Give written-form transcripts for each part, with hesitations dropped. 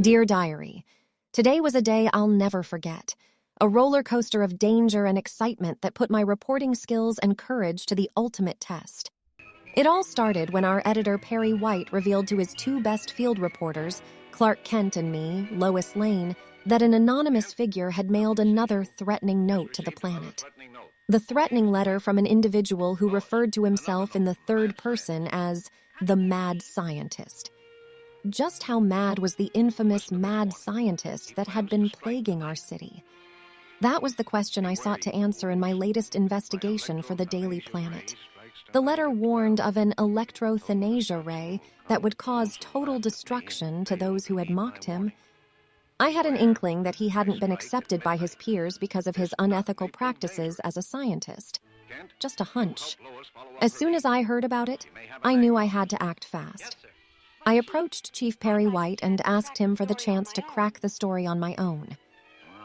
Dear Diary, today was a day I'll never forget. A roller coaster of danger and excitement that put my reporting skills and courage to the ultimate test. It all started when our editor Perry White revealed to his two best field reporters, Clark Kent and me, Lois Lane, that an anonymous figure had mailed another threatening note to the planet. The threatening letter from an individual who referred to himself in the third person as the mad scientist. Just how mad was the infamous mad scientist that had been plaguing our city? That was the question I sought to answer in my latest investigation for the Daily Planet. The letter warned of an electrothanasia ray that would cause total destruction to those who had mocked him. I had an inkling that he hadn't been accepted by his peers because of his unethical practices as a scientist. Just a hunch. As soon as I heard about it, I knew I had to act fast. I approached Chief Perry White and asked him for the chance to crack the story on my own.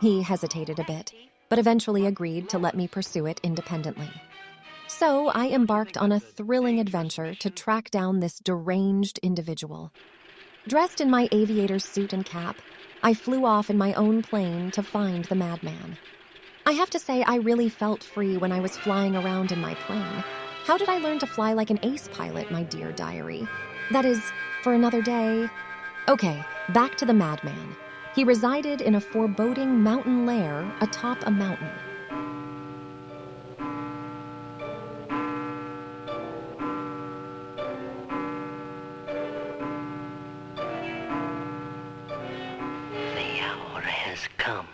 He hesitated a bit, but eventually agreed to let me pursue it independently. So I embarked on a thrilling adventure to track down this deranged individual. Dressed in my aviator's suit and cap, I flew off in my own plane to find the madman. I have to say I really felt free when I was flying around in my plane. How did I learn to fly like an ace pilot, my dear diary? That is, for another day. Okay, back to the madman. He resided in a foreboding mountain lair atop a mountain. The hour has come.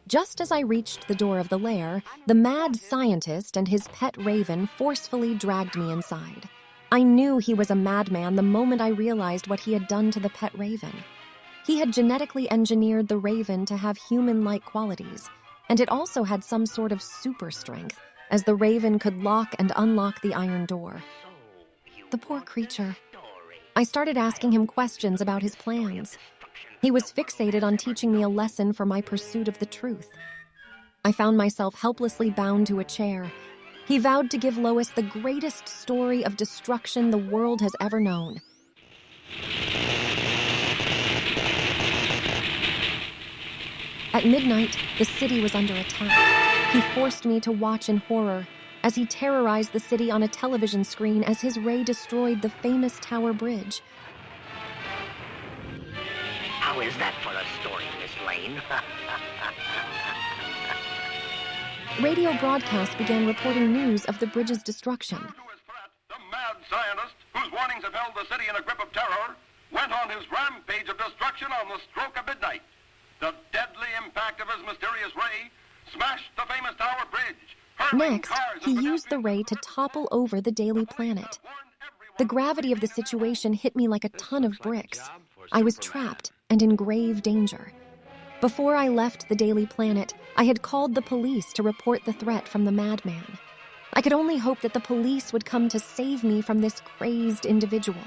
Just as I reached the door of the lair, the mad scientist and his pet raven forcefully dragged me inside. I knew he was a madman the moment I realized what he had done to the pet raven. He had genetically engineered the raven to have human-like qualities, and it also had some sort of super strength, as the raven could lock and unlock the iron door. The poor creature. I started asking him questions about his plans. He was fixated on teaching me a lesson for my pursuit of the truth. I found myself helplessly bound to a chair. He vowed to give Lois the greatest story of destruction the world has ever known. At midnight, the city was under attack. He forced me to watch in horror as he terrorized the city on a television screen as his ray destroyed the famous Tower Bridge. How is that for a story, Miss Lane? Radio broadcasts began reporting news of the bridge's destruction. The mad scientist, whose warnings have held the city in a grip of terror, went on his rampage of destruction on the stroke of midnight. The deadly impact of his mysterious ray smashed the famous Tower Bridge. Next, he used the ray to topple over the Daily Planet. The gravity of the situation hit me like a ton of bricks. I was trapped and in grave danger. Before I left the Daily Planet, I had called the police to report the threat from the madman. I could only hope that the police would come to save me from this crazed individual.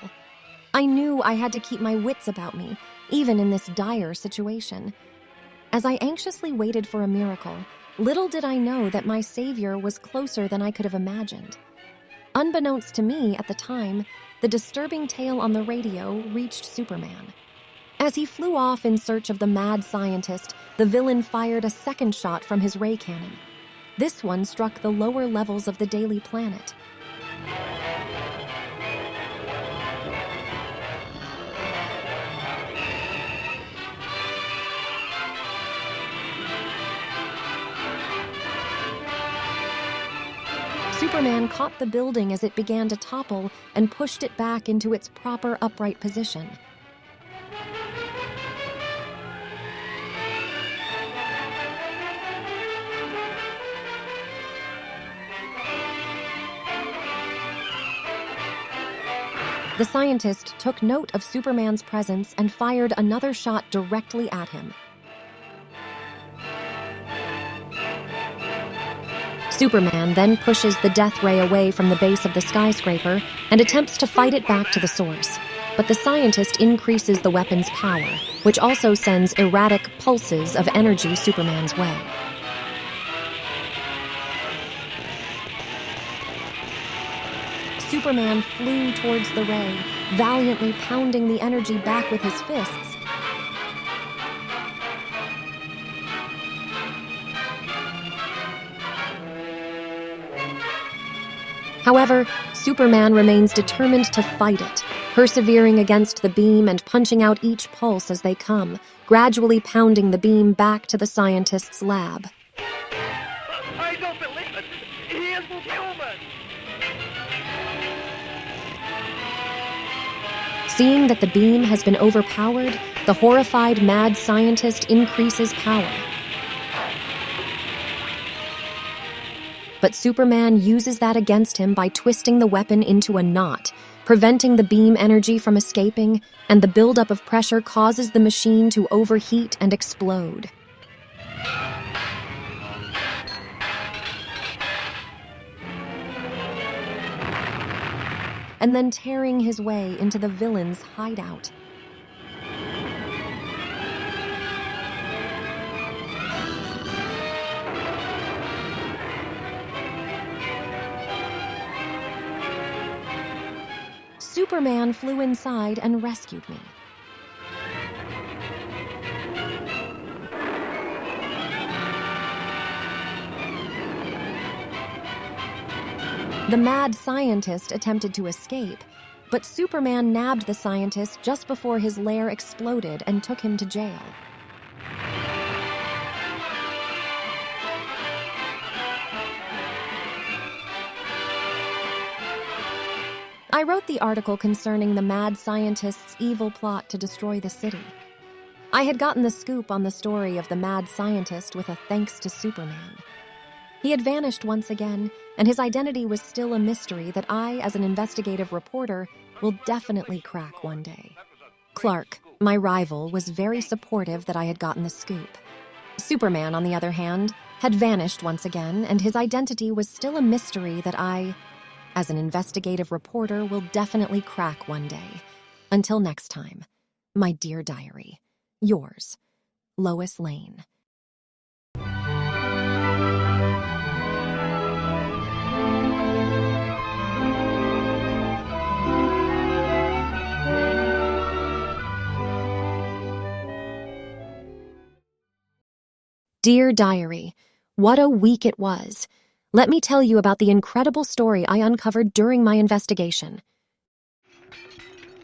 I knew I had to keep my wits about me, even in this dire situation. As I anxiously waited for a miracle, little did I know that my savior was closer than I could have imagined. Unbeknownst to me at the time, the disturbing tale on the radio reached Superman. As he flew off in search of the mad scientist, the villain fired a second shot from his ray cannon. This one struck the lower levels of the daily planet. Superman caught the building as it began to topple and pushed it back into its proper upright position. The scientist took note of Superman's presence and fired another shot directly at him. Superman then pushes the death ray away from the base of the skyscraper and attempts to fight it back to the source. But the scientist increases the weapon's power, which also sends erratic pulses of energy Superman's way. Superman flew towards the ray, valiantly pounding the energy back with his fists. However, Superman remains determined to fight it, persevering against the beam and punching out each pulse as they come, gradually pounding the beam back to the scientist's lab. I don't believe it! He isn't human! Seeing that the beam has been overpowered, the horrified mad scientist increases power. But Superman uses that against him by twisting the weapon into a knot, preventing the beam energy from escaping, and the buildup of pressure causes the machine to overheat and explode. And then tearing his way into the villain's hideout. Superman flew inside and rescued me. The mad scientist attempted to escape, but Superman nabbed the scientist just before his lair exploded and took him to jail. I wrote the article concerning the mad scientist's evil plot to destroy the city. I had gotten the scoop on the story of the mad scientist with a thanks to Superman. He had vanished once again, and his identity was still a mystery that I, as an investigative reporter, will definitely crack one day. Clark, my rival, was very supportive that I had gotten the scoop. Superman, on the other hand, had vanished once again, and his identity was still a mystery that I, as an investigative reporter, will definitely crack one day. Until next time, my dear diary. Yours, Lois Lane. Dear Diary, what a week it was. Let me tell you about the incredible story I uncovered during my investigation.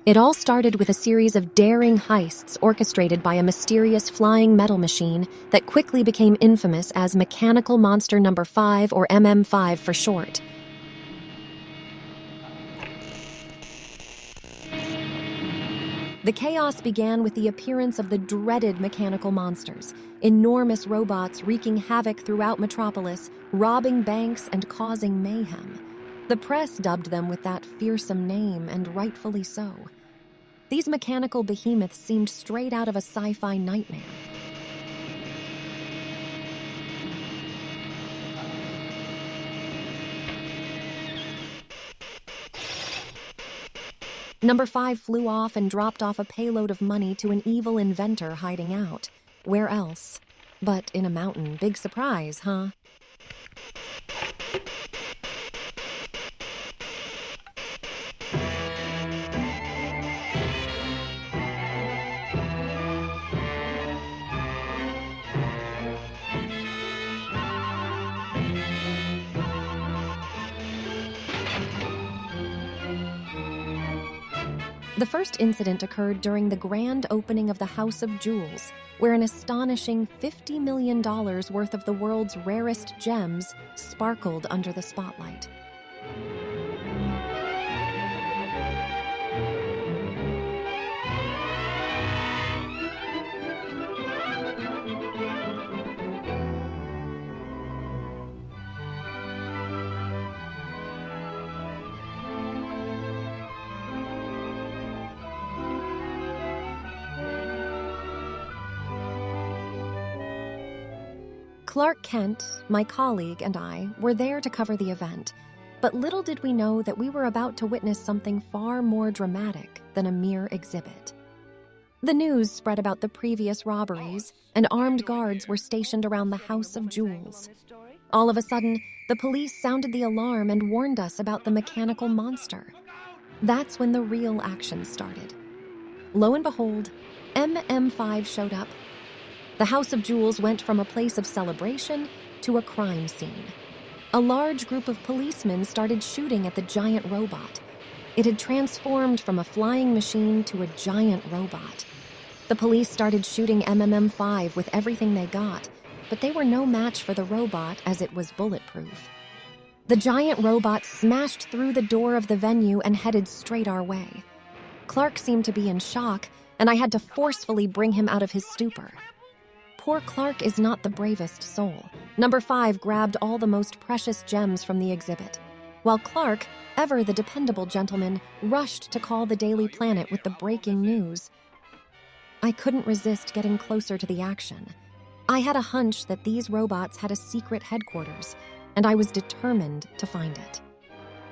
It all started with a series of daring heists orchestrated by a mysterious flying metal machine that quickly became infamous as Mechanical Monster No. 5, or MM5 for short. The chaos began with the appearance of the dreaded mechanical monsters, enormous robots wreaking havoc throughout Metropolis, robbing banks and causing mayhem. The press dubbed them with that fearsome name, and rightfully so. These mechanical behemoths seemed straight out of a sci-fi nightmare. Number 5 flew off and dropped off a payload of money to an evil inventor hiding out. Where else? But in a mountain. Big surprise, huh? The first incident occurred during the grand opening of the House of Jewels, where an astonishing $50 million worth of the world's rarest gems sparkled under the spotlight. Clark Kent, my colleague, and I were there to cover the event, but little did we know that we were about to witness something far more dramatic than a mere exhibit. The news spread about the previous robberies, and armed guards were stationed around the House of Jewels. All of a sudden, the police sounded the alarm and warned us about the mechanical monster. That's when the real action started. Lo and behold, MM5 showed up. The House of Jewels went from a place of celebration to a crime scene. A large group of policemen started shooting at the giant robot. It had transformed from a flying machine to a giant robot. The police started shooting MMM5 with everything they got, but they were no match for the robot as it was bulletproof. The giant robot smashed through the door of the venue and headed straight our way. Clark seemed to be in shock, and I had to forcefully bring him out of his stupor. Poor Clark is not the bravest soul. Number 5 grabbed all the most precious gems from the exhibit, while Clark, ever the dependable gentleman, rushed to call the Daily Planet with the breaking news. I couldn't resist getting closer to the action. I had a hunch that these robots had a secret headquarters, and I was determined to find it.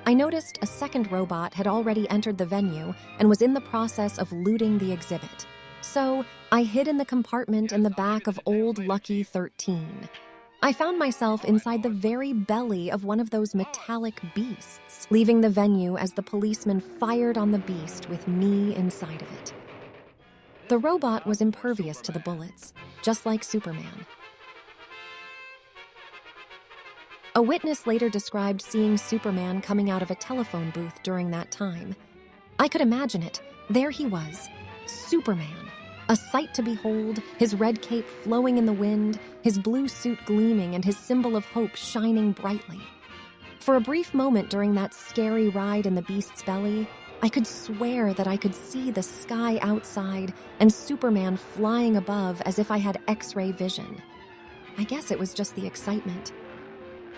I noticed a second robot had already entered the venue and was in the process of looting the exhibit. So I hid in the compartment in the back of Old Lucky 13. I found myself inside the very belly of one of those metallic beasts, leaving the venue as the policeman fired on the beast with me inside of it. The robot was impervious to the bullets, just like Superman. A witness later described seeing Superman coming out of a telephone booth during that time. I could imagine it. There he was, Superman. A sight to behold, his red cape flowing in the wind, his blue suit gleaming, and his symbol of hope shining brightly. For a brief moment during that scary ride in the beast's belly, I could swear that I could see the sky outside and Superman flying above as if I had X-ray vision. I guess it was just the excitement.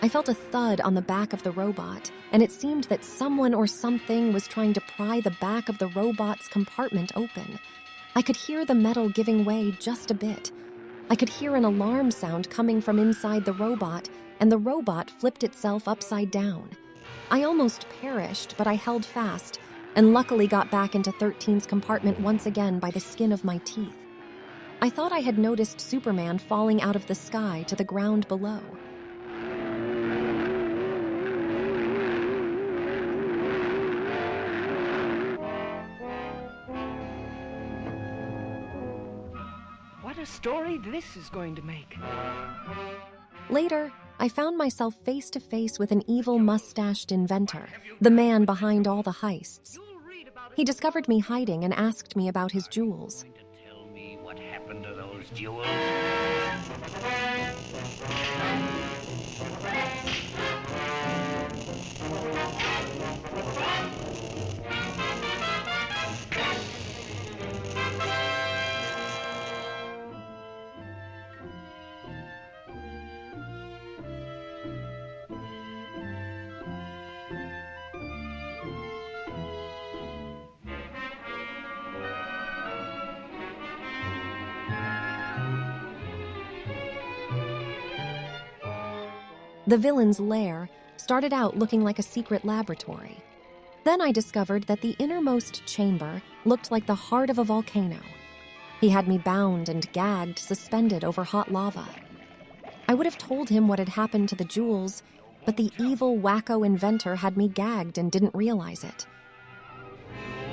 I felt a thud on the back of the robot, and it seemed that someone or something was trying to pry the back of the robot's compartment open. I could hear the metal giving way just a bit. I could hear an alarm sound coming from inside the robot, and the robot flipped itself upside down. I almost perished, but I held fast, and luckily got back into 13's compartment once again by the skin of my teeth. I thought I had noticed Superman falling out of the sky to the ground below. What a story this is going to make. Later, I found myself face to face with an evil mustached inventor, the man behind all the heists. He discovered me hiding and asked me about his jewels. Tell me what happened to those jewels. The villain's lair started out looking like a secret laboratory. Then I discovered that the innermost chamber looked like the heart of a volcano. He had me bound and gagged, suspended over hot lava. I would have told him what had happened to the jewels, but the evil wacko inventor had me gagged and didn't realize it.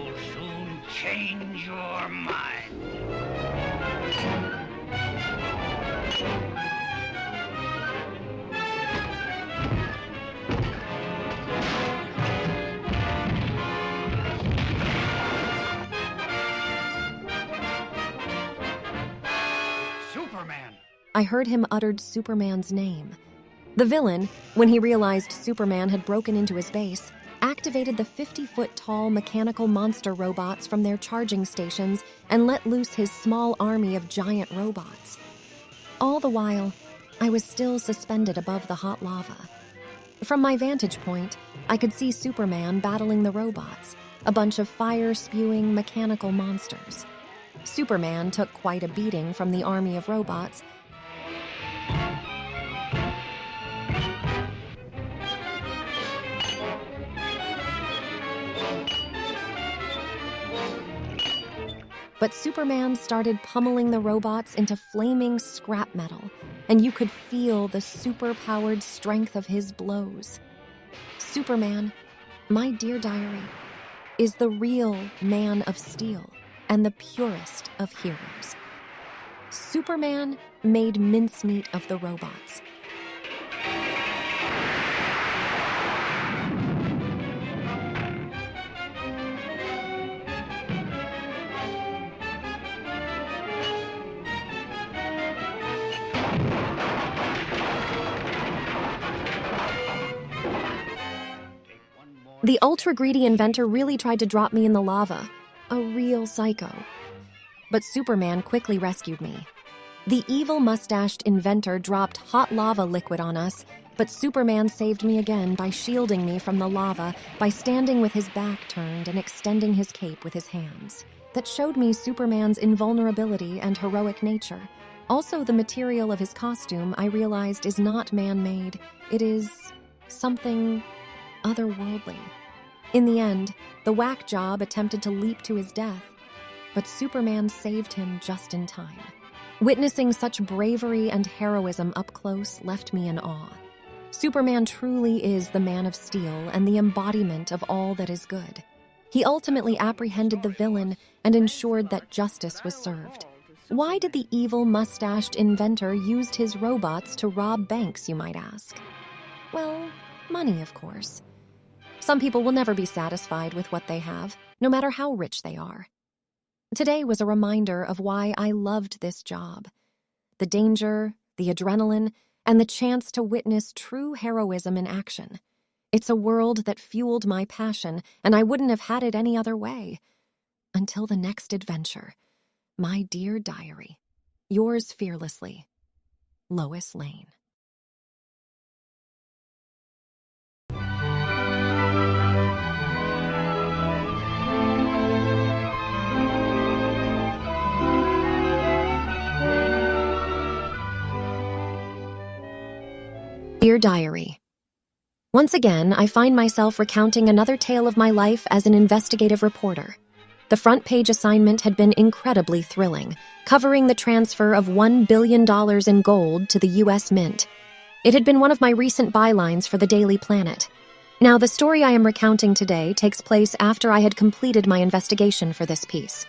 You'll soon change your mind. I heard him uttered Superman's name. The villain, when he realized Superman had broken into his base, activated the 50-foot-tall mechanical monster robots from their charging stations and let loose his small army of giant robots. All the while, I was still suspended above the hot lava. From my vantage point, I could see Superman battling the robots, a bunch of fire-spewing mechanical monsters. Superman took quite a beating from the army of robots. But Superman started pummeling the robots into flaming scrap metal, and you could feel the super-powered strength of his blows. Superman, my dear diary, is the real man of steel and the purest of heroes. Superman made mincemeat of the robots. The ultra-greedy inventor really tried to drop me in the lava. A real psycho. But Superman quickly rescued me. The evil mustached inventor dropped hot lava liquid on us, but Superman saved me again by shielding me from the lava by standing with his back turned and extending his cape with his hands. That showed me Superman's invulnerability and heroic nature. Also, the material of his costume, I realized, is not man-made. It is something otherworldly. In the end, the whack job attempted to leap to his death, but Superman saved him just in time. Witnessing such bravery and heroism up close left me in awe. Superman truly is the man of steel and the embodiment of all that is good. He ultimately apprehended the villain and ensured that justice was served. Why did the evil mustached inventor use his robots to rob banks, you might ask? Well, money, of course. Some people will never be satisfied with what they have, no matter how rich they are. Today was a reminder of why I loved this job. The danger, the adrenaline, and the chance to witness true heroism in action. It's a world that fueled my passion, and I wouldn't have had it any other way. Until the next adventure, my dear diary. Yours fearlessly, Lois Lane. Dear Diary, once again, I find myself recounting another tale of my life as an investigative reporter. The front page assignment had been incredibly thrilling, covering the transfer of $1 billion in gold to the U.S. Mint. It had been one of my recent bylines for the Daily Planet. Now, the story I am recounting today takes place after I had completed my investigation for this piece.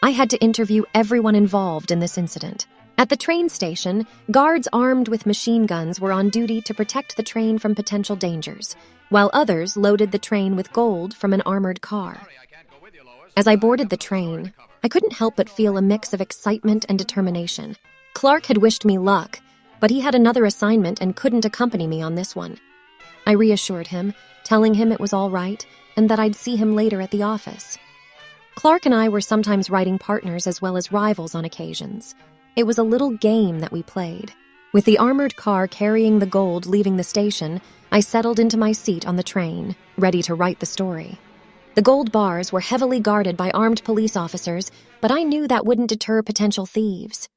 I had to interview everyone involved in this incident. At the train station, guards armed with machine guns were on duty to protect the train from potential dangers, while others loaded the train with gold from an armored car. As I boarded the train, I couldn't help but feel a mix of excitement and determination. Clark had wished me luck, but he had another assignment and couldn't accompany me on this one. I reassured him, telling him it was all right and that I'd see him later at the office. Clark and I were sometimes writing partners as well as rivals on occasions. It was a little game that we played. With the armored car carrying the gold leaving the station, I settled into my seat on the train, ready to write the story. The gold bars were heavily guarded by armed police officers, but I knew that wouldn't deter potential thieves.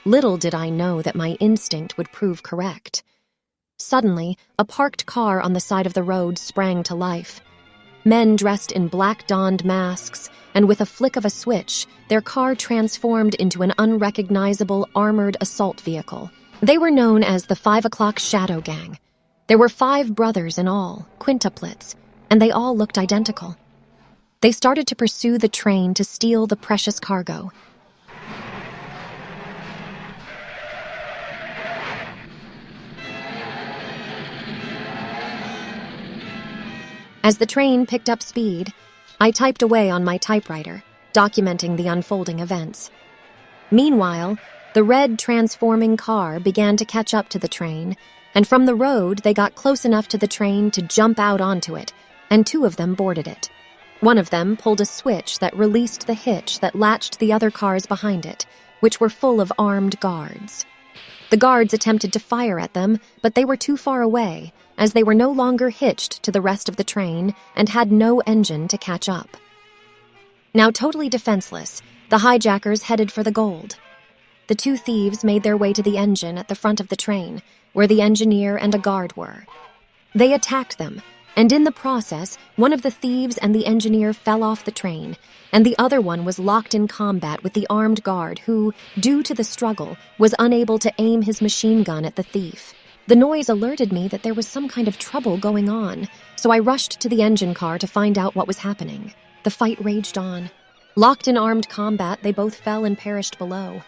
Little did I know that my instinct would prove correct. Suddenly, a parked car on the side of the road sprang to life. Men dressed in black-donned masks, and with a flick of a switch, their car transformed into an unrecognizable armored assault vehicle. They were known as the 5 o'clock Shadow Gang. There were 5 brothers in all, quintuplets, and they all looked identical. They started to pursue the train to steal the precious cargo. As the train picked up speed, I typed away on my typewriter, documenting the unfolding events. Meanwhile, The red transforming car began to catch up to the train, and from the road they got close enough to the train to jump out onto it, and 2 of them boarded it. One of them pulled a switch that released the hitch that latched the other cars behind it, which were full of armed guards. The guards attempted to fire at them, but they were too far away, as they were no longer hitched to the rest of the train and had no engine to catch up. Now totally defenseless, the hijackers headed for the gold. The 2 thieves made their way to the engine at the front of the train, where the engineer and a guard were. They attacked them, and in the process, one of the thieves and the engineer fell off the train, and the other one was locked in combat with the armed guard who, due to the struggle, was unable to aim his machine gun at the thief. The noise alerted me that there was some kind of trouble going on, so I rushed to the engine car to find out what was happening. The fight raged on. Locked in armed combat, they both fell and perished below.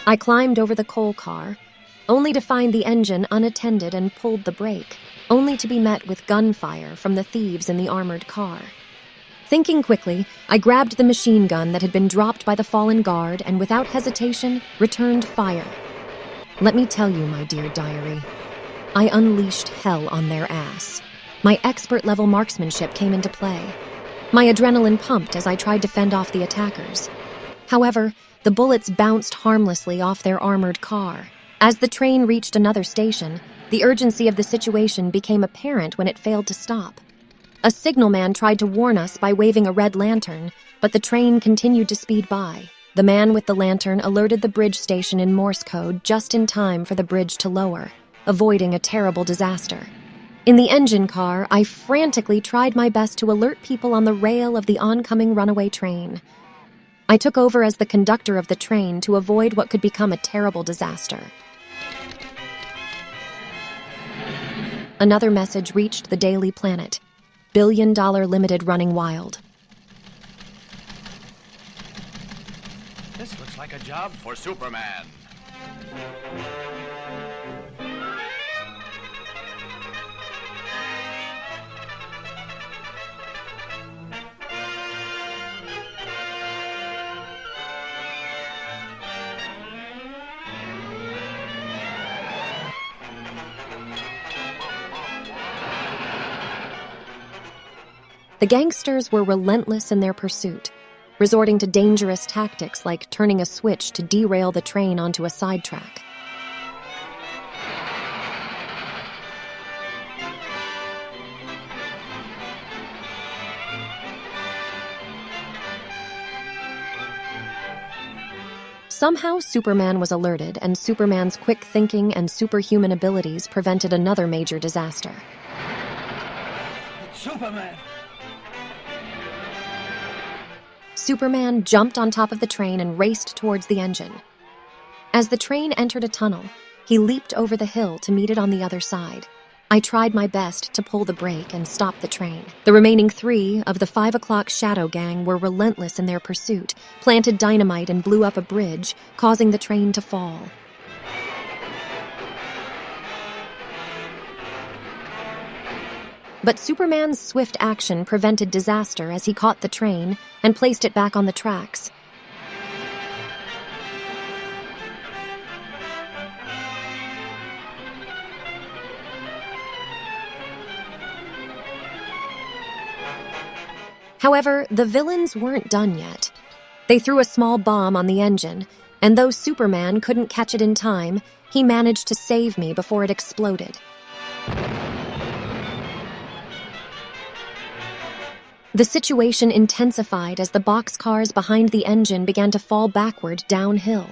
I climbed over the coal car, only to find the engine unattended and pulled the brake, only to be met with gunfire from the thieves in the armored car. Thinking quickly, I grabbed the machine gun that had been dropped by the fallen guard and without hesitation returned fire. Let me tell you, my dear diary, I unleashed hell on their ass. My expert-level marksmanship came into play. My adrenaline pumped as I tried to fend off the attackers. However, the bullets bounced harmlessly off their armored car. As the train reached another station, the urgency of the situation became apparent when it failed to stop. A signalman tried to warn us by waving a red lantern, but the train continued to speed by. The man with the lantern alerted the bridge station in Morse code just in time for the bridge to lower, avoiding a terrible disaster. In the engine car, I frantically tried my best to alert people on the rail of the oncoming runaway train. I took over as the conductor of the train to avoid what could become a terrible disaster. Another message reached the Daily Planet. $1 billion limited running wild. This looks like a job for Superman. The gangsters were relentless in their pursuit, resorting to dangerous tactics like turning a switch to derail the train onto a sidetrack. Somehow, Superman was alerted, and Superman's quick thinking and superhuman abilities prevented another major disaster. Superman! Superman jumped on top of the train and raced towards the engine. As the train entered a tunnel, he leaped over the hill to meet it on the other side. I tried my best to pull the brake and stop the train. The remaining 3 of the 5 o'clock Shadow Gang were relentless in their pursuit, planted dynamite and blew up a bridge, causing the train to fall. But Superman's swift action prevented disaster as he caught the train and placed it back on the tracks. However, the villains weren't done yet. They threw a small bomb on the engine, and though Superman couldn't catch it in time, he managed to save me before it exploded. The situation intensified as the boxcars behind the engine began to fall backward downhill.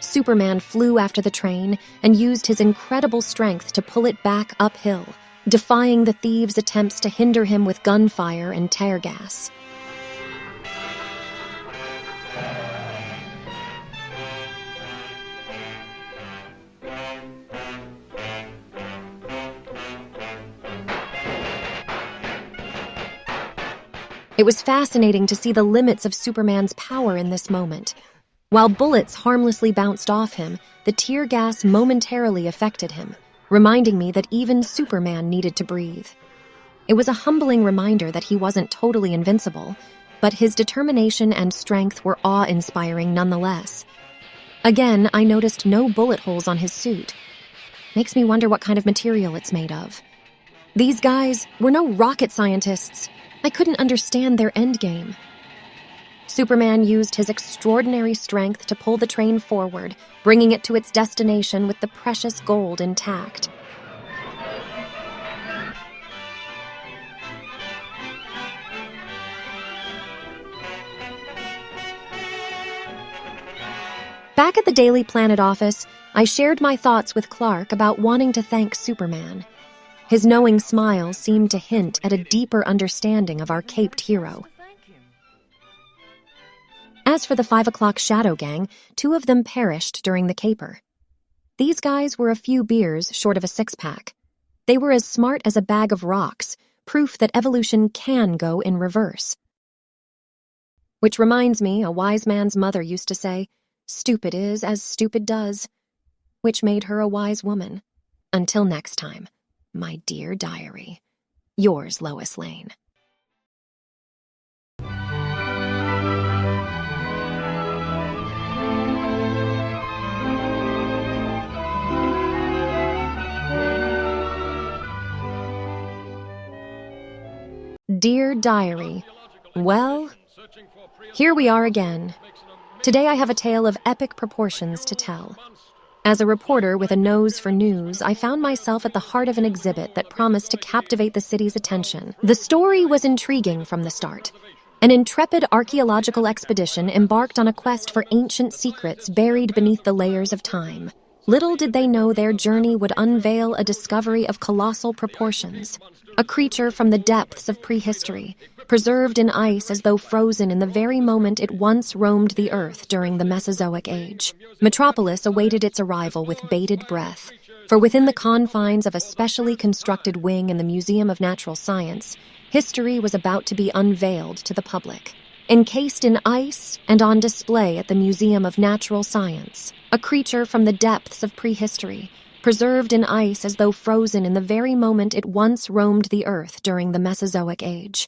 Superman flew after the train and used his incredible strength to pull it back uphill, defying the thieves' attempts to hinder him with gunfire and tear gas. It was fascinating to see the limits of Superman's power in this moment. While bullets harmlessly bounced off him, the tear gas momentarily affected him, reminding me that even Superman needed to breathe. It was a humbling reminder that he wasn't totally invincible, but his determination and strength were awe-inspiring nonetheless. Again, I noticed no bullet holes on his suit. Makes me wonder what kind of material it's made of. These guys were no rocket scientists. I couldn't understand their endgame. Superman used his extraordinary strength to pull the train forward, bringing it to its destination with the precious gold intact. Back at the Daily Planet office, I shared my thoughts with Clark about wanting to thank Superman. His knowing smile seemed to hint at a deeper understanding of our caped hero. As for the 5 o'clock Shadow Gang, 2 of them perished during the caper. These guys were a few beers short of a 6-pack. They were as smart as a bag of rocks, proof that evolution can go in reverse. Which reminds me, a wise man's mother used to say, "Stupid is as stupid does," which made her a wise woman. Until next time, my dear diary. Yours, Lois Lane. Dear Diary, well, here we are again. Today I have a tale of epic proportions to tell. As a reporter with a nose for news, I found myself at the heart of an exhibit that promised to captivate the city's attention. The story was intriguing from the start. An intrepid archaeological expedition embarked on a quest for ancient secrets buried beneath the layers of time. Little did they know their journey would unveil a discovery of colossal proportions. A creature from the depths of prehistory, preserved in ice as though frozen in the very moment it once roamed the earth during the Mesozoic Age. Metropolis awaited its arrival with bated breath, for within the confines of a specially constructed wing in the Museum of Natural Science, history was about to be unveiled to the public. Encased in ice and on display at the Museum of Natural Science, a creature from the depths of prehistory, preserved in ice as though frozen in the very moment it once roamed the earth during the Mesozoic Age.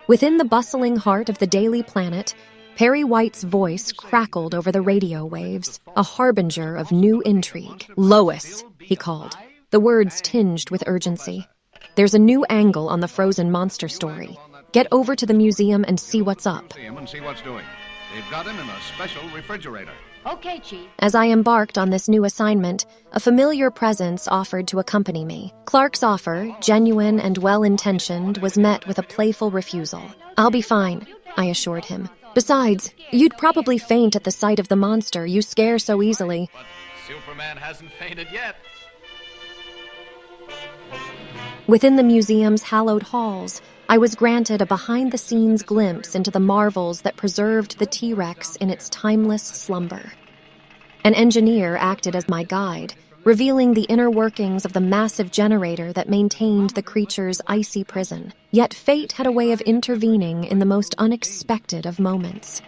Within the bustling heart of the Daily Planet, Perry White's voice crackled over the radio waves, a harbinger of new intrigue. "Lois," he called, the words tinged with urgency. "There's a new angle on the frozen monster story. Get over to the museum and see what's up." And see what's doing. They've got him in a special refrigerator. Okay, Chief. As I embarked on this new assignment, a familiar presence offered to accompany me. Clark's offer, genuine and well-intentioned, was met with a playful refusal. "I'll be fine," I assured him. "Besides, you'd probably faint at the sight of the monster you scare so easily." But Superman hasn't fainted yet. Within the museum's hallowed halls, I was granted a behind-the-scenes glimpse into the marvels that preserved the T-Rex in its timeless slumber. An engineer acted as my guide, revealing the inner workings of the massive generator that maintained the creature's icy prison. Yet fate had a way of intervening in the most unexpected of moments.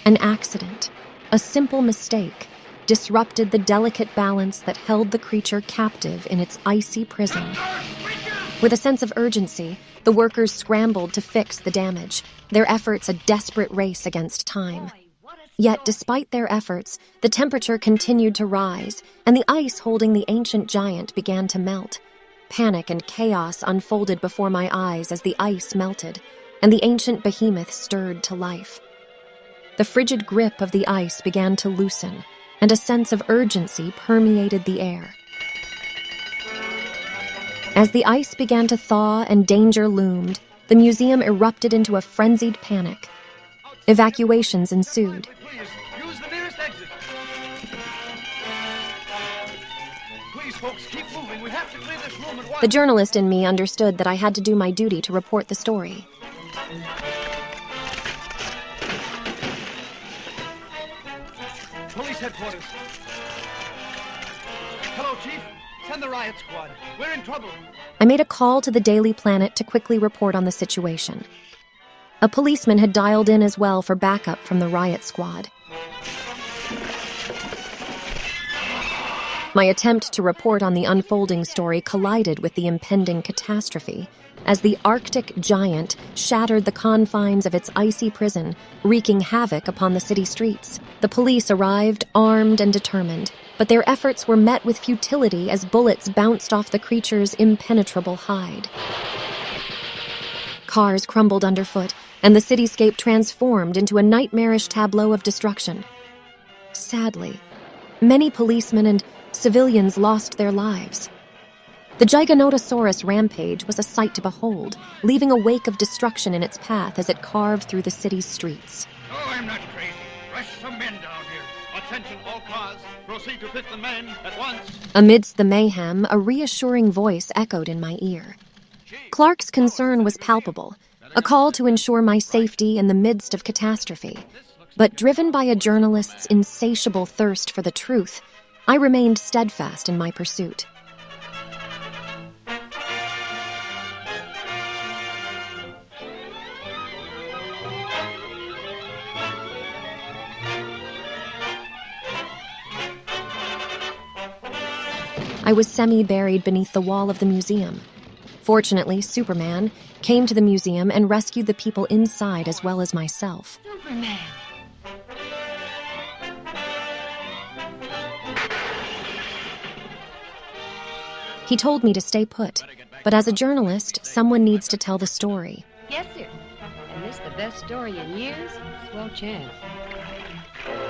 An accident, a simple mistake, disrupted the delicate balance that held the creature captive in its icy prison. With a sense of urgency, the workers scrambled to fix the damage, their efforts a desperate race against time. Yet, despite their efforts, the temperature continued to rise, and the ice holding the ancient giant began to melt. Panic and chaos unfolded before my eyes as the ice melted, and the ancient behemoth stirred to life. The frigid grip of the ice began to loosen, and a sense of urgency permeated the air. As the ice began to thaw and danger loomed, the museum erupted into a frenzied panic. Evacuations ensued. Please, use the nearest exit. Please, folks, keep moving. We have to clear this room at once. The journalist in me understood that I had to do my duty to report the story. Police headquarters. Hello, Chief. Send the riot squad. We're in trouble. I made a call to the Daily Planet to quickly report on the situation. A policeman had dialed in as well for backup from the riot squad. My attempt to report on the unfolding story collided with the impending catastrophe, as the Arctic giant shattered the confines of its icy prison, wreaking havoc upon the city streets. The police arrived, armed and determined, but their efforts were met with futility as bullets bounced off the creature's impenetrable hide. Cars crumbled underfoot, and the cityscape transformed into a nightmarish tableau of destruction. Sadly, many policemen and civilians lost their lives. The Giganotosaurus rampage was a sight to behold, leaving a wake of destruction in its path as it carved through the city's streets. Oh, I'm not crazy. Rush some men down here. Attention all cars. Proceed to fit the men at once. Amidst the mayhem, a reassuring voice echoed in my ear. Clark's concern was palpable, a call to ensure my safety in the midst of catastrophe. But driven by a journalist's insatiable thirst for the truth, I remained steadfast in my pursuit. I was semi-buried beneath the wall of the museum. Fortunately, Superman came to the museum and rescued the people inside as well as myself. Superman! He told me to stay put, but as a journalist, someone needs to tell the story. Yes, sir. And this the best story in years? Swell chance.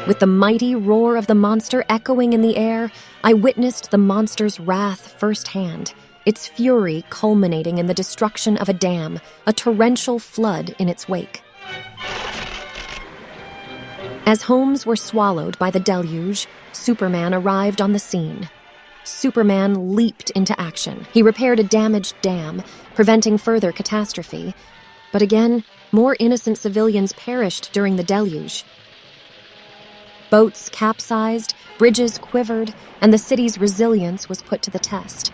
With the mighty roar of the monster echoing in the air, I witnessed the monster's wrath firsthand, its fury culminating in the destruction of a dam, a torrential flood in its wake. As homes were swallowed by the deluge, Superman arrived on the scene. Superman leaped into action. He repaired a damaged dam, preventing further catastrophe. But again, more innocent civilians perished during the deluge. Boats capsized, bridges quivered, and the city's resilience was put to the test.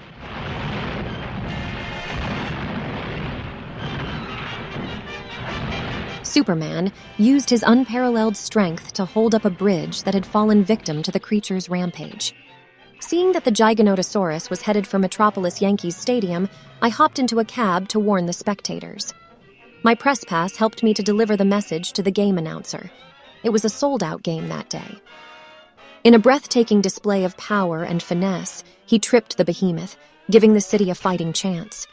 Superman used his unparalleled strength to hold up a bridge that had fallen victim to the creature's rampage. Seeing that the Giganotosaurus was headed for Metropolis Yankees Stadium, I hopped into a cab to warn the spectators. My press pass helped me to deliver the message to the game announcer. It was a sold-out game that day. In a breathtaking display of power and finesse, he tripped the behemoth, giving the city a fighting chance.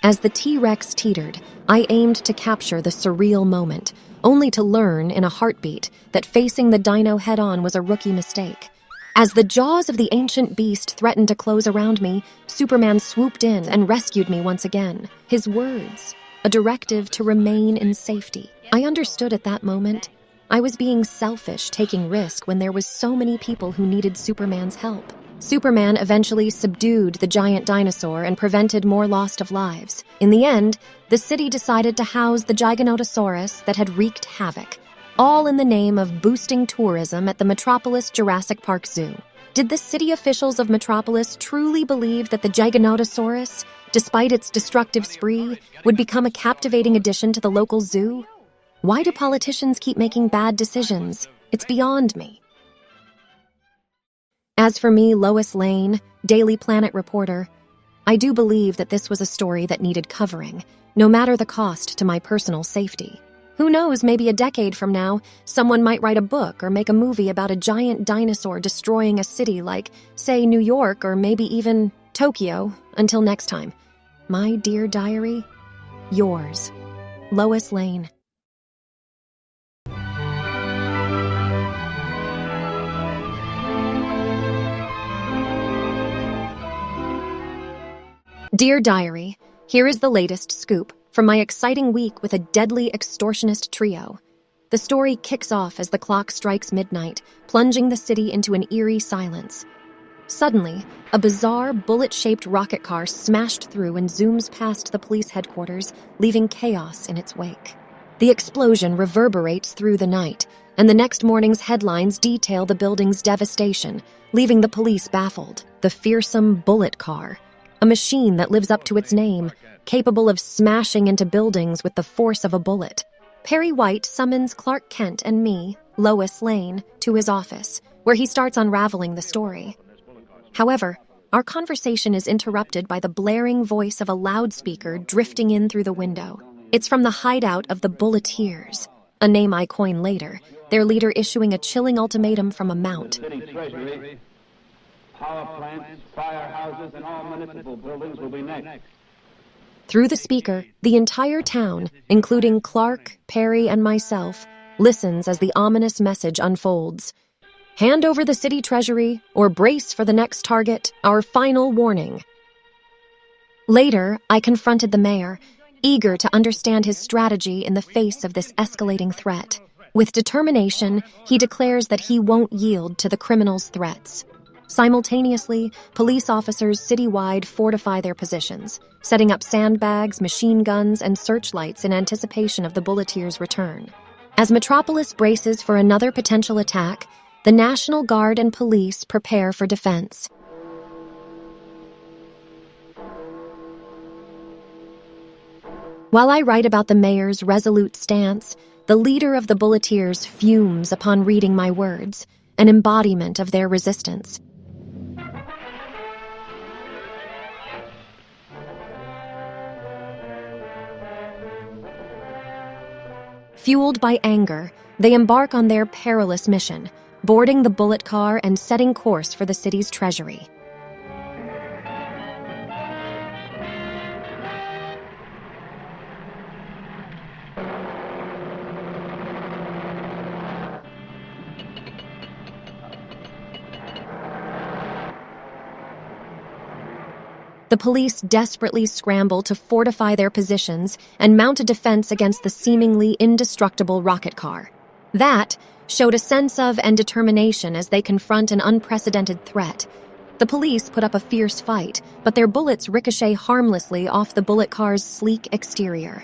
As the T-Rex teetered, I aimed to capture the surreal moment, only to learn in a heartbeat that facing the dino head-on was a rookie mistake. As the jaws of the ancient beast threatened to close around me, Superman swooped in and rescued me once again. His words, a directive to remain in safety. I understood at that moment. I was being selfish, taking risk when there was so many people who needed Superman's help. Superman eventually subdued the giant dinosaur and prevented more loss of lives. In the end, the city decided to house the Giganotosaurus that had wreaked havoc, all in the name of boosting tourism at the Metropolis Jurassic Park Zoo. Did the city officials of Metropolis truly believe that the Giganotosaurus, despite its destructive spree, would become a captivating addition to the local zoo? Why do politicians keep making bad decisions? It's beyond me. As for me, Lois Lane, Daily Planet reporter, I do believe that this was a story that needed covering, no matter the cost to my personal safety. Who knows, maybe a decade from now, someone might write a book or make a movie about a giant dinosaur destroying a city like, say, New York or maybe even Tokyo. Until next time, my dear diary, yours, Lois Lane. Dear Diary, here is the latest scoop from my exciting week with a deadly extortionist trio. The story kicks off as the clock strikes midnight, plunging the city into an eerie silence. Suddenly, a bizarre bullet-shaped rocket car smashed through and zooms past the police headquarters, leaving chaos in its wake. The explosion reverberates through the night, and the next morning's headlines detail the building's devastation, leaving the police baffled. The fearsome bullet car, a machine that lives up to its name, capable of smashing into buildings with the force of a bullet. Perry White summons Clark Kent and me, Lois Lane, to his office, where he starts unraveling the story. However, our conversation is interrupted by the blaring voice of a loudspeaker drifting in through the window. It's from the hideout of the Bulleteers, a name I coin later, their leader issuing a chilling ultimatum from a mount. City treasury, power plants, firehouses, and all municipal buildings will be next. Through the speaker, the entire town, including Clark, Perry, and myself, listens as the ominous message unfolds. Hand over the city treasury or brace for the next target, our final warning. Later, I confronted the mayor, eager to understand his strategy in the face of this escalating threat. With determination, he declares that he won't yield to the criminals' threats. Simultaneously, police officers citywide fortify their positions, setting up sandbags, machine guns, and searchlights in anticipation of the Bulleteers' return. As Metropolis braces for another potential attack, the National Guard and police prepare for defense. While I write about the mayor's resolute stance, the leader of the Bulleteers fumes upon reading my words, an embodiment of their resistance. Fueled by anger, they embark on their perilous mission, boarding the bullet car and setting course for the city's treasury. The police desperately scramble to fortify their positions and mount a defense against the seemingly indestructible rocket car. That showed a sense of and determination as they confront an unprecedented threat. The police put up a fierce fight, but their bullets ricochet harmlessly off the bullet car's sleek exterior.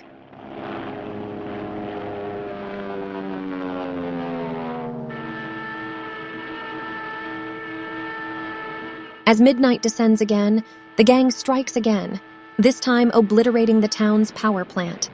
As midnight descends again, the gang strikes again, this time obliterating the town's power plant.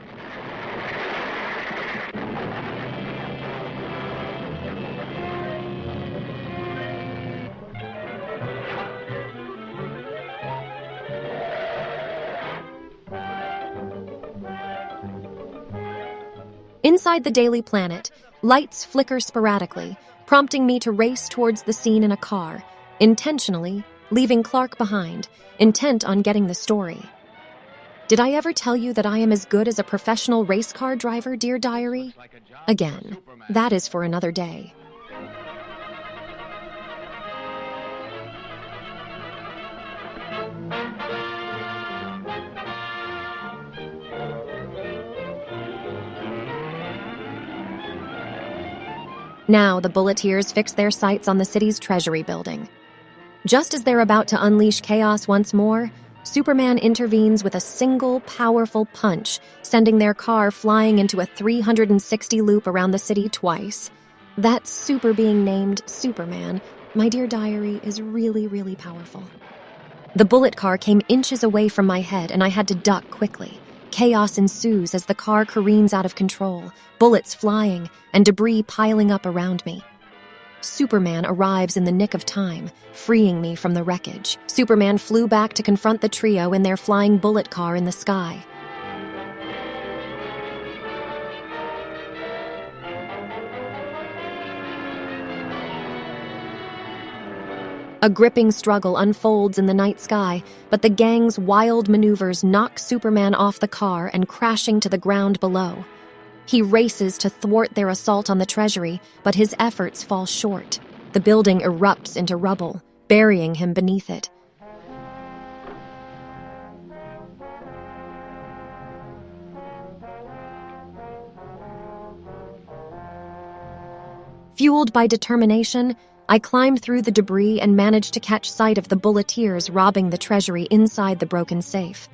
Inside the Daily Planet, lights flicker sporadically, prompting me to race towards the scene in a car, intentionally leaving Clark behind, intent on getting the story. Did I ever tell you that I am as good as a professional race car driver, dear diary? Again, that is for another day. Now the Bulleteers fix their sights on the city's treasury building. Just as they're about to unleash chaos once more, Superman intervenes with a single, powerful punch, sending their car flying into a 360 loop around the city twice. That super being named Superman, my dear diary, is really, really powerful. The bullet car came inches away from my head, and I had to duck quickly. Chaos ensues as the car careens out of control, bullets flying, and debris piling up around me. Superman arrives in the nick of time, freeing me from the wreckage. Superman flew back to confront the trio in their flying bullet car in the sky. A gripping struggle unfolds in the night sky, but the gang's wild maneuvers knock Superman off the car and crashing to the ground below. He races to thwart their assault on the treasury, but his efforts fall short. The building erupts into rubble, burying him beneath it. Fueled by determination, I climbed through the debris and managed to catch sight of the Bulleteers robbing the treasury inside the broken safe.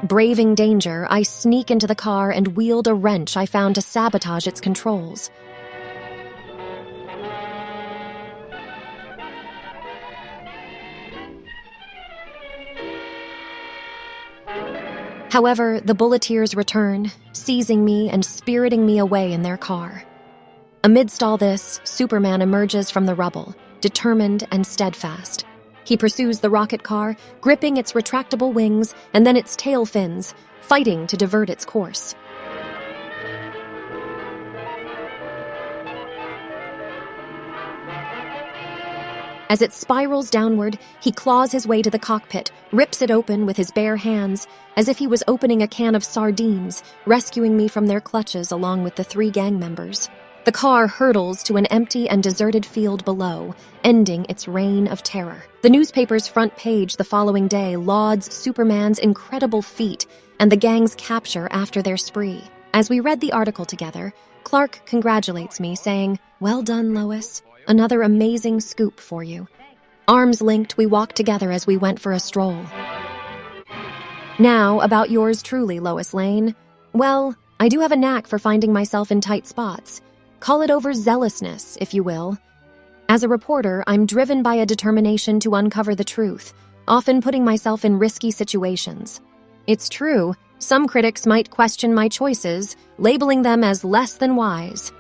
Braving danger, I sneak into the car and wield a wrench I found to sabotage its controls. However, the Bulleteers return, seizing me and spiriting me away in their car. Amidst all this, Superman emerges from the rubble, determined and steadfast. He pursues the rocket car, gripping its retractable wings and then its tail fins, fighting to divert its course. As it spirals downward, he claws his way to the cockpit, rips it open with his bare hands, as if he was opening a can of sardines, rescuing me from their clutches along with the 3 gang members. The car hurtles to an empty and deserted field below, ending its reign of terror. The newspaper's front page the following day lauds Superman's incredible feat and the gang's capture after their spree. As we read the article together, Clark congratulates me, saying, "Well done, Lois. Another amazing scoop for you." Arms linked, we walked together as we went for a stroll. Now, about yours truly, Lois Lane. Well, I do have a knack for finding myself in tight spots. Call it overzealousness, if you will. As a reporter, I'm driven by a determination to uncover the truth, often putting myself in risky situations. It's true, some critics might question my choices, labeling them as less than wise.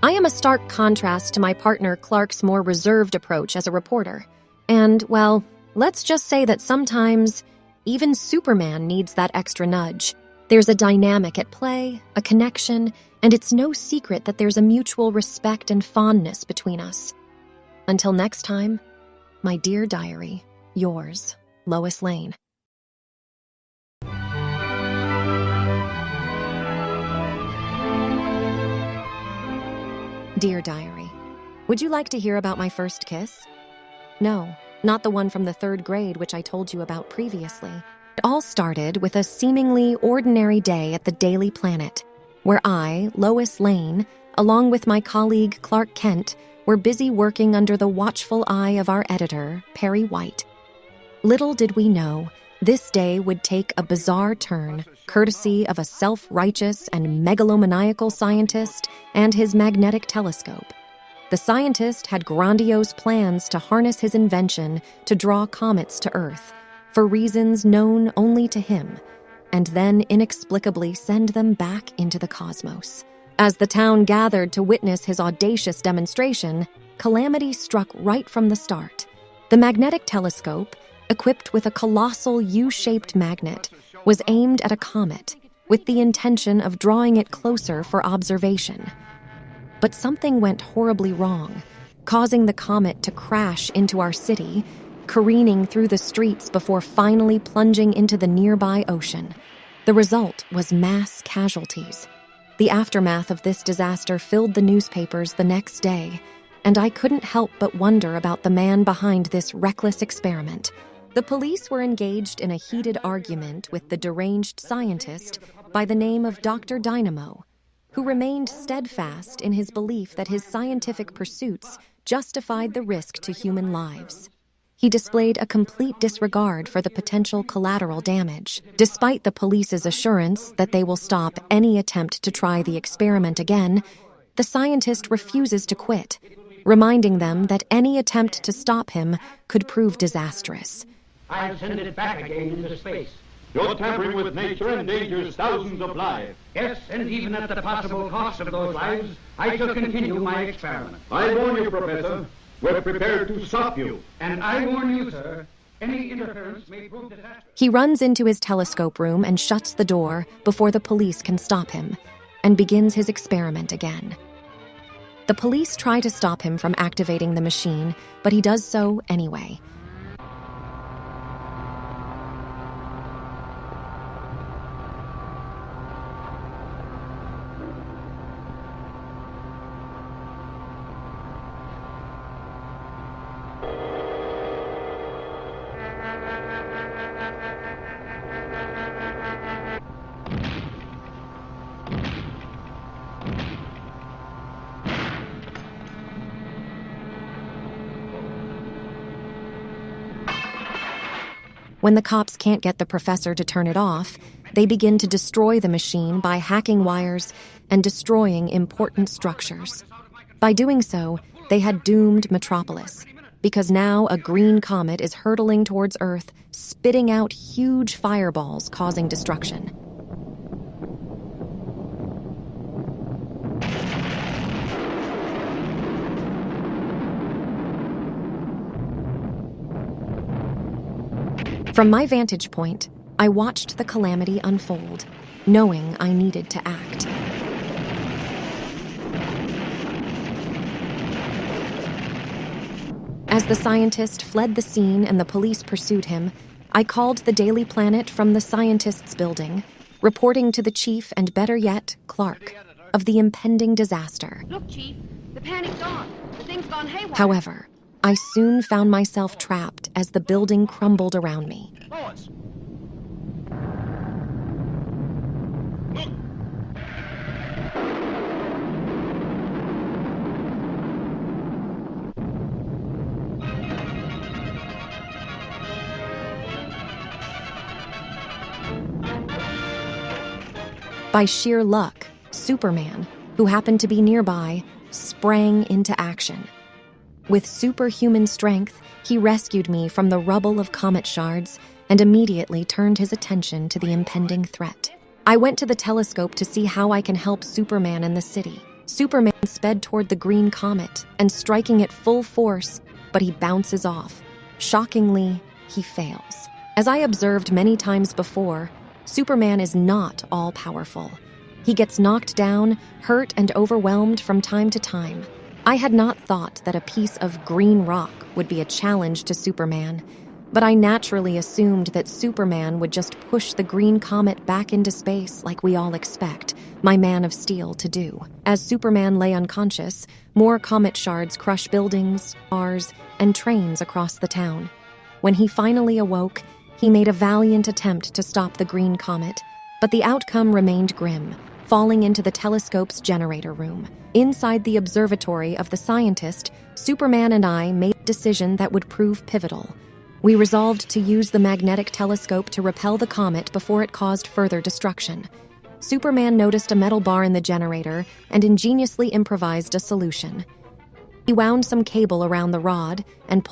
I am a stark contrast to my partner Clark's more reserved approach as a reporter. And, well, let's just say that sometimes even Superman needs that extra nudge. There's a dynamic at play, a connection, and it's no secret that there's a mutual respect and fondness between us. Until next time, my dear diary, yours, Lois Lane. Dear Diary, would you like to hear about my first kiss? No, not the one from the 3rd grade which I told you about previously. It all started with a seemingly ordinary day at the Daily Planet, where I, Lois Lane, along with my colleague Clark Kent, were busy working under the watchful eye of our editor, Perry White. Little did we know, this day would take a bizarre turn, courtesy of a self-righteous and megalomaniacal scientist and his magnetic telescope. The scientist had grandiose plans to harness his invention to draw comets to Earth, for reasons known only to him, and then inexplicably send them back into the cosmos. As the town gathered to witness his audacious demonstration, calamity struck right from the start. The magnetic telescope, equipped with a colossal U-shaped magnet, was aimed at a comet, with the intention of drawing it closer for observation. But something went horribly wrong, causing the comet to crash into our city, careening through the streets before finally plunging into the nearby ocean. The result was mass casualties. The aftermath of this disaster filled the newspapers the next day, and I couldn't help but wonder about the man behind this reckless experiment. The police were engaged in a heated argument with the deranged scientist by the name of Dr. Dynamo, who remained steadfast in his belief that his scientific pursuits justified the risk to human lives. He displayed a complete disregard for the potential collateral damage, despite the police's assurance that they will stop any attempt to try the experiment again. The scientist refuses to quit, reminding them that any attempt to stop him could prove disastrous. I'll send it back again into space. Your tampering with nature endangers thousands of lives. Yes, and even at the possible cost of those lives, I shall continue my experiment. I warn you, Professor. We're prepared to stop you. And I warn you, sir, any interference may prove disastrous. He runs into his telescope room and shuts the door before the police can stop him, and begins his experiment again. The police try to stop him from activating the machine, but he does so anyway. When the cops can't get the professor to turn it off, they begin to destroy the machine by hacking wires and destroying important structures. By doing so, they had doomed Metropolis, because now a green comet is hurtling towards Earth, spitting out huge fireballs causing destruction. From my vantage point, I watched the calamity unfold, knowing I needed to act. As the scientist fled the scene and the police pursued him, I called the Daily Planet from the scientist's building, reporting to the chief and, better yet, Clark, of the impending disaster. Look, Chief, the panic's on. The thing's gone haywire. However, I soon found myself trapped as the building crumbled around me. Lois! By sheer luck, Superman, who happened to be nearby, sprang into action. With superhuman strength, he rescued me from the rubble of comet shards and immediately turned his attention to the impending threat. I went to the telescope to see how I can help Superman in the city. Superman sped toward the green comet and striking it full force, but he bounces off. Shockingly, he fails. As I observed many times before, Superman is not all-powerful. He gets knocked down, hurt, and overwhelmed from time to time. I had not thought that a piece of green rock would be a challenge to Superman, but I naturally assumed that Superman would just push the green comet back into space like we all expect my Man of Steel to do. As Superman lay unconscious, more comet shards crush buildings, cars, and trains across the town. When he finally awoke, he made a valiant attempt to stop the green comet, but the outcome remained grim, falling into the telescope's generator room. Inside the observatory of the scientist, Superman and I made a decision that would prove pivotal. We resolved to use the magnetic telescope to repel the comet before it caused further destruction. Superman noticed a metal bar in the generator and ingeniously improvised a solution. He wound some cable around the rod and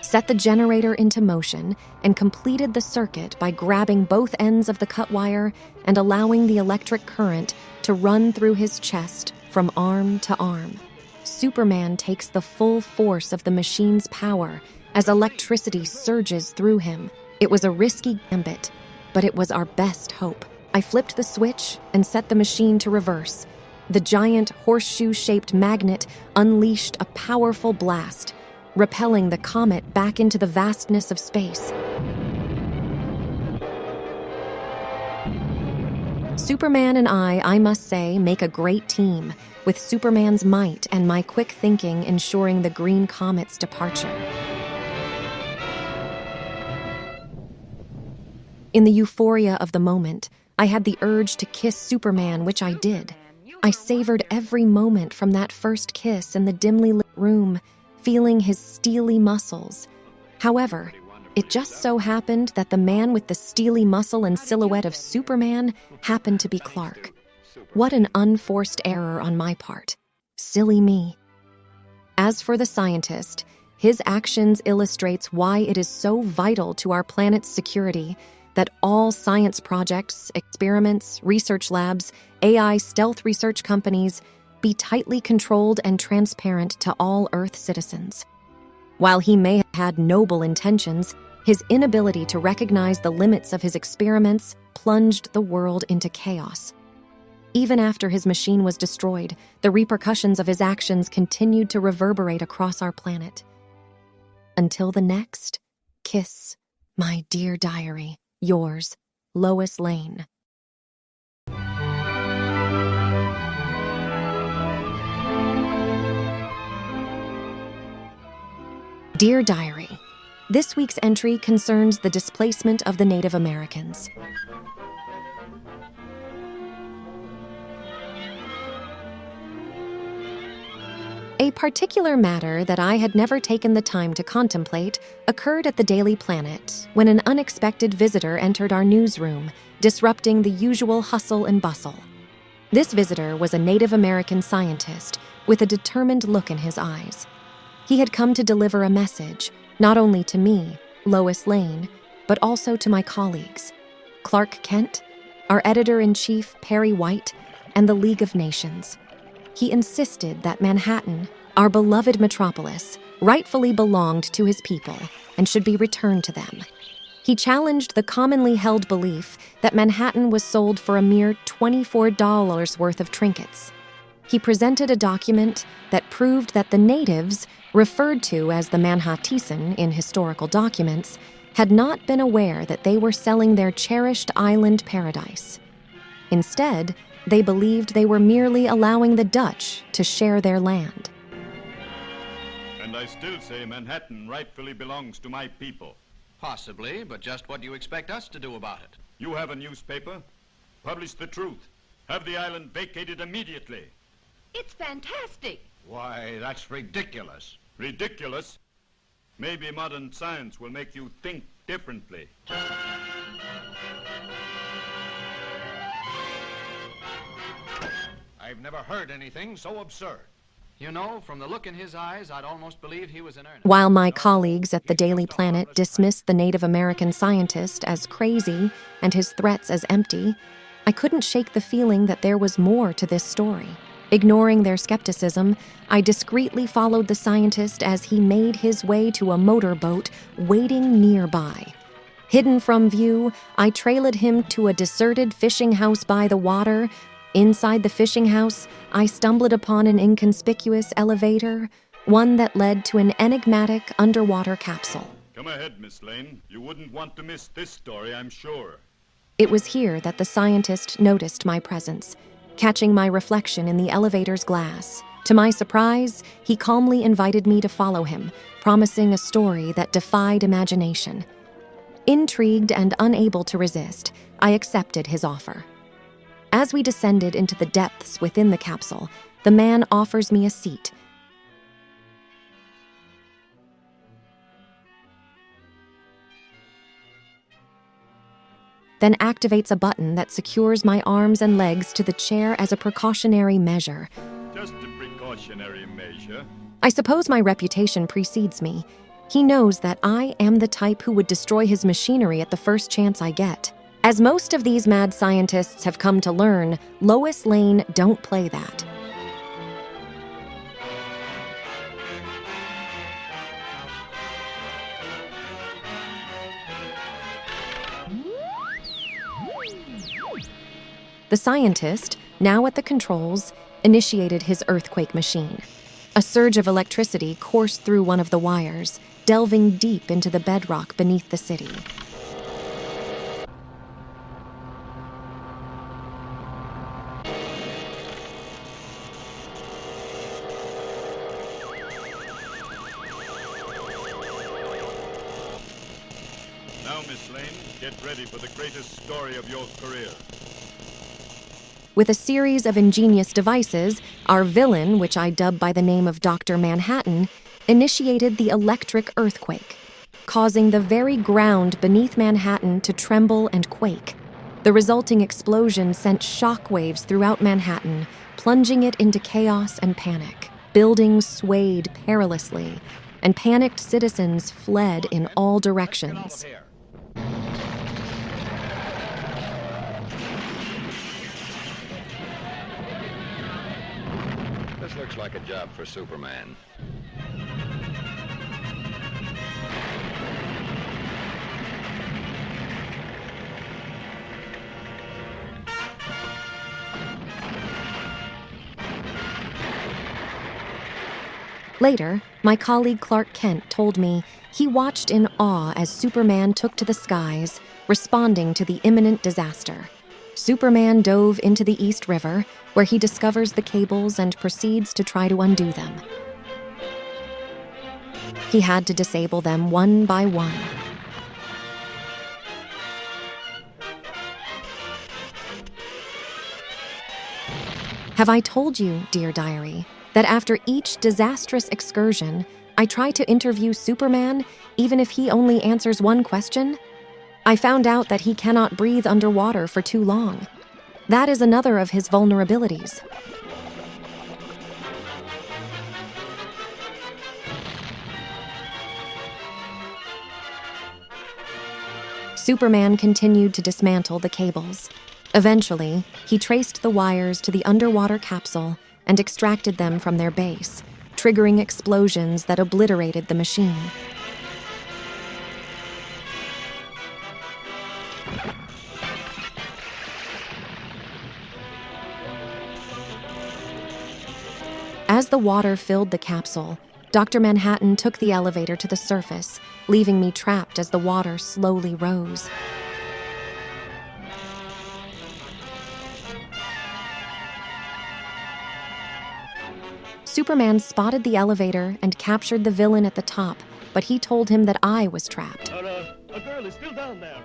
set the generator into motion, and completed the circuit by grabbing both ends of the cut wire and allowing the electric current to run through his chest from arm to arm. Superman takes the full force of the machine's power as electricity surges through him. It was a risky gambit, but it was our best hope. I flipped the switch and set the machine to reverse. The giant horseshoe-shaped magnet unleashed a powerful blast, repelling the comet back into the vastness of space. Superman and I must say, make a great team, with Superman's might and my quick thinking ensuring the green comet's departure. In the euphoria of the moment, I had the urge to kiss Superman, which I did. I savored every moment from that first kiss in the dimly lit room, feeling his steely muscles. However, it just so happened that the man with the steely muscle and silhouette of Superman happened to be Clark. What an unforced error on my part. Silly me. As for the scientist, his actions illustrates why it is so vital to our planet's security that all science projects, experiments, research labs, AI stealth research companies be tightly controlled and transparent to all Earth citizens. While he may have had noble intentions, his inability to recognize the limits of his experiments plunged the world into chaos. Even after his machine was destroyed, the repercussions of his actions continued to reverberate across our planet. Until the next kiss, my dear diary, yours, Lois Lane. Dear Diary, this week's entry concerns the displacement of the Native Americans. A particular matter that I had never taken the time to contemplate occurred at the Daily Planet when an unexpected visitor entered our newsroom, disrupting the usual hustle and bustle. This visitor was a Native American scientist with a determined look in his eyes. He had come to deliver a message, not only to me, Lois Lane, but also to my colleagues, Clark Kent, our editor-in-chief, Perry White, and the League of Nations. He insisted that Manhattan, our beloved metropolis, rightfully belonged to his people and should be returned to them. He challenged the commonly held belief that Manhattan was sold for a mere $24 worth of trinkets. He presented a document that proved that the natives, referred to as the Manhattan in historical documents, had not been aware that they were selling their cherished island paradise. Instead, they believed they were merely allowing the Dutch to share their land. And I still say Manhattan rightfully belongs to my people. Possibly, but just what do you expect us to do about it? You have a newspaper. Publish the truth. Have the island vacated immediately. It's fantastic. Why, that's ridiculous. Ridiculous? Maybe modern science will make you think differently. I've never heard anything so absurd. You know, from the look in his eyes, I'd almost believe he was in earnest. While my colleagues at the Daily Planet dismissed the Native American scientist as crazy and his threats as empty, I couldn't shake the feeling that there was more to this story. Ignoring their skepticism, I discreetly followed the scientist as he made his way to a motorboat waiting nearby. Hidden from view, I trailed him to a deserted fishing house by the water. Inside the fishing house, I stumbled upon an inconspicuous elevator, one that led to an enigmatic underwater capsule. Come ahead, Miss Lane. You wouldn't want to miss this story, I'm sure. It was here that the scientist noticed my presence, catching my reflection in the elevator's glass. To my surprise, he calmly invited me to follow him, promising a story that defied imagination. Intrigued and unable to resist, I accepted his offer. As we descended into the depths within the capsule, the man offers me a seat. Then activates a button that secures my arms and legs to the chair as a precautionary measure. Just a precautionary measure. I suppose my reputation precedes me. He knows that I am the type who would destroy his machinery at the first chance I get. As most of these mad scientists have come to learn, Lois Lane don't play that. The scientist, now at the controls, initiated his earthquake machine. A surge of electricity coursed through one of the wires, delving deep into the bedrock beneath the city. Now, Miss Lane, get ready for the greatest story of your career. With a series of ingenious devices, our villain, which I dub by the name of Dr. Manhattan, initiated the electric earthquake, causing the very ground beneath Manhattan to tremble and quake. The resulting explosion sent shockwaves throughout Manhattan, plunging it into chaos and panic. Buildings swayed perilously, and panicked citizens fled in all directions. This looks like a job for Superman. Later, my colleague Clark Kent told me he watched in awe as Superman took to the skies, responding to the imminent disaster. Superman dove into the East River, where he discovers the cables and proceeds to try to undo them. He had to disable them one by one. Have I told you, dear diary, that after each disastrous excursion, I try to interview Superman, even if he only answers one question? I found out that he cannot breathe underwater for too long. That is another of his vulnerabilities. Superman continued to dismantle the cables. Eventually, he traced the wires to the underwater capsule and extracted them from their base, triggering explosions that obliterated the machine. As the water filled the capsule, Dr. Manhattan took the elevator to the surface, leaving me trapped as the water slowly rose. Superman spotted the elevator and captured the villain at the top, but he told him that I was trapped. A girl is still down there.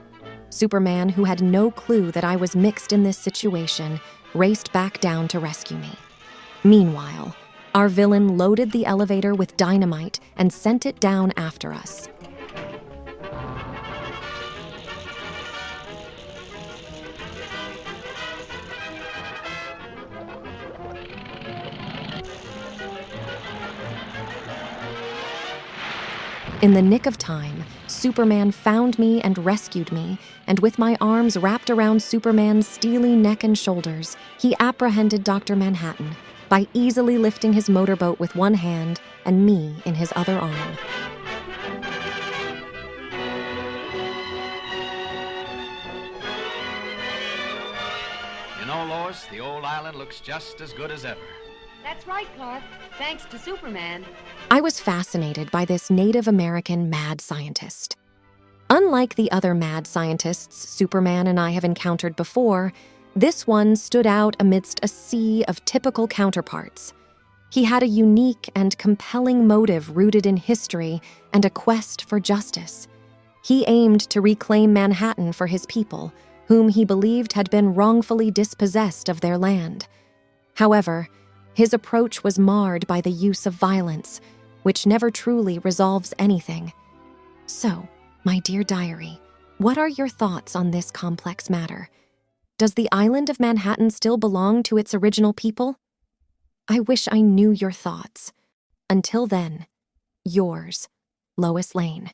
Superman, who had no clue that I was mixed in this situation, raced back down to rescue me. Meanwhile, our villain loaded the elevator with dynamite and sent it down after us. In the nick of time, Superman found me and rescued me, and with my arms wrapped around Superman's steely neck and shoulders, he apprehended Dr. Manhattan by easily lifting his motorboat with one hand and me in his other arm. You know, Lois, the old island looks just as good as ever. That's right, Clark. Thanks to Superman. I was fascinated by this Native American mad scientist. Unlike the other mad scientists Superman and I have encountered before, this one stood out amidst a sea of typical counterparts. He had a unique and compelling motive rooted in history and a quest for justice. He aimed to reclaim Manhattan for his people, whom he believed had been wrongfully dispossessed of their land. However, his approach was marred by the use of violence, which never truly resolves anything. So, my dear diary, what are your thoughts on this complex matter? Does the island of Manhattan still belong to its original people? I wish I knew your thoughts. Until then, yours, Lois Lane.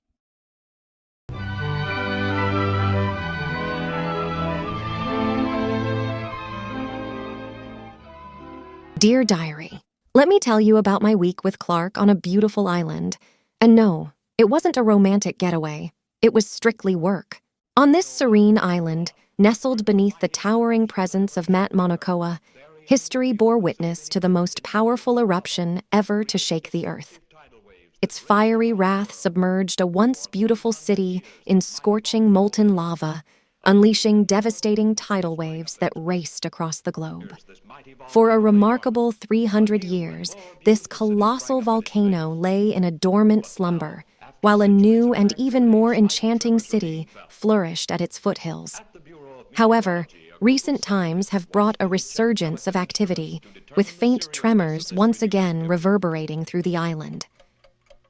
Dear Diary, let me tell you about my week with Clark on a beautiful island. And no, it wasn't a romantic getaway. It was strictly work. On this serene island, nestled beneath the towering presence of Mount Mauna Kea, history bore witness to the most powerful eruption ever to shake the earth. Its fiery wrath submerged a once beautiful city in scorching molten lava, unleashing devastating tidal waves that raced across the globe. For a remarkable 300 years, this colossal volcano lay in a dormant slumber, while a new and even more enchanting city flourished at its foothills. However, recent times have brought a resurgence of activity, with faint tremors once again reverberating through the island.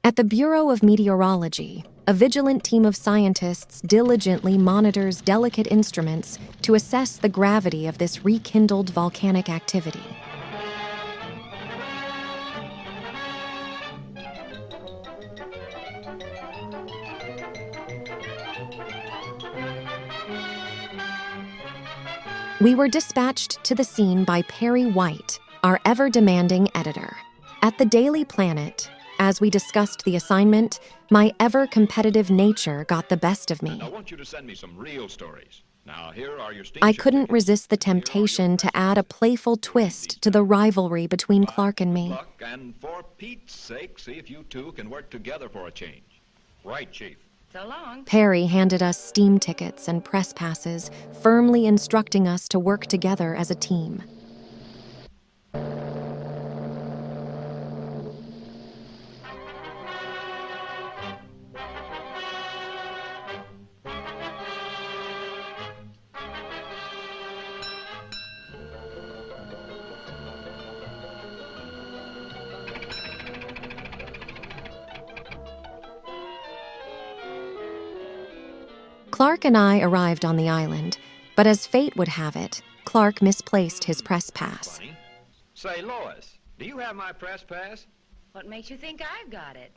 At the Bureau of Meteorology, a vigilant team of scientists diligently monitors delicate instruments to assess the gravity of this rekindled volcanic activity. We were dispatched to the scene by Perry White, our ever-demanding editor. At the Daily Planet, as we discussed the assignment, my ever-competitive nature got the best of me. I want you to send me some real stories. Now, here are your I couldn't resist the temptation to add a playful twist to the rivalry between Clark and me. And for Pete's sake, see if you two can work together for a change. Right, Chief. So long. Perry handed us steam tickets and press passes, firmly instructing us to work together as a team. Clark and I arrived on the island, but as fate would have it, Clark misplaced his press pass. Say, Lois, do you have my press pass? What makes you think I've got it?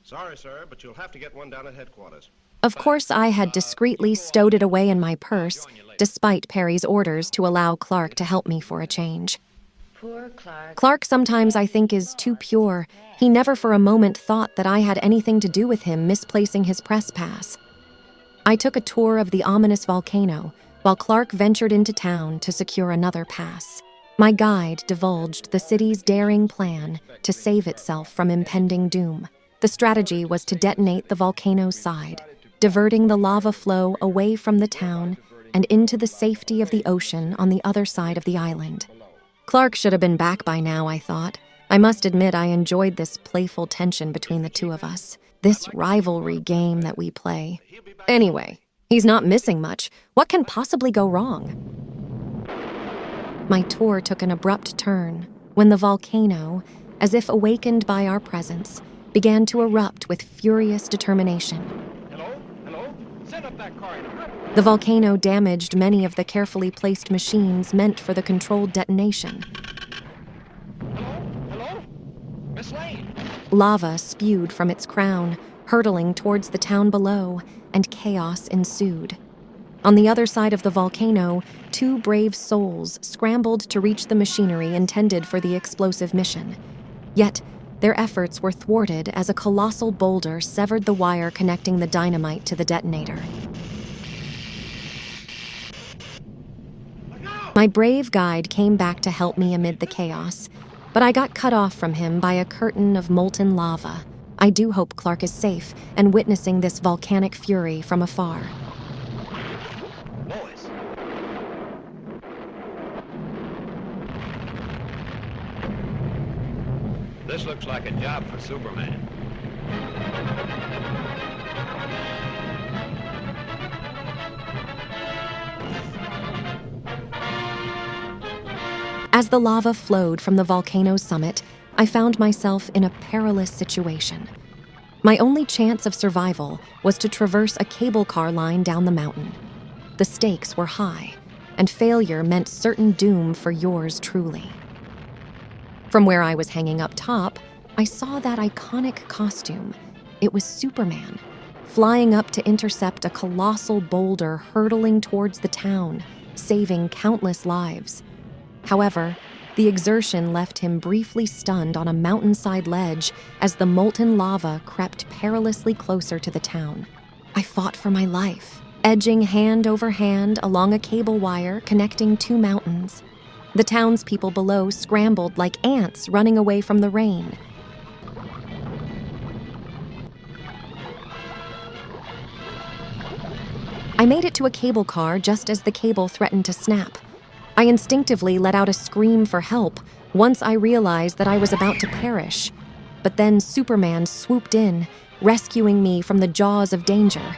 Sorry, sir, but you'll have to get one down at headquarters. Of course, I had discreetly stowed it away in my purse, despite Perry's orders to allow Clark to help me for a change. Poor Clark. Clark sometimes, I think, is too pure. He never for a moment thought that I had anything to do with him misplacing his press pass. I took a tour of the ominous volcano, while Clark ventured into town to secure another pass. My guide divulged the city's daring plan to save itself from impending doom. The strategy was to detonate the volcano's side, diverting the lava flow away from the town and into the safety of the ocean on the other side of the island. Clark should have been back by now, I thought. I must admit I enjoyed this playful tension between the two of us, this rivalry game that we play. Anyway, he's not missing much. What can possibly go wrong? My tour took an abrupt turn when the volcano, as if awakened by our presence, began to erupt with furious determination. Hello? Send up that car. The volcano damaged many of the carefully placed machines meant for the controlled detonation. Hello? Miss Lane? Lava spewed from its crown, hurtling towards the town below, and chaos ensued. On the other side of the volcano, 2 brave souls scrambled to reach the machinery intended for the explosive mission. Yet, their efforts were thwarted as a colossal boulder severed the wire connecting the dynamite to the detonator. My brave guide came back to help me amid the chaos, but I got cut off from him by a curtain of molten lava. I do hope Clark is safe and witnessing this volcanic fury from afar. Lois. This looks like a job for Superman. As the lava flowed from the volcano's summit, I found myself in a perilous situation. My only chance of survival was to traverse a cable car line down the mountain. The stakes were high, and failure meant certain doom for yours truly. From where I was hanging up top, I saw that iconic costume. It was Superman, flying up to intercept a colossal boulder hurtling towards the town, saving countless lives. However, the exertion left him briefly stunned on a mountainside ledge as the molten lava crept perilously closer to the town. I fought for my life, edging hand over hand along a cable wire connecting 2 mountains. The townspeople below scrambled like ants running away from the rain. I made it to a cable car just as the cable threatened to snap. I instinctively let out a scream for help once I realized that I was about to perish. But then Superman swooped in, rescuing me from the jaws of danger.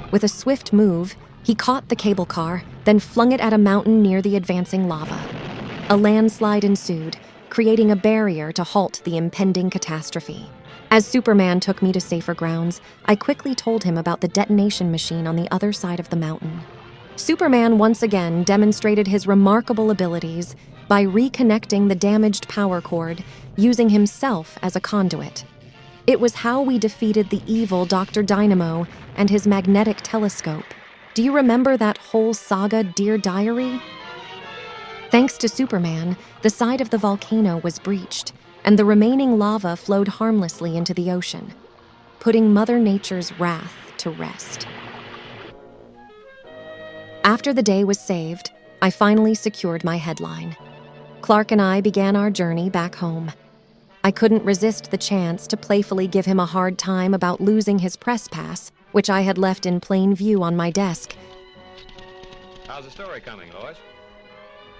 With a swift move, he caught the cable car, then flung it at a mountain near the advancing lava. A landslide ensued, creating a barrier to halt the impending catastrophe. As Superman took me to safer grounds, I quickly told him about the detonation machine on the other side of the mountain. Superman once again demonstrated his remarkable abilities by reconnecting the damaged power cord, using himself as a conduit. It was how we defeated the evil Dr. Dynamo and his magnetic telescope. Do you remember that whole Saga Dear Diary? Thanks to Superman, the side of the volcano was breached, and the remaining lava flowed harmlessly into the ocean, putting Mother Nature's wrath to rest. After the day was saved, I finally secured my headline. Clark and I began our journey back home. I couldn't resist the chance to playfully give him a hard time about losing his press pass, which I had left in plain view on my desk. How's the story coming, Lois?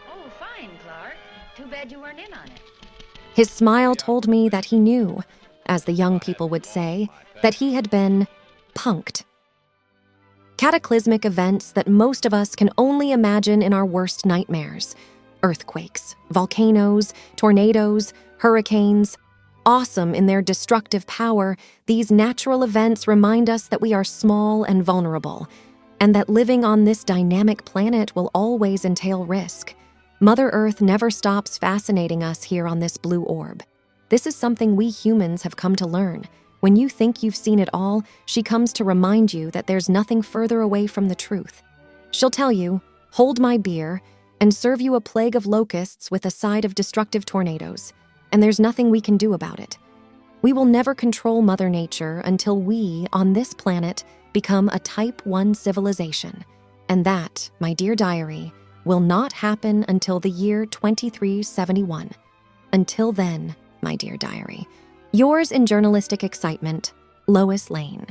Oh, fine, Clark. Too bad you weren't in on it. His smile told me that he knew, as the young people would say, that he had been punked. Cataclysmic events that most of us can only imagine in our worst nightmares. Earthquakes, volcanoes, tornadoes, hurricanes. Awesome in their destructive power, these natural events remind us that we are small and vulnerable, and that living on this dynamic planet will always entail risk. Mother Earth never stops fascinating us here on this blue orb. This is something we humans have come to learn. When you think you've seen it all, she comes to remind you that there's nothing further away from the truth. She'll tell you, hold my beer, and serve you a plague of locusts with a side of destructive tornadoes, and there's nothing we can do about it. We will never control Mother Nature until we, on this planet, become a Type 1 civilization. And that, my dear diary, will not happen until the year 2371. Until then, my dear diary, yours in journalistic excitement, Lois Lane.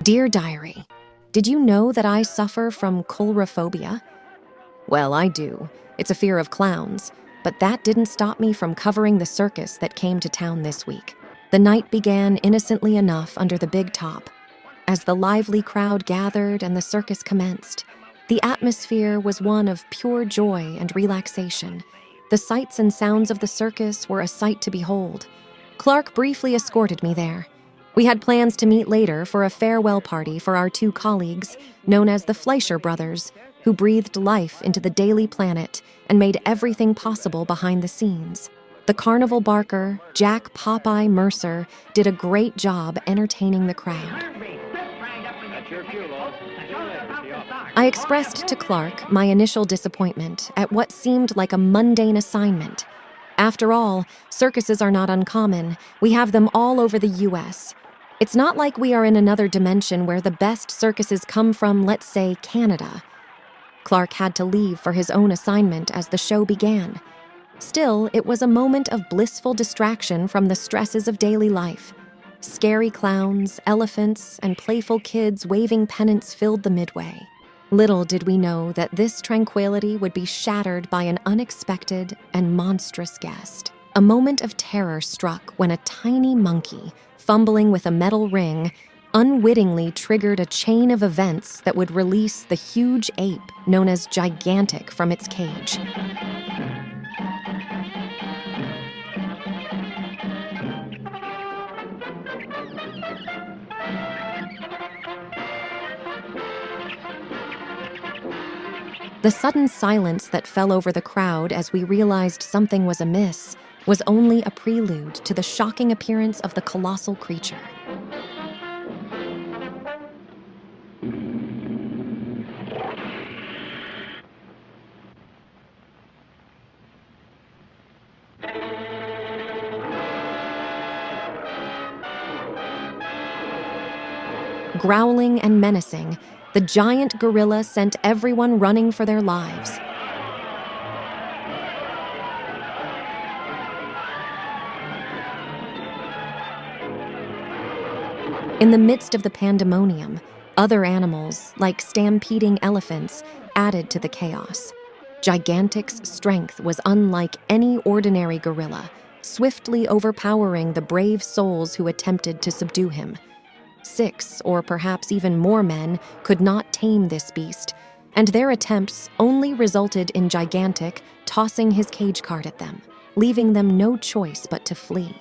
Dear Diary, did you know that I suffer from coulrophobia? Well, I do. It's a fear of clowns, but that didn't stop me from covering the circus that came to town this week. The night began innocently enough under the big top. As the lively crowd gathered and the circus commenced, the atmosphere was one of pure joy and relaxation. The sights and sounds of the circus were a sight to behold. Clark briefly escorted me there. We had plans to meet later for a farewell party for our 2 colleagues, known as the Fleischer brothers, who breathed life into the Daily Planet and made everything possible behind the scenes. The carnival barker, Jack Popeye Mercer, did a great job entertaining the crowd. I expressed to Clark my initial disappointment at what seemed like a mundane assignment. After all, circuses are not uncommon. We have them all over the U.S. It's not like we are in another dimension where the best circuses come from, let's say, Canada. Clark had to leave for his own assignment as the show began. Still, it was a moment of blissful distraction from the stresses of daily life. Scary clowns, elephants, and playful kids waving pennants filled the midway. Little did we know that this tranquility would be shattered by an unexpected and monstrous guest. A moment of terror struck when a tiny monkey, fumbling with a metal ring, unwittingly triggered a chain of events that would release the huge ape known as Gigantic from its cage. The sudden silence that fell over the crowd as we realized something was amiss was only a prelude to the shocking appearance of the colossal creature. Growling and menacing, the giant gorilla sent everyone running for their lives. In the midst of the pandemonium, other animals, like stampeding elephants, added to the chaos. Gigantic's strength was unlike any ordinary gorilla, swiftly overpowering the brave souls who attempted to subdue him. 6, or perhaps even more men, could not tame this beast, and their attempts only resulted in Gigantic tossing his cage cart at them, leaving them no choice but to flee.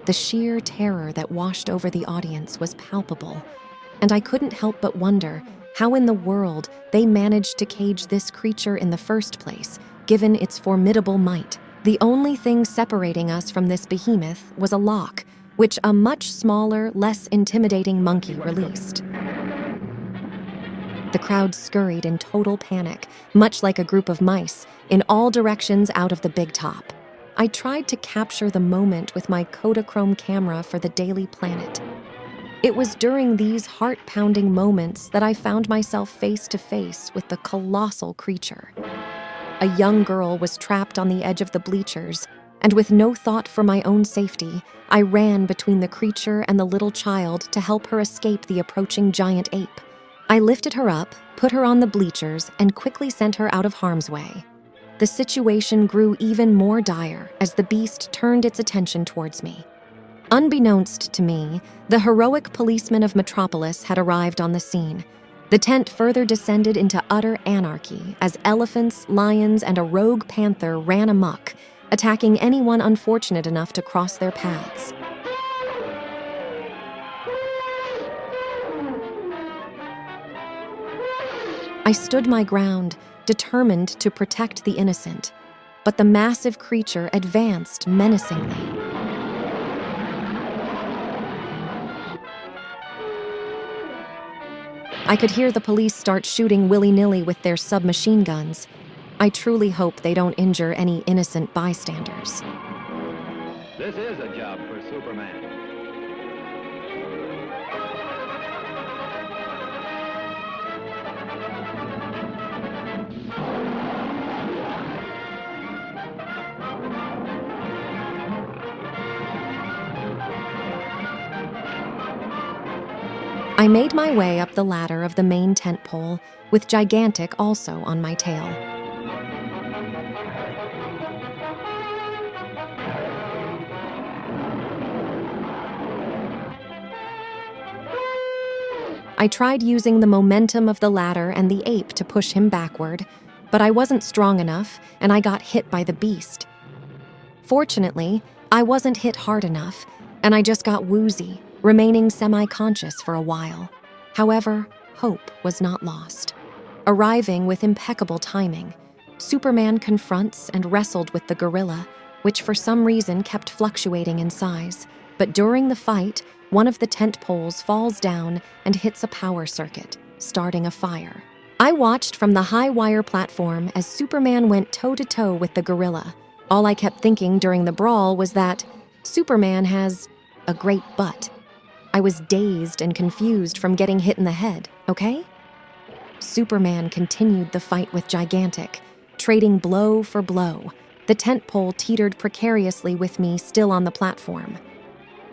The sheer terror that washed over the audience was palpable, and I couldn't help but wonder how in the world they managed to cage this creature in the first place, given its formidable might. The only thing separating us from this behemoth was a lock, which a much smaller, less intimidating monkey released. The crowd scurried in total panic, much like a group of mice, in all directions out of the big top. I tried to capture the moment with my Kodachrome camera for the Daily Planet. It was during these heart-pounding moments that I found myself face to face with the colossal creature. A young girl was trapped on the edge of the bleachers, and with no thought for my own safety, I ran between the creature and the little child to help her escape the approaching giant ape. I lifted her up, put her on the bleachers, and quickly sent her out of harm's way. The situation grew even more dire as the beast turned its attention towards me. Unbeknownst to me, the heroic policemen of Metropolis had arrived on the scene. The tent further descended into utter anarchy as elephants, lions, and a rogue panther ran amok, attacking anyone unfortunate enough to cross their paths. I stood my ground, determined to protect the innocent, but the massive creature advanced menacingly. I could hear the police start shooting willy-nilly with their submachine guns. I truly hope they don't injure any innocent bystanders. This is a job for Superman. I made my way up the ladder of the main tent pole, with Gigantic also on my tail. I tried using the momentum of the ladder and the ape to push him backward, but I wasn't strong enough, and I got hit by the beast. Fortunately, I wasn't hit hard enough, and I just got woozy, remaining semi-conscious for a while. However, hope was not lost. Arriving with impeccable timing, Superman confronts and wrestled with the gorilla, which for some reason kept fluctuating in size. But during the fight, one of the tent poles falls down and hits a power circuit, starting a fire. I watched from the high wire platform as Superman went toe-to-toe with the gorilla. All I kept thinking during the brawl was that Superman has a great butt. I was dazed and confused from getting hit in the head, okay? Superman continued the fight with Gigantic, trading blow for blow. The tent pole teetered precariously with me still on the platform.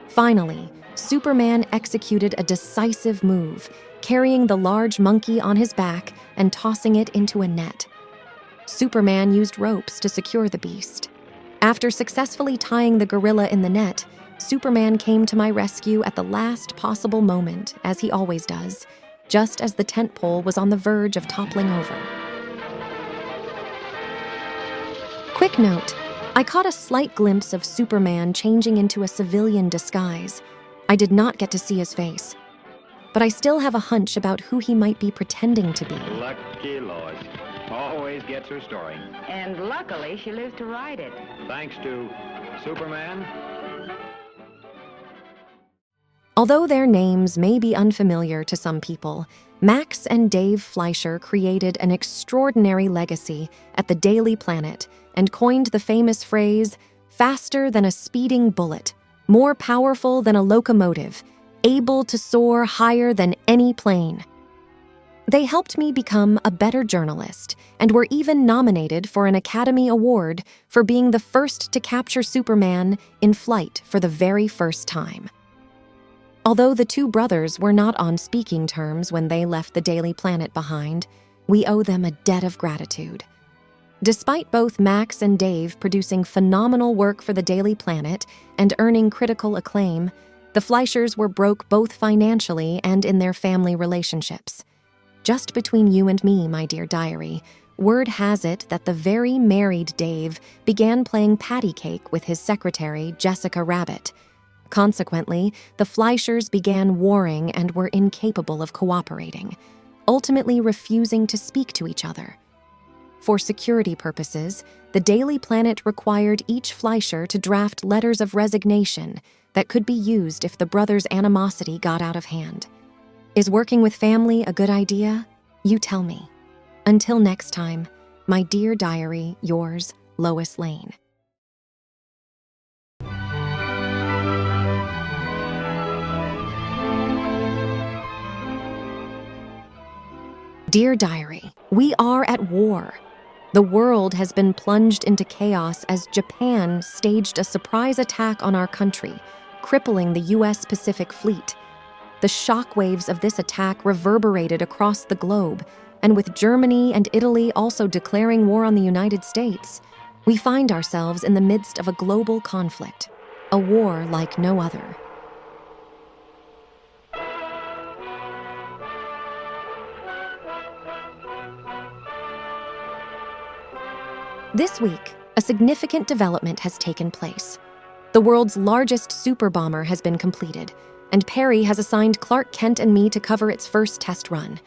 Finally, Superman executed a decisive move, carrying the large monkey on his back and tossing it into a net. Superman used ropes to secure the beast. After successfully tying the gorilla in the net, Superman came to my rescue at the last possible moment, as he always does, just as the tent pole was on the verge of toppling over. Quick note, I caught a slight glimpse of Superman changing into a civilian disguise. I did not get to see his face, but I still have a hunch about who he might be pretending to be. Lucky Lois. Always gets her story. And luckily, she lives to ride it. Thanks to Superman. Although their names may be unfamiliar to some people, Max and Dave Fleischer created an extraordinary legacy at the Daily Planet and coined the famous phrase, "faster than a speeding bullet, more powerful than a locomotive, able to soar higher than any plane." They helped me become a better journalist and were even nominated for an Academy Award for being the first to capture Superman in flight for the very first time. Although the two brothers were not on speaking terms when they left the Daily Planet behind, we owe them a debt of gratitude. Despite both Max and Dave producing phenomenal work for the Daily Planet and earning critical acclaim, the Fleischers were broke both financially and in their family relationships. Just between you and me, my dear diary, word has it that the very married Dave began playing patty cake with his secretary, Jessica Rabbit. Consequently, the Fleischers began warring and were incapable of cooperating, ultimately refusing to speak to each other. For security purposes, the Daily Planet required each Fleischer to draft letters of resignation that could be used if the brothers' animosity got out of hand. Is working with family a good idea? You tell me. Until next time, my dear diary, yours, Lois Lane. Dear Diary, we are at war. The world has been plunged into chaos as Japan staged a surprise attack on our country, crippling the U.S. Pacific Fleet. The shockwaves of this attack reverberated across the globe, and with Germany and Italy also declaring war on the United States, we find ourselves in the midst of a global conflict, a war like no other. This week, a significant development has taken place. The world's largest super bomber has been completed, and Perry has assigned Clark Kent and me to cover its first test run.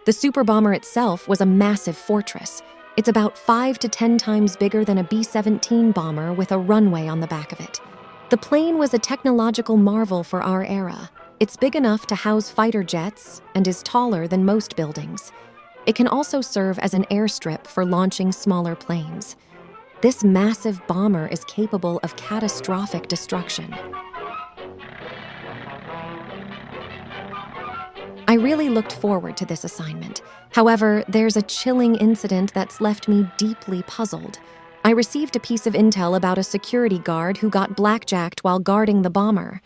The super bomber itself was a massive fortress. It's about 5 to 10 times bigger than a B-17 bomber with a runway on the back of it. The plane was a technological marvel for our era. It's big enough to house fighter jets and is taller than most buildings. It can also serve as an airstrip for launching smaller planes. This massive bomber is capable of catastrophic destruction. I really looked forward to this assignment. However, there's a chilling incident that's left me deeply puzzled. I received a piece of intel about a security guard who got blackjacked while guarding the bomber.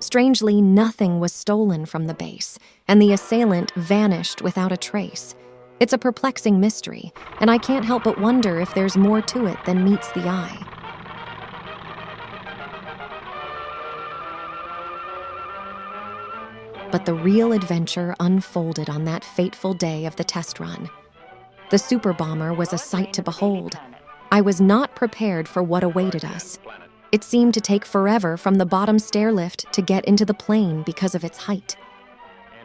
Strangely, nothing was stolen from the base, and the assailant vanished without a trace. It's a perplexing mystery, and I can't help but wonder if there's more to it than meets the eye. But the real adventure unfolded on that fateful day of the test run. The super bomber was a sight to behold. I was not prepared for what awaited us. It seemed to take forever from the bottom stair lift to get into the plane because of its height.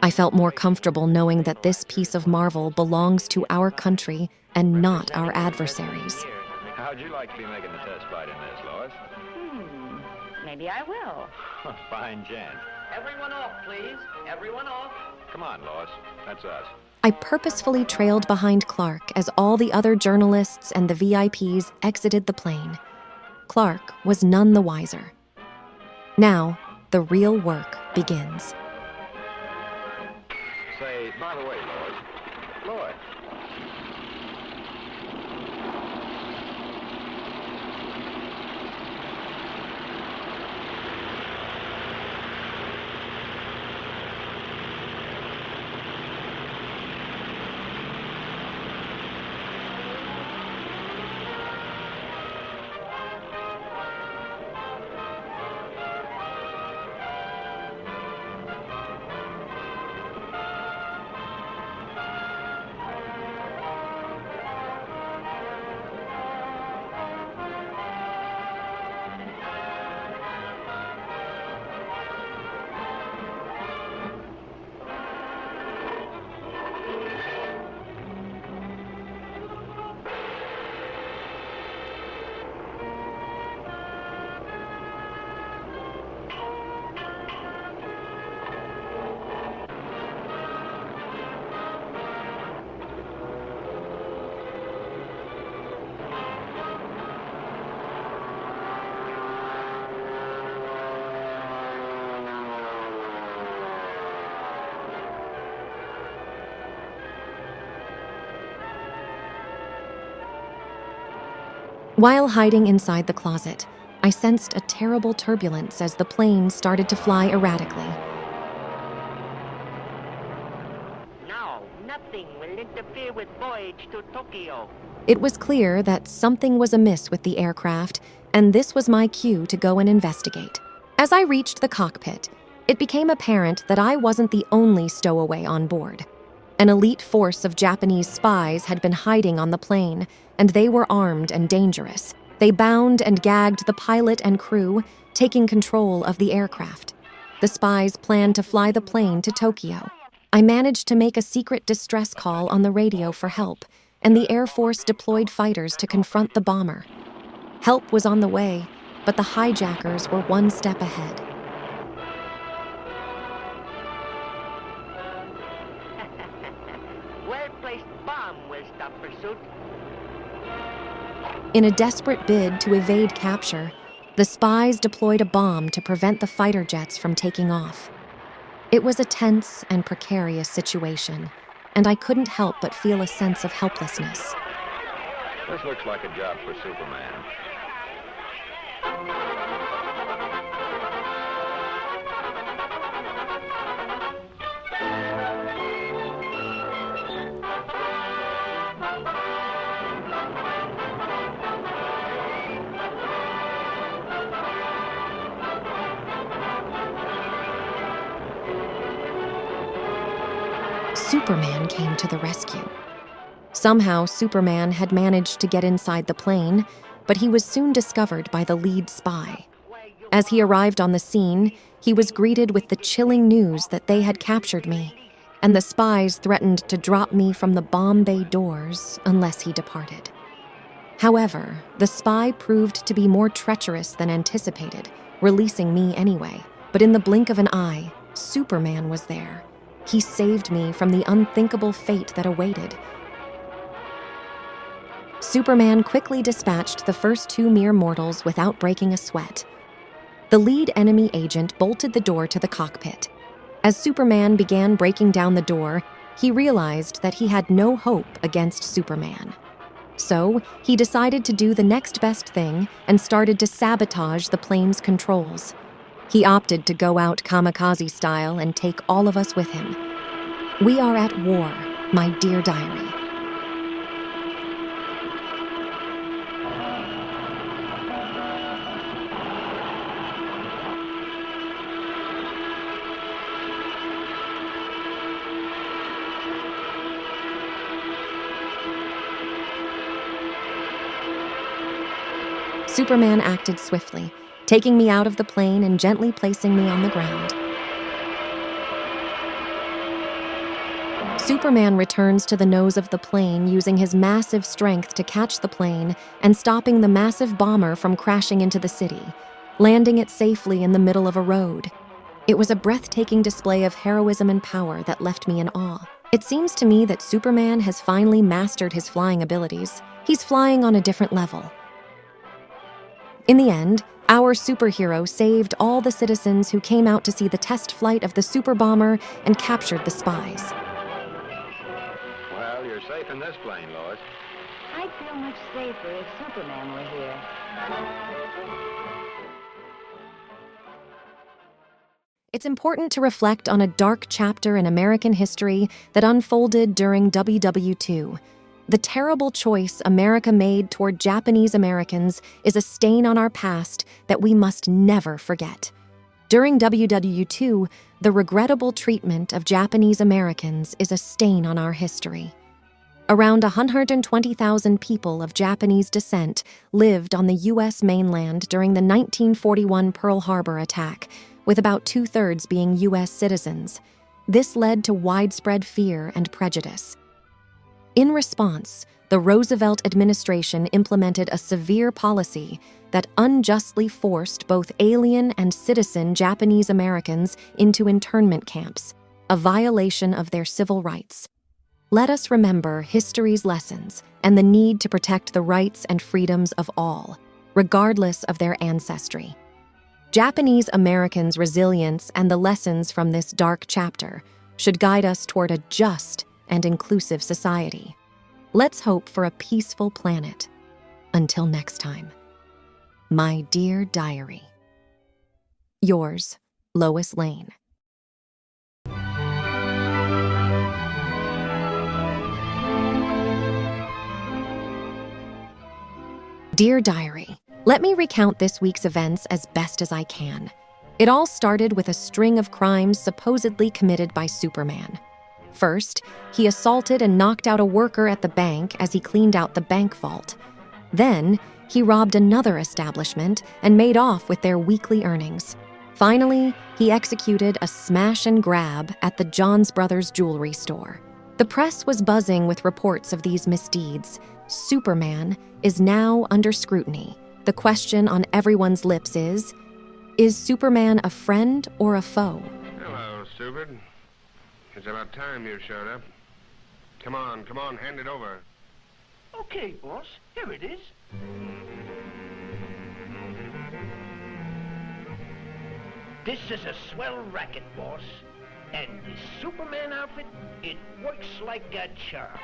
I felt more comfortable knowing that this piece of marvel belongs to our country and not our adversaries. How'd you like to be making the test flight in this, Lois? Maybe I will. Fine chance. Everyone off, please. Everyone off. Come on, Lois. That's us. I purposefully trailed behind Clark as all the other journalists and the VIPs exited the plane. Clark was none the wiser. Now, the real work begins. Say, by the way, Lois. Lois. While hiding inside the closet, I sensed a terrible turbulence as the plane started to fly erratically. No, nothing will interfere with voyage to Tokyo. It was clear that something was amiss with the aircraft, and this was my cue to go and investigate. As I reached the cockpit, it became apparent that I wasn't the only stowaway on board. An elite force of Japanese spies had been hiding on the plane, and they were armed and dangerous. They bound and gagged the pilot and crew, taking control of the aircraft. The spies planned to fly the plane to Tokyo. I managed to make a secret distress call on the radio for help, and the Air Force deployed fighters to confront the bomber. Help was on the way, but the hijackers were one step ahead. Well-placed bomb will stop pursuit. In a desperate bid to evade capture, the spies deployed a bomb to prevent the fighter jets from taking off. It was a tense and precarious situation, and I couldn't help but feel a sense of helplessness. This looks like a job for Superman. Superman came to the rescue. Somehow, Superman had managed to get inside the plane, but he was soon discovered by the lead spy. As he arrived on the scene, he was greeted with the chilling news that they had captured me, and the spies threatened to drop me from the bomb bay doors unless he departed. However, the spy proved to be more treacherous than anticipated, releasing me anyway. But in the blink of an eye, Superman was there. He saved me from the unthinkable fate that awaited, Superman quickly dispatched the first 2 mere mortals without breaking a sweat. The lead enemy agent bolted the door to the cockpit. As Superman began breaking down the door, he realized that he had no hope against Superman. So, he decided to do the next best thing and started to sabotage the plane's controls. He opted to go out kamikaze style and take all of us with him. We are at war, my dear diary. Superman acted swiftly, taking me out of the plane and gently placing me on the ground. Superman returns to the nose of the plane using his massive strength to catch the plane and stopping the massive bomber from crashing into the city, landing it safely in the middle of a road. It was a breathtaking display of heroism and power that left me in awe. It seems to me that Superman has finally mastered his flying abilities. He's flying on a different level. In the end, our superhero saved all the citizens who came out to see the test flight of the super bomber and captured the spies. Well, you're safe in this plane, Lois. I'd feel much safer if Superman were here. It's important to reflect on a dark chapter in American history that unfolded during WW2. The terrible choice America made toward Japanese Americans is a stain on our past that we must never forget. During WW2, the regrettable treatment of Japanese Americans is a stain on our history. Around 120,000 people of Japanese descent lived on the U.S. mainland during the 1941 Pearl Harbor attack, with about 2/3 being U.S. citizens. This led to widespread fear and prejudice. In response, the Roosevelt administration implemented a severe policy that unjustly forced both alien and citizen Japanese Americans into internment camps, a violation of their civil rights. Let us remember history's lessons and the need to protect the rights and freedoms of all, regardless of their ancestry. Japanese Americans' resilience and the lessons from this dark chapter should guide us toward a just and inclusive society. Let's hope for a peaceful planet. Until next time. My dear diary. Yours, Lois Lane. Dear Diary, let me recount this week's events as best as I can. It all started with a string of crimes supposedly committed by Superman. First, he assaulted and knocked out a worker at the bank as he cleaned out the bank vault. Then, he robbed another establishment and made off with their weekly earnings. Finally, he executed a smash and grab at the Johns Brothers jewelry store. The press was buzzing with reports of these misdeeds. Superman is now under scrutiny. The question on everyone's lips is Superman a friend or a foe? Hello, stupid. It's about time you showed up. Come on, hand it over. Okay, boss. Here it is. This is a swell racket, boss. And this Superman outfit, it works like a charm.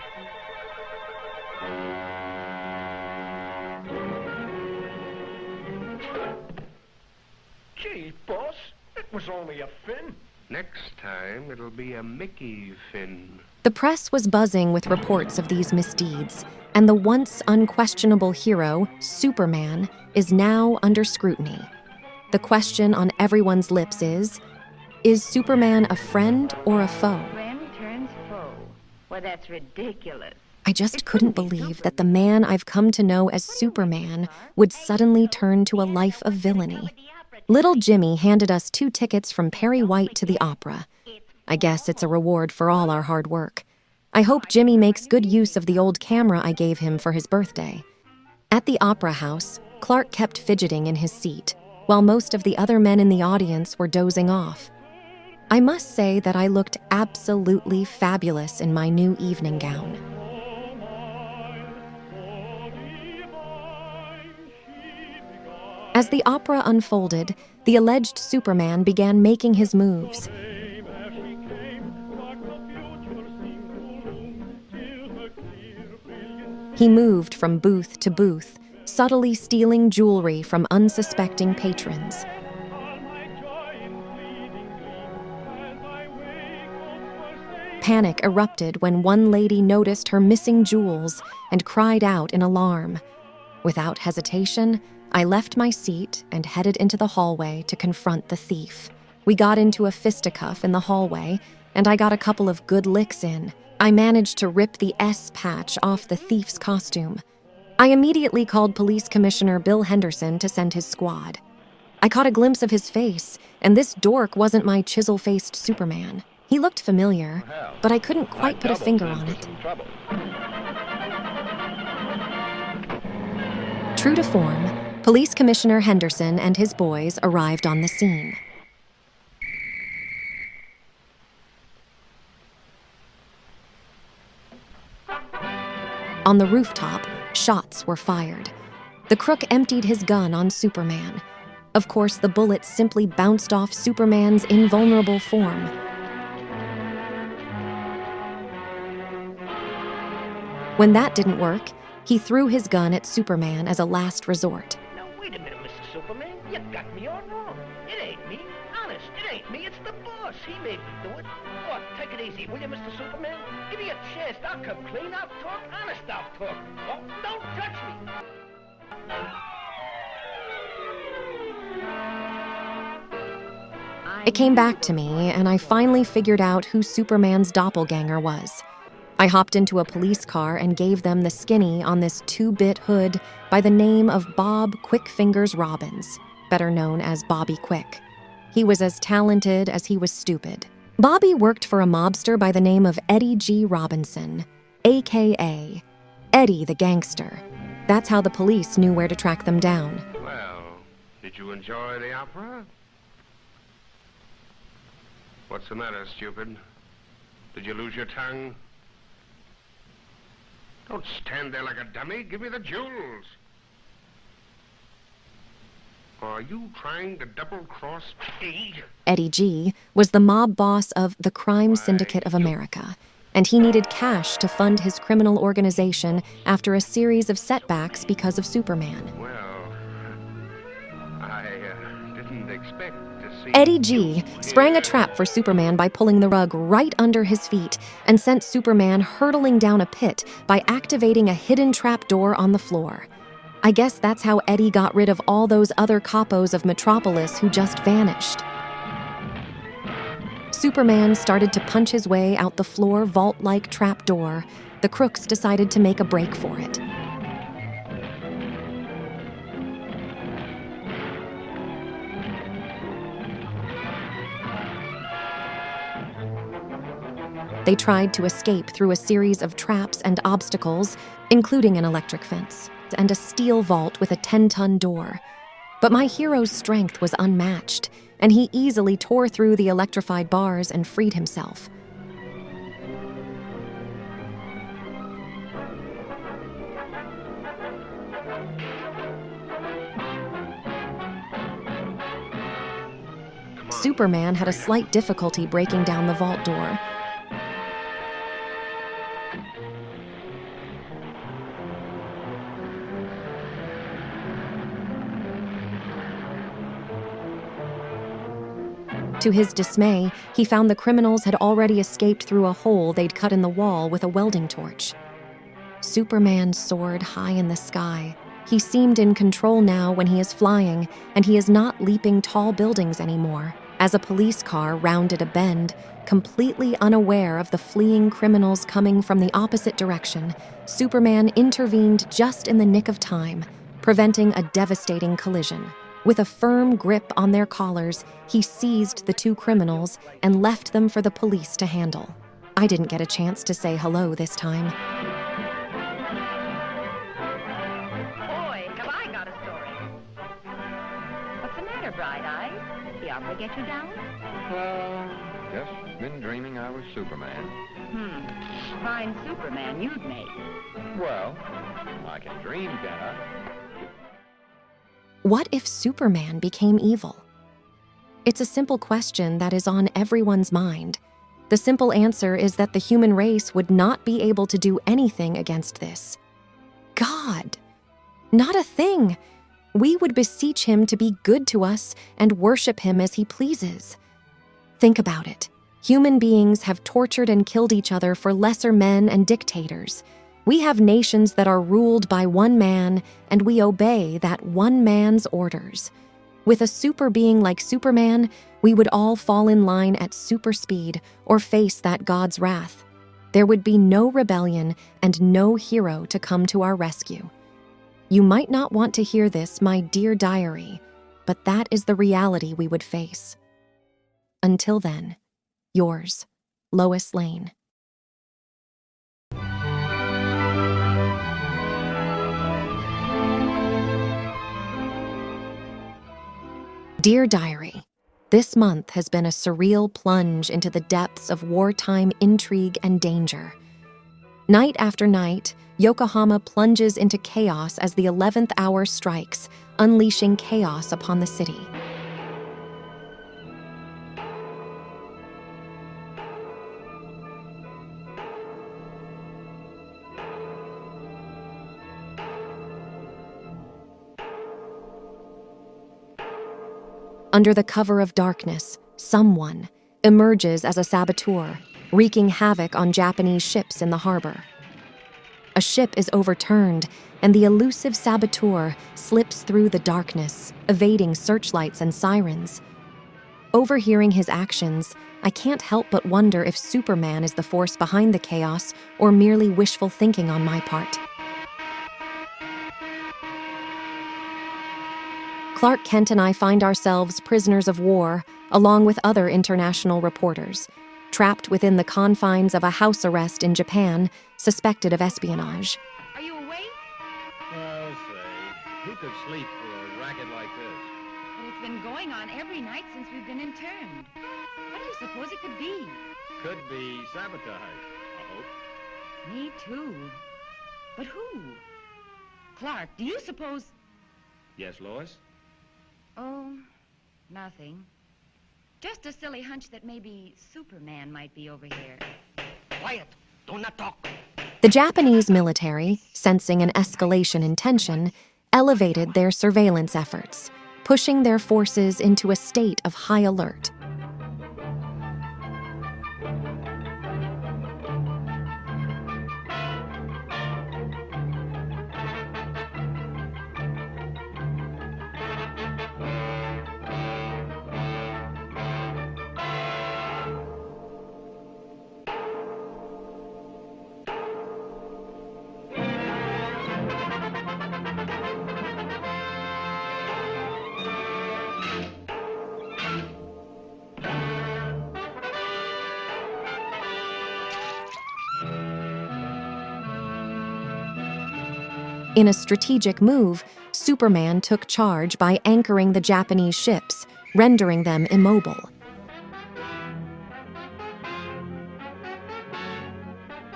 Gee, boss, it was only a fin. Next time, it'll be a Mickey fin. The press was buzzing with reports of these misdeeds, and the once unquestionable hero, Superman, is now under scrutiny. The question on everyone's lips is Superman a friend or a foe? Friend turns foe. Well, that's ridiculous. I just couldn't believe that the man I've come to know as Superman would suddenly turn to a life of villainy. Little Jimmy handed us 2 tickets from Perry White to the opera. I guess it's a reward for all our hard work. I hope Jimmy makes good use of the old camera I gave him for his birthday. At the opera house, Clark kept fidgeting in his seat, while most of the other men in the audience were dozing off. I must say that I looked absolutely fabulous in my new evening gown. As the opera unfolded, the alleged Superman began making his moves. He moved from booth to booth, subtly stealing jewelry from unsuspecting patrons. Panic erupted when one lady noticed her missing jewels and cried out in alarm. Without hesitation, I left my seat and headed into the hallway to confront the thief. We got into a fisticuff in the hallway, and I got a couple of good licks in. I managed to rip the S patch off the thief's costume. I immediately called Police Commissioner Bill Henderson to send his squad. I caught a glimpse of his face, and this dork wasn't my chisel-faced Superman. He looked familiar, but I couldn't quite put a finger on it. True to form, Police Commissioner Henderson and his boys arrived on the scene. On the rooftop, shots were fired. The crook emptied his gun on Superman. Of course, the bullets simply bounced off Superman's invulnerable form. When that didn't work, he threw his gun at Superman as a last resort. Now, wait a minute, Mr. Superman. You got me all wrong. It ain't me. Honest, it ain't me. It's the boss. He made me do it. Oh, take it easy, will you, Mr. Superman? Give me a chance. I'll come clean. I'll talk. Honest, I'll talk. Oh, don't touch me. It came back to me, and I finally figured out who Superman's doppelganger was. I hopped into a police car and gave them the skinny on this 2-bit hood by the name of Bob Quickfingers Robbins, better known as Bobby Quick. He was as talented as he was stupid. Bobby worked for a mobster by the name of Eddie G. Robinson, a.k.a. Eddie the Gangster. That's how the police knew where to track them down. Well, did you enjoy the opera? What's the matter, stupid? Did you lose your tongue? Don't stand there like a dummy. Give me the jewels. Are you trying to double-cross me? Eddie G. was the mob boss of the Crime Syndicate of America, and he needed cash to fund his criminal organization after a series of setbacks because of Superman. Well, I didn't expect to see... Eddie G. sprang a trap for Superman by pulling the rug right under his feet and sent Superman hurtling down a pit by activating a hidden trapdoor on the floor. I guess that's how Eddie got rid of all those other capos of Metropolis who just vanished. Superman started to punch his way out the floor vault-like trapdoor. The crooks decided to make a break for it. They tried to escape through a series of traps and obstacles, including an electric fence and a steel vault with a 10-ton door. But my hero's strength was unmatched, and he easily tore through the electrified bars and freed himself. Superman had a slight difficulty breaking down the vault door. To his dismay, he found the criminals had already escaped through a hole they'd cut in the wall with a welding torch. Superman soared high in the sky. He seemed in control now when he is flying, and he is not leaping tall buildings anymore. As a police car rounded a bend, completely unaware of the fleeing criminals coming from the opposite direction, Superman intervened just in the nick of time, preventing a devastating collision. With a firm grip on their collars, he seized the two criminals and left them for the police to handle. I didn't get a chance to say hello this time. Boy, have I got a story. What's the matter, Bright Eyes? Did the opera get you down? Just been dreaming I was Superman. Fine Superman you'd make. Well, I can dream, can't I? What if Superman became evil? It's a simple question that is on everyone's mind. The simple answer is that the human race would not be able to do anything against this. God! Not a thing! We would beseech him to be good to us and worship him as he pleases. Think about it. Human beings have tortured and killed each other for lesser men and dictators. We have nations that are ruled by one man, and we obey that one man's orders. With a super being like Superman, we would all fall in line at super speed or face that God's wrath. There would be no rebellion and no hero to come to our rescue. You might not want to hear this, my dear diary, but that is the reality we would face. Until then, yours, Lois Lane. Dear Diary, this month has been a surreal plunge into the depths of wartime intrigue and danger. Night after night, Yokohama plunges into chaos as the 11th hour strikes, unleashing chaos upon the city. Under the cover of darkness, someone emerges as a saboteur, wreaking havoc on Japanese ships in the harbor. A ship is overturned, and the elusive saboteur slips through the darkness, evading searchlights and sirens. Overhearing his actions, I can't help but wonder if Superman is the force behind the chaos or merely wishful thinking on my part. Clark Kent and I find ourselves prisoners of war, along with other international reporters, trapped within the confines of a house arrest in Japan, suspected of espionage. Are you awake? Well, say, who could sleep for a racket like this? But it's been going on every night since we've been interned. What do you suppose it could be? Could be sabotage, I hope. Me too. But who? Clark, do you suppose... Yes, Lois? Oh, nothing. Just a silly hunch that maybe Superman might be over here. Quiet! Do not talk! The Japanese military, sensing an escalation in tension, elevated their surveillance efforts, pushing their forces into a state of high alert. In a strategic move, Superman took charge by anchoring the Japanese ships, rendering them immobile.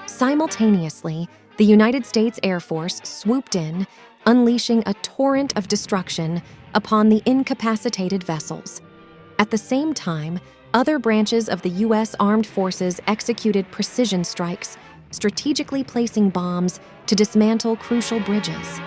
Simultaneously, the United States Air Force swooped in, unleashing a torrent of destruction upon the incapacitated vessels. At the same time, other branches of the U.S. Armed Forces executed precision strikes, strategically placing bombs to dismantle crucial bridges.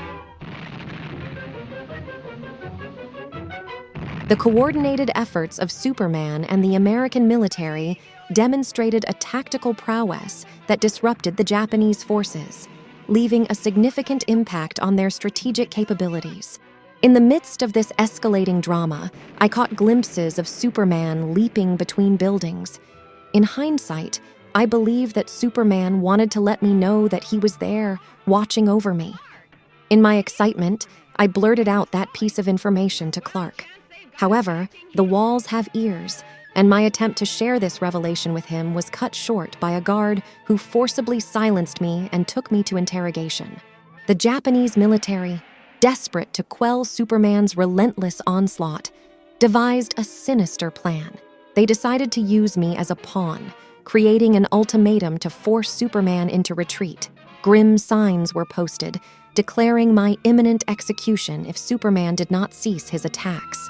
The coordinated efforts of Superman and the American military demonstrated a tactical prowess that disrupted the Japanese forces, leaving a significant impact on their strategic capabilities. In the midst of this escalating drama, I caught glimpses of Superman leaping between buildings. In hindsight, I believe that Superman wanted to let me know that he was there, watching over me. In my excitement, I blurted out that piece of information to Clark. However, the walls have ears, and my attempt to share this revelation with him was cut short by a guard who forcibly silenced me and took me to interrogation. The Japanese military, desperate to quell Superman's relentless onslaught, devised a sinister plan. They decided to use me as a pawn, creating an ultimatum to force Superman into retreat. Grim signs were posted, declaring my imminent execution if Superman did not cease his attacks.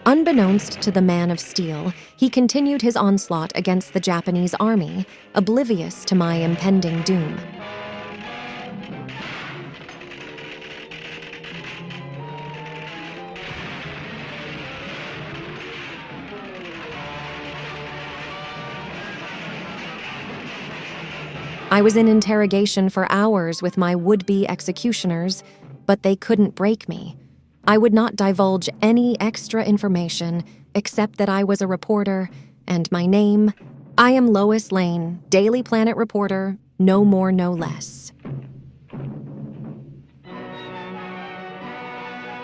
Unbeknownst to the Man of Steel, he continued his onslaught against the Japanese army, oblivious to my impending doom. I was in interrogation for hours with my would-be executioners, but they couldn't break me. I would not divulge any extra information except that I was a reporter and my name. I am Lois Lane, Daily Planet reporter, no more, no less.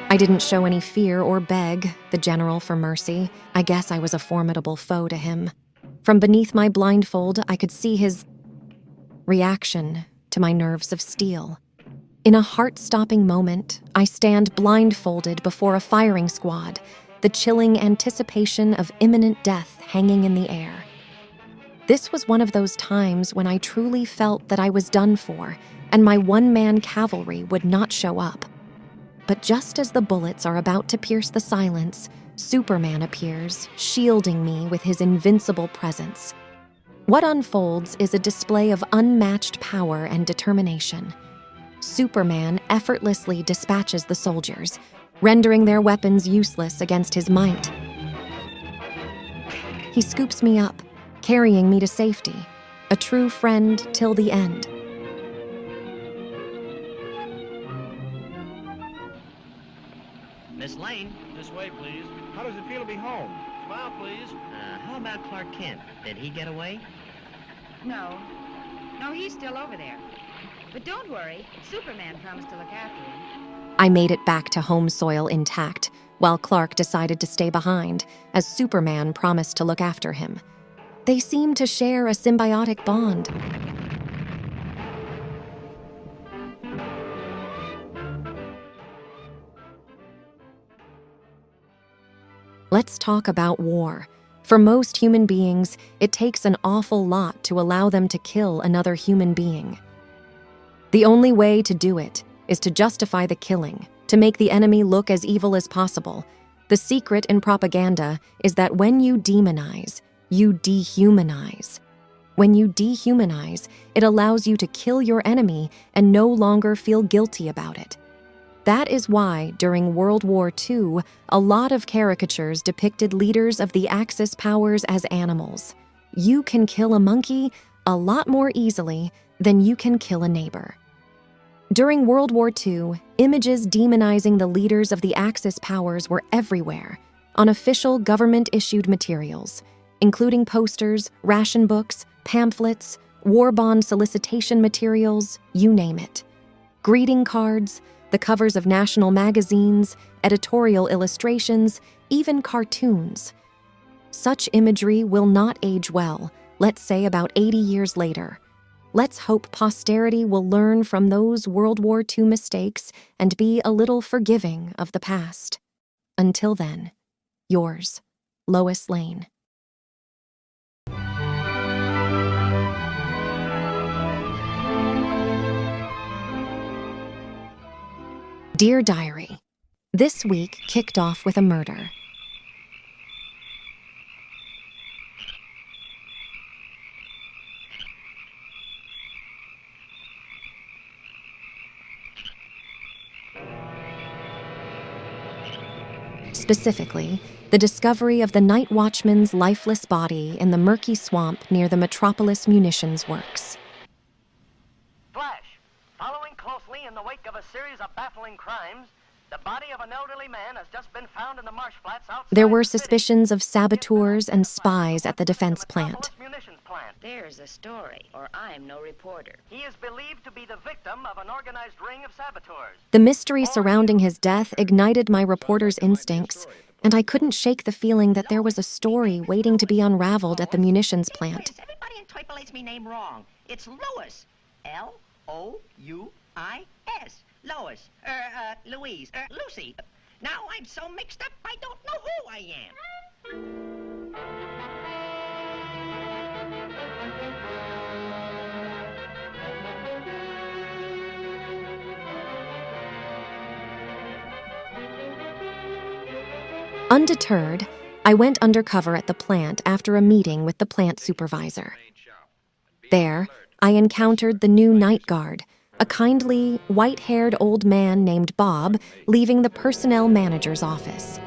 I didn't show any fear or beg the general for mercy. I guess I was a formidable foe to him. From beneath my blindfold, I could see his reaction to my nerves of steel. In a heart-stopping moment, I stand blindfolded before a firing squad, the chilling anticipation of imminent death hanging in the air. This was one of those times when I truly felt that I was done for, and my one-man cavalry would not show up. But just as the bullets are about to pierce the silence, Superman appears, shielding me with his invincible presence. What unfolds is a display of unmatched power and determination. Superman effortlessly dispatches the soldiers, rendering their weapons useless against his might. He scoops me up, carrying me to safety, a true friend till the end. Miss Lane, This way, please. How does it feel to be home? Smile, please. How about Clark Kent? Did he get away? No. No, he's still over there. But don't worry, Superman promised to look after him. I made it back to home soil intact, while Clark decided to stay behind, as Superman promised to look after him. They seemed to share a symbiotic bond. Let's talk about war. For most human beings, it takes an awful lot to allow them to kill another human being. The only way to do it is to justify the killing, to make the enemy look as evil as possible. The secret in propaganda is that when you demonize, you dehumanize. When you dehumanize, it allows you to kill your enemy and no longer feel guilty about it. That is why, during World War II, a lot of caricatures depicted leaders of the Axis powers as animals. You can kill a monkey a lot more easily than you can kill a neighbor. During World War II, images demonizing the leaders of the Axis powers were everywhere, on official government-issued materials, including posters, ration books, pamphlets, war bond solicitation materials, you name it. Greeting cards, the covers of national magazines, editorial illustrations, even cartoons. Such imagery will not age well, let's say about 80 years later. Let's hope posterity will learn from those World War II mistakes and be a little forgiving of the past. Until then, yours, Lois Lane. Dear Diary, this week kicked off with a murder. Specifically, the discovery of the night watchman's lifeless body in the murky swamp near the Metropolis Munitions Works. Flash! Following closely in the wake of a series of baffling crimes, the body of an elderly man has just been found in the marsh flats outside. There were suspicions of saboteurs and spies at the defense plant. There's a story, or I'm no reporter. He is believed to be the victim of an organized ring of saboteurs. The mystery surrounding his death ignited my reporter's instincts, and I couldn't shake the feeling that there was a story waiting to be unraveled at the munitions plant. Everybody interpolates me name wrong. It's Lois. L-O-U-I-S. Lois. Louise. Lucy. Now I'm so mixed up, I don't know who I am. Undeterred, I went undercover at the plant after a meeting with the plant supervisor. There, I encountered the new night guard, a kindly, white-haired old man named Bob, leaving the personnel manager's office.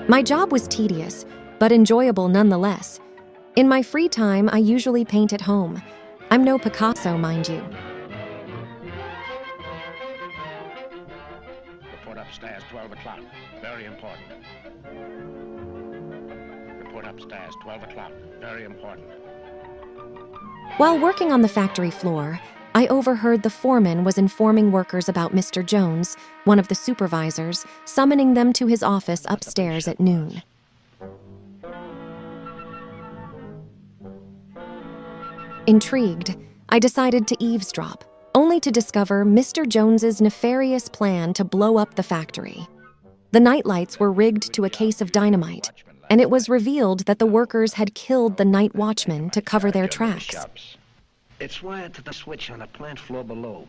My job was tedious, but enjoyable nonetheless. In my free time, I usually paint at home. I'm no Picasso, mind you. Report upstairs, 12 o'clock. Very important. Report upstairs, 12 o'clock. Very important. While working on the factory floor, I overheard the foreman was informing workers about Mr. Jones, one of the supervisors, summoning them to his office upstairs at noon. Intrigued, I decided to eavesdrop, only to discover Mr. Jones's nefarious plan to blow up the factory. The nightlights were rigged to a case of dynamite, and it was revealed that the workers had killed the night watchman to cover their tracks. It's wired to the switch on the plant floor below.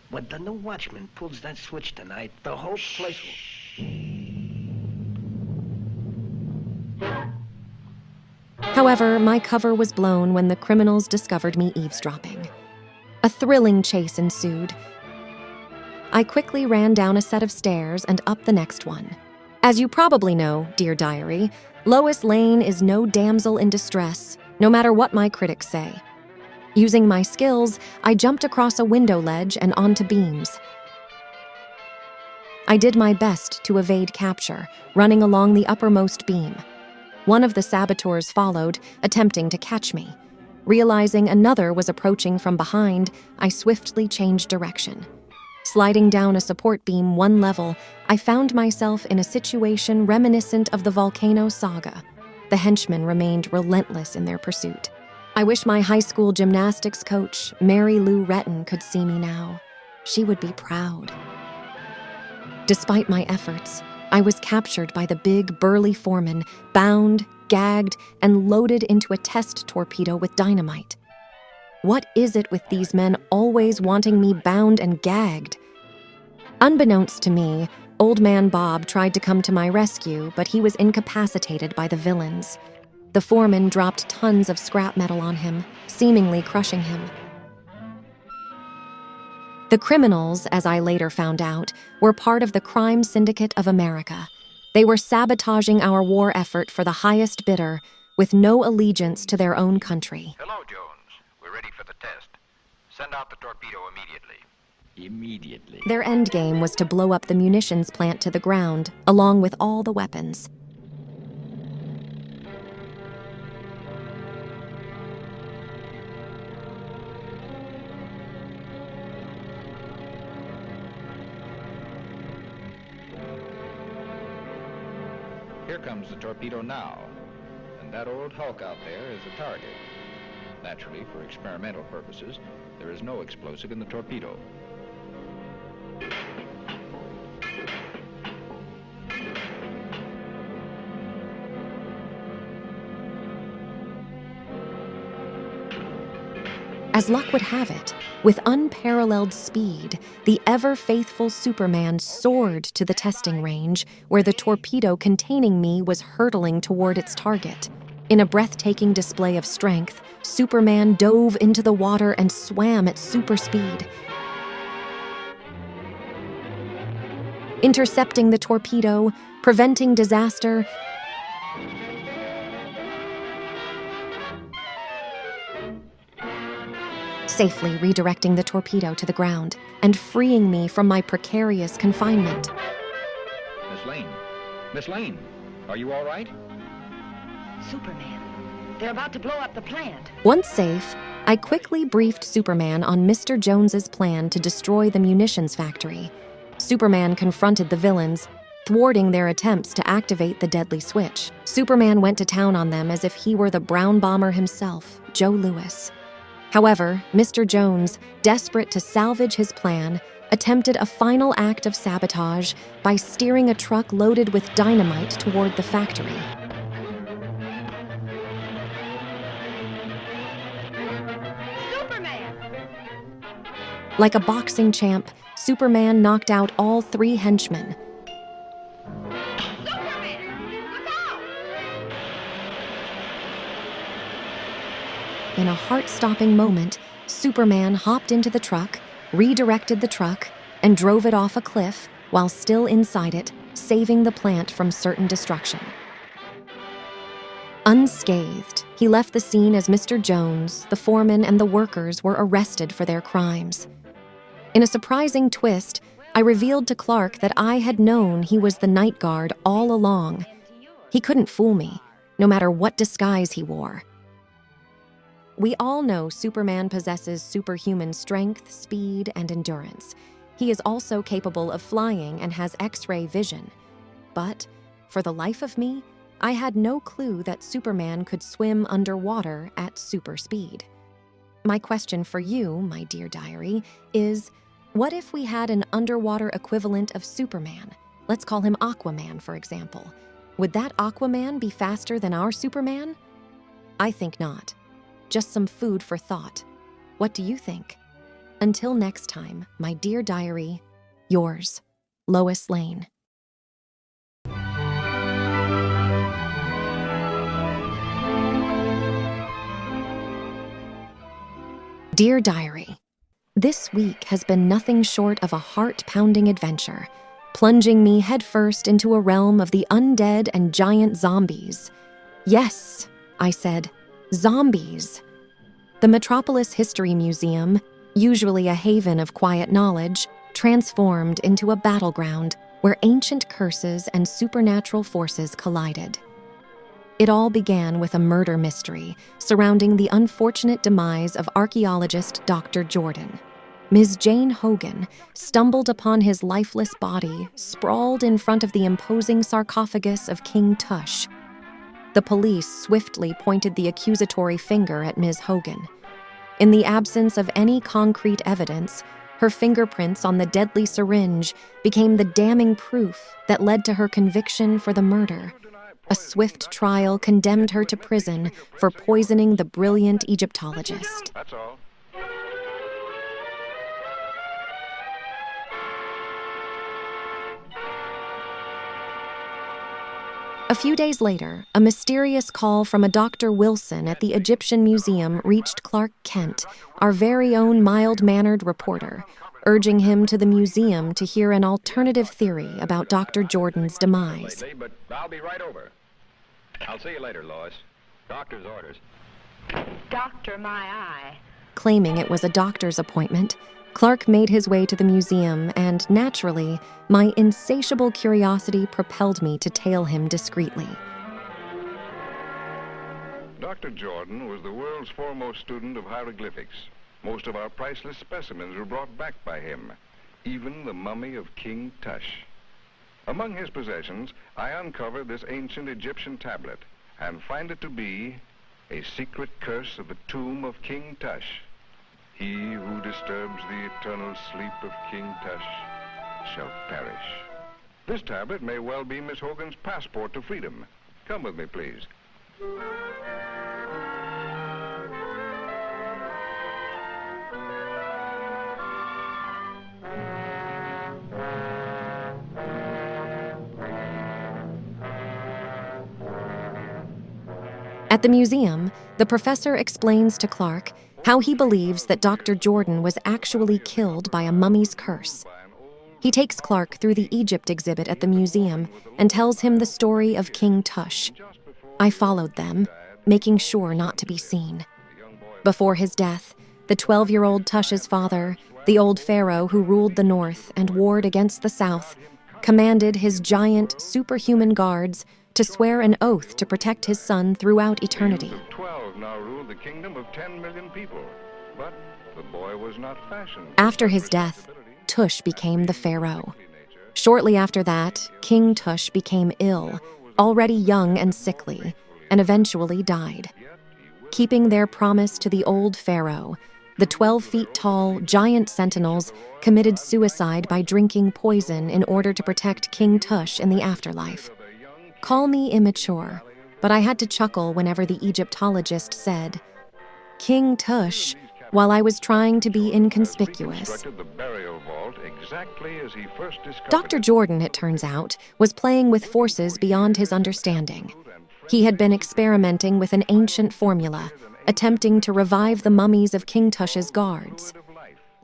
When the new watchman pulls that switch tonight, the whole place will... However, my cover was blown when the criminals discovered me eavesdropping. A thrilling chase ensued. I quickly ran down a set of stairs and up the next one. As you probably know, dear diary, Lois Lane is no damsel in distress, no matter what my critics say. Using my skills, I jumped across a window ledge and onto beams. I did my best to evade capture, running along the uppermost beam. One of the saboteurs followed, attempting to catch me. Realizing another was approaching from behind, I swiftly changed direction. Sliding down a support beam one level, I found myself in a situation reminiscent of the volcano Saga. The henchmen remained relentless in their pursuit. I wish my high school gymnastics coach, Mary Lou Retton, could see me now. She would be proud. Despite my efforts, I was captured by the big, burly foreman, bound, gagged, and loaded into a test torpedo with dynamite. What is it with these men always wanting me bound and gagged? Unbeknownst to me, Old Man Bob tried to come to my rescue, but he was incapacitated by the villains. The foreman dropped tons of scrap metal on him, seemingly crushing him. The criminals, as I later found out, were part of the Crime Syndicate of America. They were sabotaging our war effort for the highest bidder, with no allegiance to their own country. Hello, Jones. We're ready for the test. Send out the torpedo immediately. Immediately. Their endgame was to blow up the munitions plant to the ground, along with all the weapons. Here comes the torpedo now, and that old hulk out there is a target. Naturally, for experimental purposes, there is no explosive in the torpedo. As luck would have it, with unparalleled speed, the ever-faithful Superman soared to the testing range, where the torpedo containing me was hurtling toward its target. In a breathtaking display of strength, Superman dove into the water and swam at super speed. Intercepting the torpedo, preventing disaster, safely redirecting the torpedo to the ground and freeing me from my precarious confinement. Miss Lane, Miss Lane, are you all right? Superman. They're about to blow up the plant. Once safe, I quickly briefed Superman on Mr. Jones's plan to destroy the munitions factory. Superman confronted the villains, thwarting their attempts to activate the deadly switch. Superman went to town on them as if he were the Brown Bomber himself, Joe Louis. However, Mr. Jones, desperate to salvage his plan, attempted a final act of sabotage by steering a truck loaded with dynamite toward the factory. Like a boxing champ, Superman knocked out all 3 henchmen. In a heart-stopping moment, Superman hopped into the truck, redirected the truck, and drove it off a cliff while still inside it, saving the plant from certain destruction. Unscathed, he left the scene as Mr. Jones, the foreman, and the workers were arrested for their crimes. In a surprising twist, I revealed to Clark that I had known he was the night guard all along. He couldn't fool me, no matter what disguise he wore. We all know Superman possesses superhuman strength, speed, and endurance. He is also capable of flying and has X-ray vision. But, for the life of me, I had no clue that Superman could swim underwater at super speed. My question for you, my dear diary, is, what if we had an underwater equivalent of Superman? Let's call him Aquaman, for example. Would that Aquaman be faster than our Superman? I think not. Just some food for thought. What do you think? Until next time, my dear diary, yours, Lois Lane. Dear Diary, this week has been nothing short of a heart-pounding adventure, plunging me headfirst into a realm of the undead and giant zombies. Yes, I said, zombies. The Metropolis History Museum, usually a haven of quiet knowledge, transformed into a battleground where ancient curses and supernatural forces collided. It all began with a murder mystery surrounding the unfortunate demise of archaeologist Dr. Jordan. Ms. Jane Hogan stumbled upon his lifeless body sprawled in front of the imposing sarcophagus of King Tush. The police swiftly pointed the accusatory finger at Ms. Hogan. In the absence of any concrete evidence, her fingerprints on the deadly syringe became the damning proof that led to her conviction for the murder. A swift trial condemned her to prison for poisoning the brilliant Egyptologist. That's all. A few days later, a mysterious call from a Dr. Wilson at the Egyptian Museum reached Clark Kent, our very own mild-mannered reporter, urging him to the museum to hear an alternative theory about Dr. Jordan's demise. But I'll be right over. I'll see you later, Lois. Doctor's orders. Doctor, my eye. Claiming it was a doctor's appointment, Clark made his way to the museum, and naturally, my insatiable curiosity propelled me to tail him discreetly. Dr. Jordan was the world's foremost student of hieroglyphics. Most of our priceless specimens were brought back by him, even the mummy of King Tush. Among his possessions, I uncovered this ancient Egyptian tablet and find it to be a secret curse of the tomb of King Tush. He who disturbs the eternal sleep of King Tush shall perish. This tablet may well be Miss Hogan's passport to freedom. Come with me, please. At the museum, the professor explains to Clark how he believes that Dr. Jordan was actually killed by a mummy's curse. He takes Clark through the Egypt exhibit at the museum and tells him the story of King Tush. I followed them, making sure not to be seen. Before his death, the 12-year-old Tush's father, the old pharaoh who ruled the north and warred against the south, commanded his giant, superhuman guards to swear an oath to protect his son throughout eternity. 12 now ruled the kingdom of 10 million people, but the boy was not fashioned. After his death, Tush became the pharaoh. Shortly after that, King Tush became ill, already young and sickly, and eventually died. Keeping their promise to the old pharaoh, the 12 feet tall, giant sentinels committed suicide by drinking poison in order to protect King Tush in the afterlife. Call me immature, but I had to chuckle whenever the Egyptologist said, "King Tush," while I was trying to be inconspicuous. Dr. Jordan, it turns out, was playing with forces beyond his understanding. He had been experimenting with an ancient formula, attempting to revive the mummies of King Tush's guards.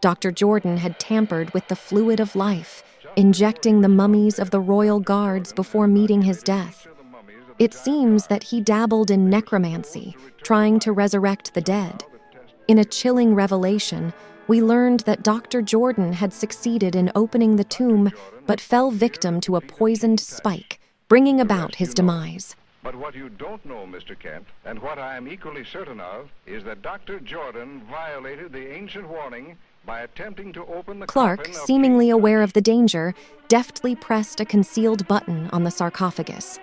Dr. Jordan had tampered with the fluid of life, injecting the mummies of the royal guards before meeting his death. It seems that he dabbled in necromancy, trying to resurrect the dead. In a chilling revelation, we learned that Dr. Jordan had succeeded in opening the tomb, but fell victim to a poisoned spike, bringing about his demise. But what you don't know, Mr. Kent, and what I am equally certain of, is that Dr. Jordan violated the ancient warning by attempting to open the Clark, seemingly aware of the danger, deftly pressed a concealed button on the sarcophagus.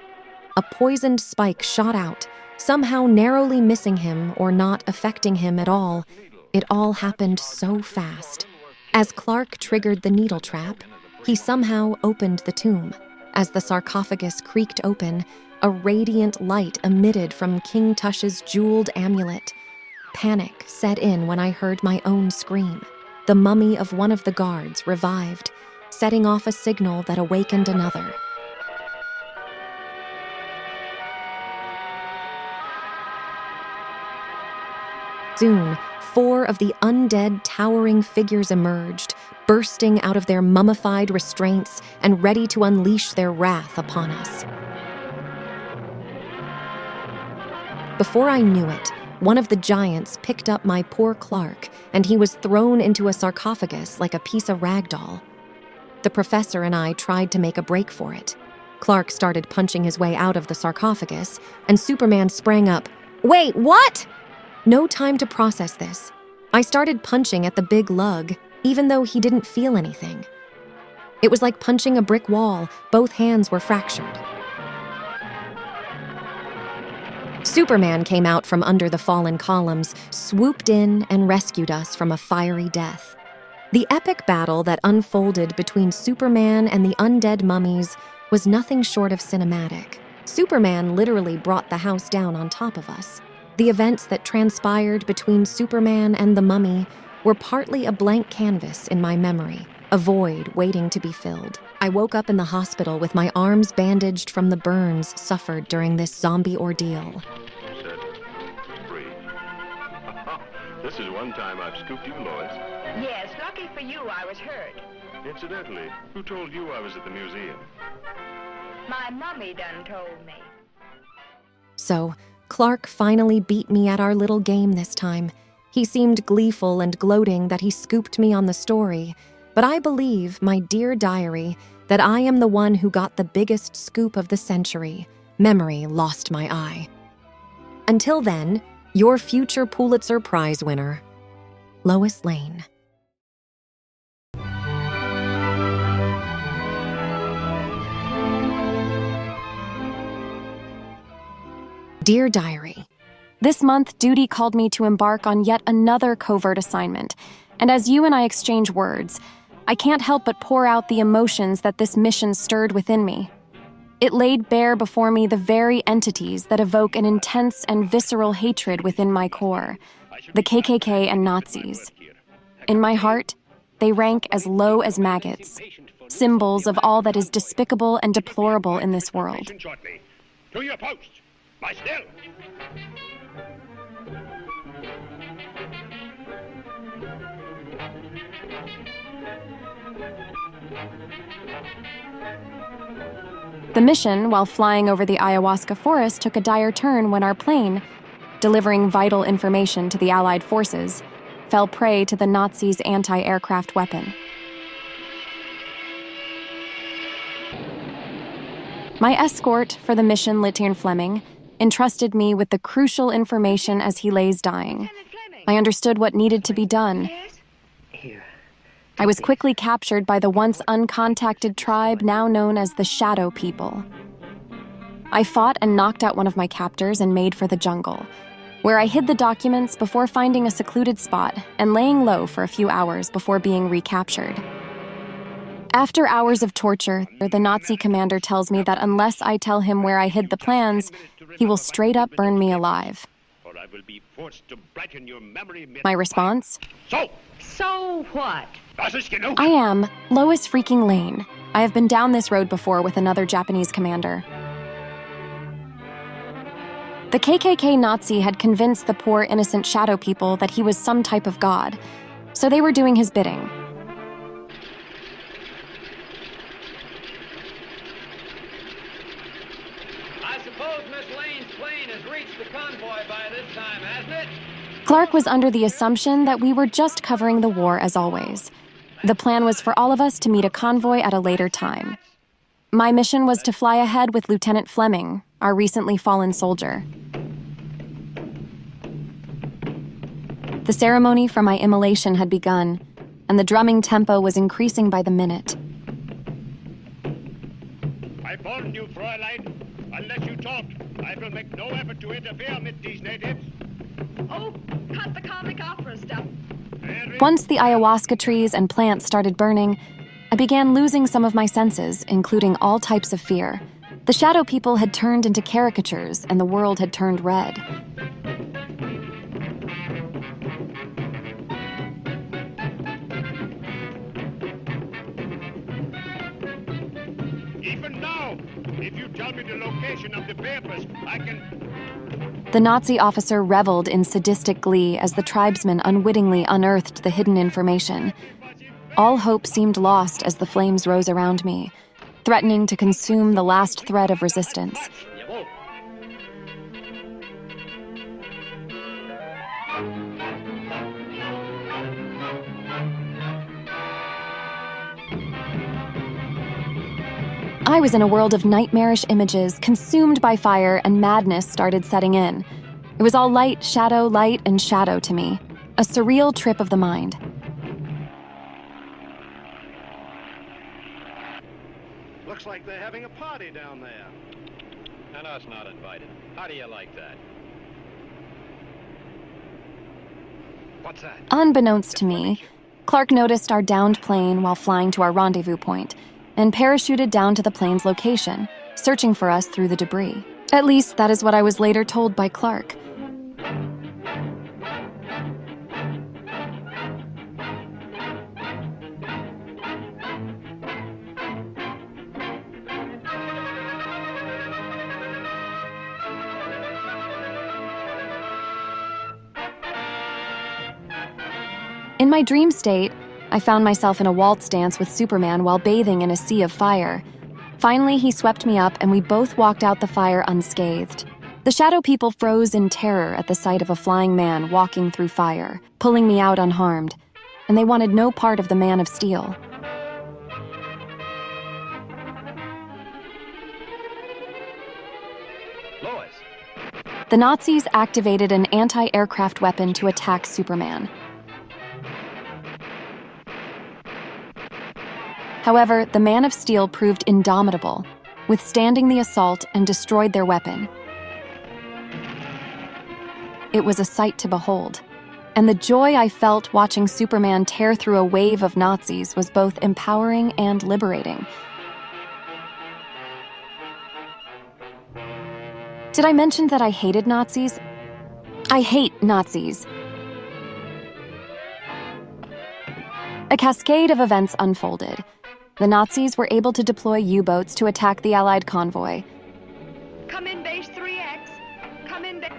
A poisoned spike shot out, somehow narrowly missing him or not affecting him at all. It all happened so fast. As Clark triggered the needle trap, he somehow opened the tomb. As the sarcophagus creaked open, a radiant light emitted from King Tush's jeweled amulet. Panic set in when I heard my own scream. The mummy of one of the guards revived, setting off a signal that awakened another. Soon, 4 of the undead towering figures emerged, bursting out of their mummified restraints and ready to unleash their wrath upon us. Before I knew it, one of the giants picked up my poor Clark, and he was thrown into a sarcophagus like a piece of ragdoll. The professor and I tried to make a break for it. Clark started punching his way out of the sarcophagus, and Superman sprang up. "Wait, what?" No time to process this. I started punching at the big lug, even though he didn't feel anything. It was like punching a brick wall. Both hands were fractured. Superman came out from under the fallen columns, swooped in, and rescued us from a fiery death. The epic battle that unfolded between Superman and the undead mummies was nothing short of cinematic. Superman literally brought the house down on top of us. The events that transpired between Superman and the mummy were partly a blank canvas in my memory, a void waiting to be filled. I woke up in the hospital with my arms bandaged from the burns suffered during this zombie ordeal. This is one time I've scooped you, Lois. Yes, lucky for you, I was hurt. Incidentally, who told you I was at the museum? My mummy done told me. So, Clark finally beat me at our little game this time. He seemed gleeful and gloating that he scooped me on the story, but I believe, my dear diary, that I am the one who got the biggest scoop of the century. Memory lost my eye. Until then, your future Pulitzer Prize winner, Lois Lane. Dear Diary, this month duty called me to embark on yet another covert assignment, and as you and I exchange words, I can't help but pour out the emotions that this mission stirred within me. It laid bare before me the very entities that evoke an intense and visceral hatred within my core, the KKK and Nazis. In my heart, they rank as low as maggots, symbols of all that is despicable and deplorable in this world. To your post! Lie still! The mission, while flying over the ayahuasca forest, took a dire turn when our plane, delivering vital information to the Allied forces, fell prey to the Nazis' anti-aircraft weapon. My escort for the mission, Lieutenant Fleming, entrusted me with the crucial information as he lays dying. I understood what needed to be done. I was quickly captured by the once uncontacted tribe now known as the Shadow People. I fought and knocked out one of my captors and made for the jungle, where I hid the documents before finding a secluded spot and laying low for a few hours before being recaptured. After hours of torture, the Nazi commander tells me that unless I tell him where I hid the plans, he will straight up burn me alive. My response? So what? I am Lois freaking Lane. I have been down this road before with another Japanese commander. The KKK Nazi had convinced the poor innocent Shadow People that he was some type of god, so they were doing his bidding. I suppose Miss Lane's plane has reached the convoy by this time, hasn't it? Clark was under the assumption that we were just covering the war as always. The plan was for all of us to meet a convoy at a later time. My mission was to fly ahead with Lieutenant Fleming, our recently fallen soldier. The ceremony for my immolation had begun, and the drumming tempo was increasing by the minute. I warn you, Fräulein, unless you talk, I will make no effort to interfere with these natives. Oh, cut the comic opera stuff. Once the ayahuasca trees and plants started burning, I began losing some of my senses, including all types of fear. The Shadow People had turned into caricatures, and the world had turned red. Even now, if you tell me the location of the papers, I can... The Nazi officer reveled in sadistic glee as the tribesmen unwittingly unearthed the hidden information. All hope seemed lost as the flames rose around me, threatening to consume the last thread of resistance. I was in a world of nightmarish images, consumed by fire, and madness started setting in. It was all light, and shadow to me. A surreal trip of the mind. Looks like they're having a party down there. And us not invited. How do you like that? What's that? Unbeknownst to me, Clark noticed our downed plane while flying to our rendezvous point, and parachuted down to the plane's location, searching for us through the debris. At least that is what I was later told by Clark. In my dream state, I found myself in a waltz dance with Superman while bathing in a sea of fire. Finally, he swept me up and we both walked out the fire unscathed. The Shadow People froze in terror at the sight of a flying man walking through fire, pulling me out unharmed, and they wanted no part of the Man of Steel. Lois. The Nazis activated an anti-aircraft weapon to attack Superman. However, the Man of Steel proved indomitable, withstanding the assault and destroyed their weapon. It was a sight to behold, and the joy I felt watching Superman tear through a wave of Nazis was both empowering and liberating. Did I mention that I hated Nazis? I hate Nazis. A cascade of events unfolded. The Nazis were able to deploy U-boats to attack the Allied convoy. Come in, base 3X. Come in, base...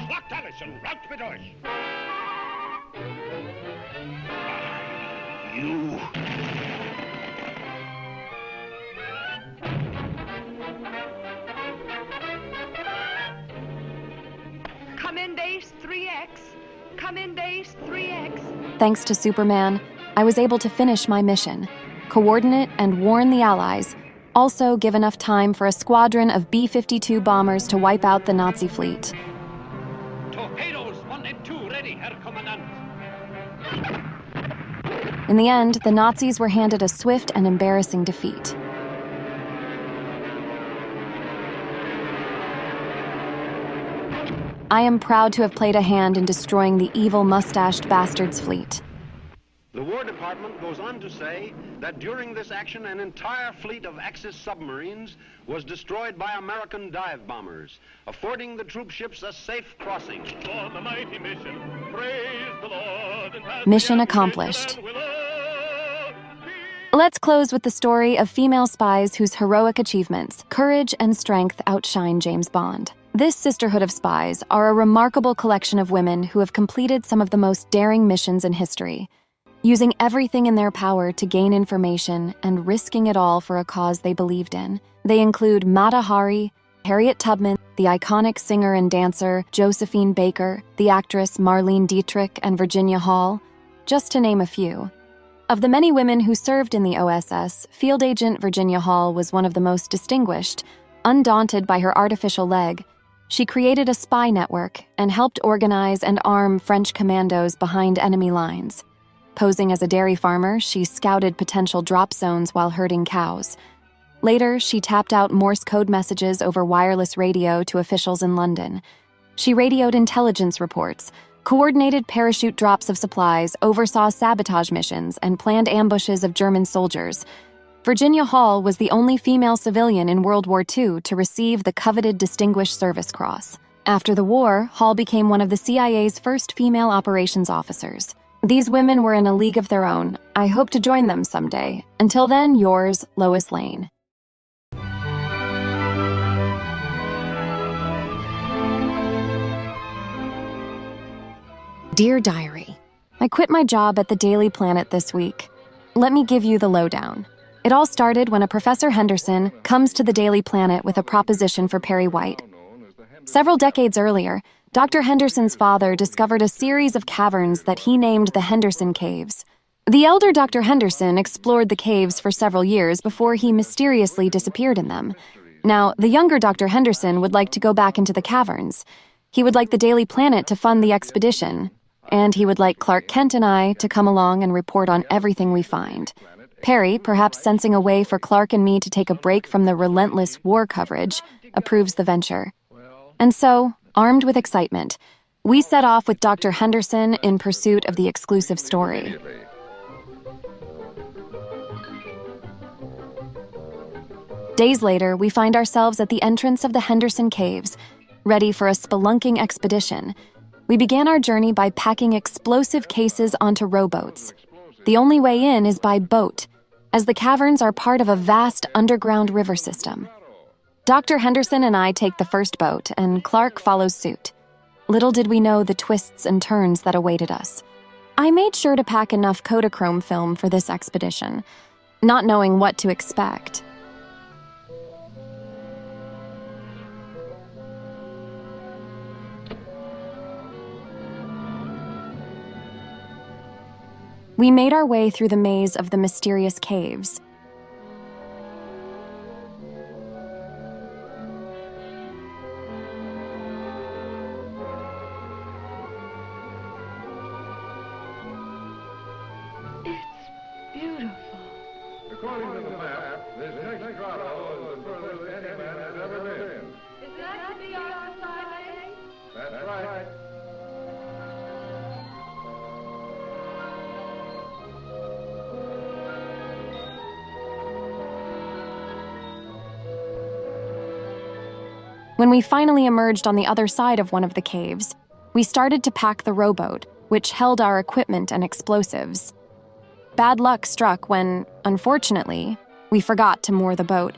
Slagt alles und raus mit euch! You... Come in, base 3X. Come in, base 3X. Thanks to Superman, I was able to finish my mission, coordinate and warn the Allies, also give enough time for a squadron of B-52 bombers to wipe out the Nazi fleet. Torpedoes 1 and 2 ready, Herr Kommandant. In the end, the Nazis were handed a swift and embarrassing defeat. I am proud to have played a hand in destroying the evil mustached bastards' fleet. The War Department goes on to say that during this action, an entire fleet of Axis submarines was destroyed by American dive bombers, affording the troop ships a safe crossing. For the mighty mission, praise the Lord. And Mission accomplished. Let's close with the story of female spies whose heroic achievements, courage, and strength outshine James Bond. This sisterhood of spies are a remarkable collection of women who have completed some of the most daring missions in history, using everything in their power to gain information and risking it all for a cause they believed in. They include Mata Hari, Harriet Tubman, the iconic singer and dancer Josephine Baker, the actress Marlene Dietrich, and Virginia Hall, just to name a few. Of the many women who served in the OSS, Field Agent Virginia Hall was one of the most distinguished. Undaunted by her artificial leg, she created a spy network and helped organize and arm French commandos behind enemy lines. Posing as a dairy farmer, she scouted potential drop zones while herding cows. Later, she tapped out Morse code messages over wireless radio to officials in London. She radioed intelligence reports, coordinated parachute drops of supplies, oversaw sabotage missions, and planned ambushes of German soldiers. Virginia Hall was the only female civilian in World War II to receive the coveted Distinguished Service Cross. After the war, Hall became one of the CIA's first female operations officers. These women were in a league of their own. I hope to join them someday. Until then, yours, Lois Lane. Dear Diary, I quit my job at the Daily Planet this week. Let me give you the lowdown. It all started when a Professor Henderson comes to the Daily Planet with a proposition for Perry White. Several decades earlier, Dr. Henderson's father discovered a series of caverns that he named the Henderson Caves. The elder Dr. Henderson explored the caves for several years before he mysteriously disappeared in them. Now, the younger Dr. Henderson would like to go back into the caverns. He would like the Daily Planet to fund the expedition, and he would like Clark Kent and I to come along and report on everything we find. Perry, perhaps sensing a way for Clark and me to take a break from the relentless war coverage, approves the venture. And so, armed with excitement, we set off with Dr. Henderson in pursuit of the exclusive story. Days later, we find ourselves at the entrance of the Henderson Caves, ready for a spelunking expedition. We began our journey by packing explosive cases onto rowboats. The only way in is by boat, as the caverns are part of a vast underground river system. Dr. Henderson and I take the first boat, and Clark follows suit. Little did we know the twists and turns that awaited us. I made sure to pack enough Kodachrome film for this expedition, not knowing what to expect. We made our way through the maze of the mysterious caves. According to the map, this next grotto is the furthest any man has ever been. Is that to be our society? That's right. When we finally emerged on the other side of one of the caves, we started to pack the rowboat, which held our equipment and explosives. Bad luck struck when, unfortunately, we forgot to moor the boat,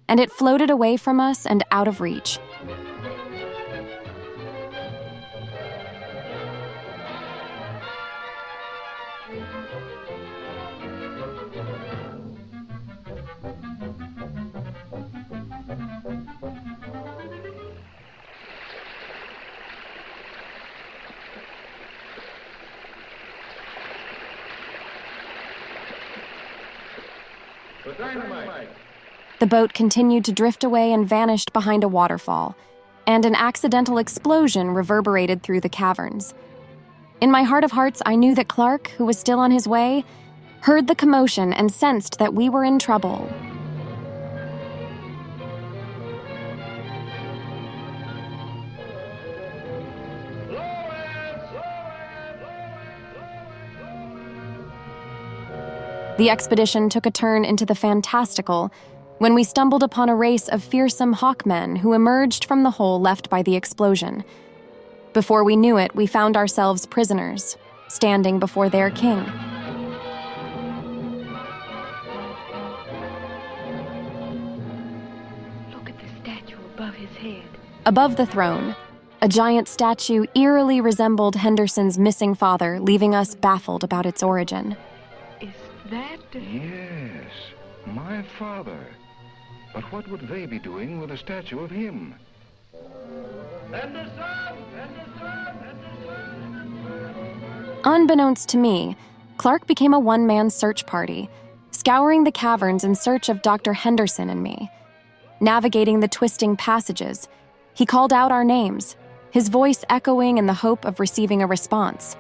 and it floated away from us and out of reach. The dynamite. The boat continued to drift away and vanished behind a waterfall, and an accidental explosion reverberated through the caverns. In my heart of hearts, I knew that Clark, who was still on his way, heard the commotion and sensed that we were in trouble. The expedition took a turn into the fantastical when we stumbled upon a race of fearsome hawkmen who emerged from the hole left by the explosion. Before we knew it, we found ourselves prisoners, standing before their king. Look at the statue above his head. Above the throne, a giant statue eerily resembled Henderson's missing father, leaving us baffled about its origin. Is that... Yes, my father. But what would they be doing with a statue of him? Unbeknownst to me, Clark became a one-man search party, scouring the caverns in search of Dr. Henderson and me. Navigating the twisting passages, he called out our names, his voice echoing in the hope of receiving a response.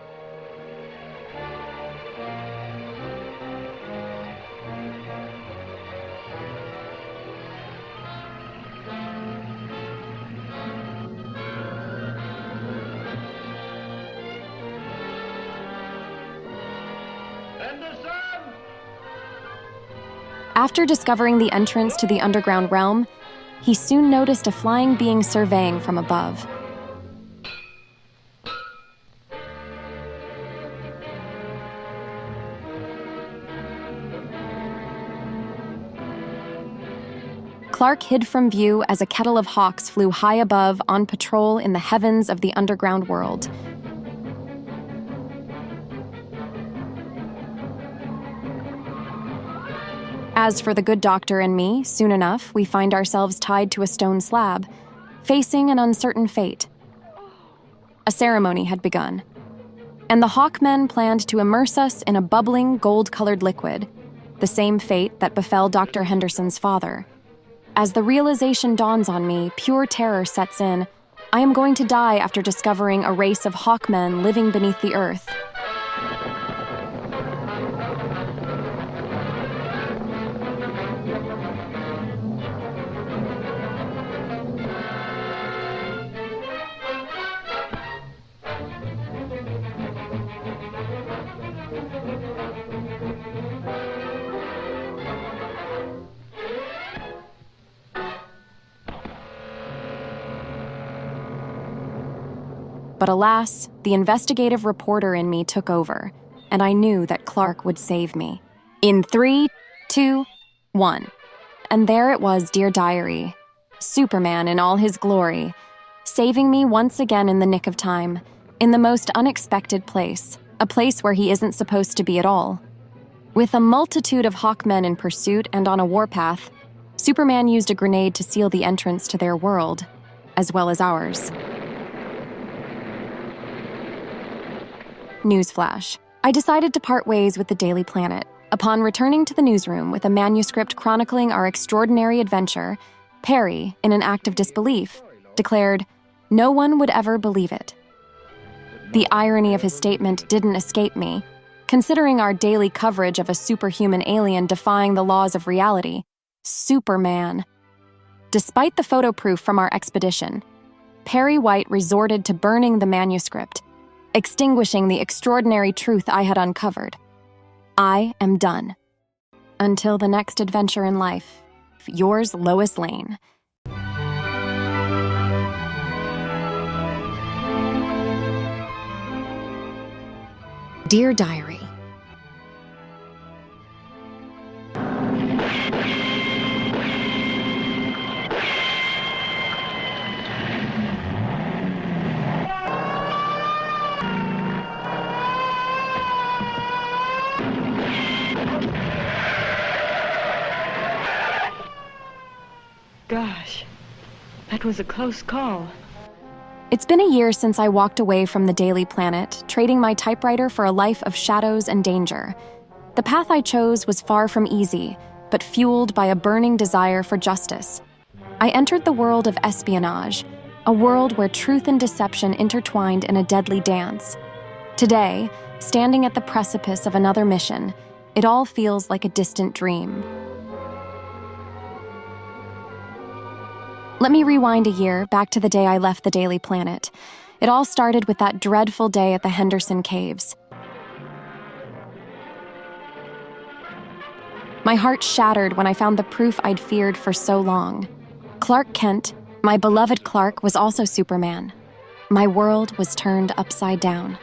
After discovering the entrance to the underground realm, he soon noticed a flying being surveying from above. Clark hid from view as a kettle of hawks flew high above on patrol in the heavens of the underground world. As for the good doctor and me, soon enough, we find ourselves tied to a stone slab, facing an uncertain fate. A ceremony had begun, and the Hawkmen planned to immerse us in a bubbling, gold-colored liquid, the same fate that befell Dr. Henderson's father. As the realization dawns on me, pure terror sets in. I am going to die after discovering a race of Hawkmen living beneath the earth. But alas, the investigative reporter in me took over, and I knew that Clark would save me. In 3, 2, 1. And there it was, dear diary. Superman in all his glory, saving me once again in the nick of time, in the most unexpected place, a place where he isn't supposed to be at all. With a multitude of Hawkmen in pursuit and on a warpath, Superman used a grenade to seal the entrance to their world, as well as ours. Newsflash. I decided to part ways with the Daily Planet. Upon returning to the newsroom with a manuscript chronicling our extraordinary adventure, Perry, in an act of disbelief, declared, "No one would ever believe it." The irony of his statement didn't escape me, considering our daily coverage of a superhuman alien defying the laws of reality. Superman. Despite the photo proof from our expedition, Perry White resorted to burning the manuscript, extinguishing the extraordinary truth I had uncovered. I am done. Until the next adventure in life, yours, Lois Lane. Dear Diary, Gosh, that was a close call. It's been a year since I walked away from the Daily Planet, trading my typewriter for a life of shadows and danger. The path I chose was far from easy, but fueled by a burning desire for justice. I entered the world of espionage, a world where truth and deception intertwined in a deadly dance. Today, standing at the precipice of another mission, it all feels like a distant dream. Let me rewind a year, back to the day I left the Daily Planet. It all started with that dreadful day at the Henderson Caves. My heart shattered when I found the proof I'd feared for so long. Clark Kent, my beloved Clark, was also Superman. My world was turned upside down.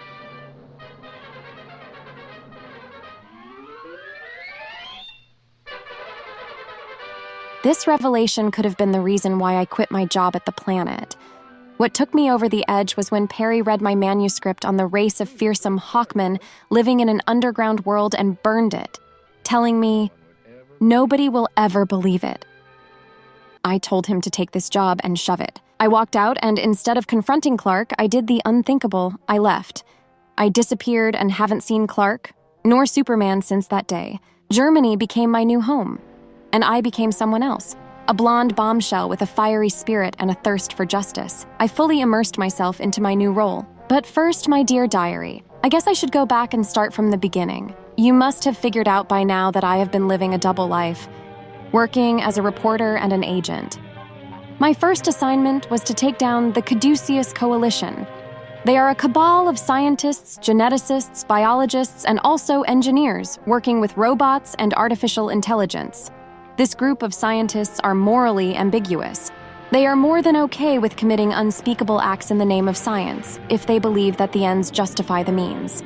This revelation could have been the reason why I quit my job at the Planet. What took me over the edge was when Perry read my manuscript on the race of fearsome hawkmen living in an underground world and burned it, telling me, "Nobody will ever believe it." I told him to take this job and shove it. I walked out, and instead of confronting Clark, I did the unthinkable. I left. I disappeared and haven't seen Clark, nor Superman since that day. Germany became my new home, and I became someone else, a blonde bombshell with a fiery spirit and a thirst for justice. I fully immersed myself into my new role. But first, my dear diary, I guess I should go back and start from the beginning. You must have figured out by now that I have been living a double life, working as a reporter and an agent. My first assignment was to take down the Caduceus Coalition. They are a cabal of scientists, geneticists, biologists, and also engineers working with robots and artificial intelligence. This group of scientists are morally ambiguous. They are more than okay with committing unspeakable acts in the name of science if they believe that the ends justify the means.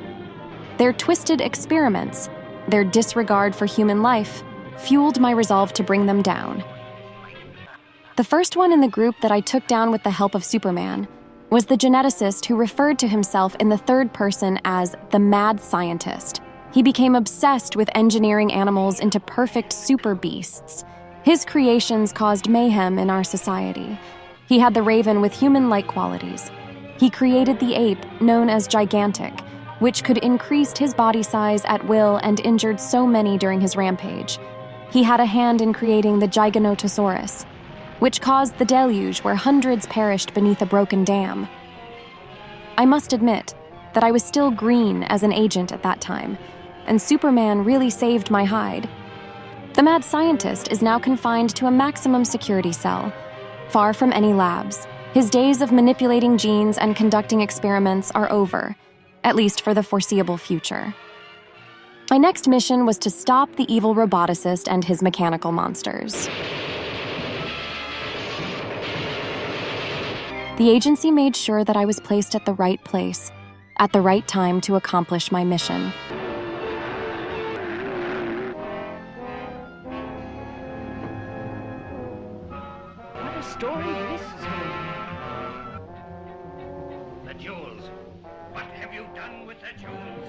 Their twisted experiments, their disregard for human life, fueled my resolve to bring them down. The first one in the group that I took down with the help of Superman was the geneticist who referred to himself in the third person as the mad scientist. He became obsessed with engineering animals into perfect super beasts. His creations caused mayhem in our society. He had the raven with human-like qualities. He created the ape, known as Gigantic, which could increase his body size at will and injured so many during his rampage. He had a hand in creating the Giganotosaurus, which caused the deluge where hundreds perished beneath a broken dam. I must admit that I was still green as an agent at that time, and Superman really saved my hide. The mad scientist is now confined to a maximum security cell, far from any labs. His days of manipulating genes and conducting experiments are over, at least for the foreseeable future. My next mission was to stop the evil roboticist and his mechanical monsters. The agency made sure that I was placed at the right place, at the right time to accomplish my mission. What a story this is going to be. The jewels. What have you done with the jewels?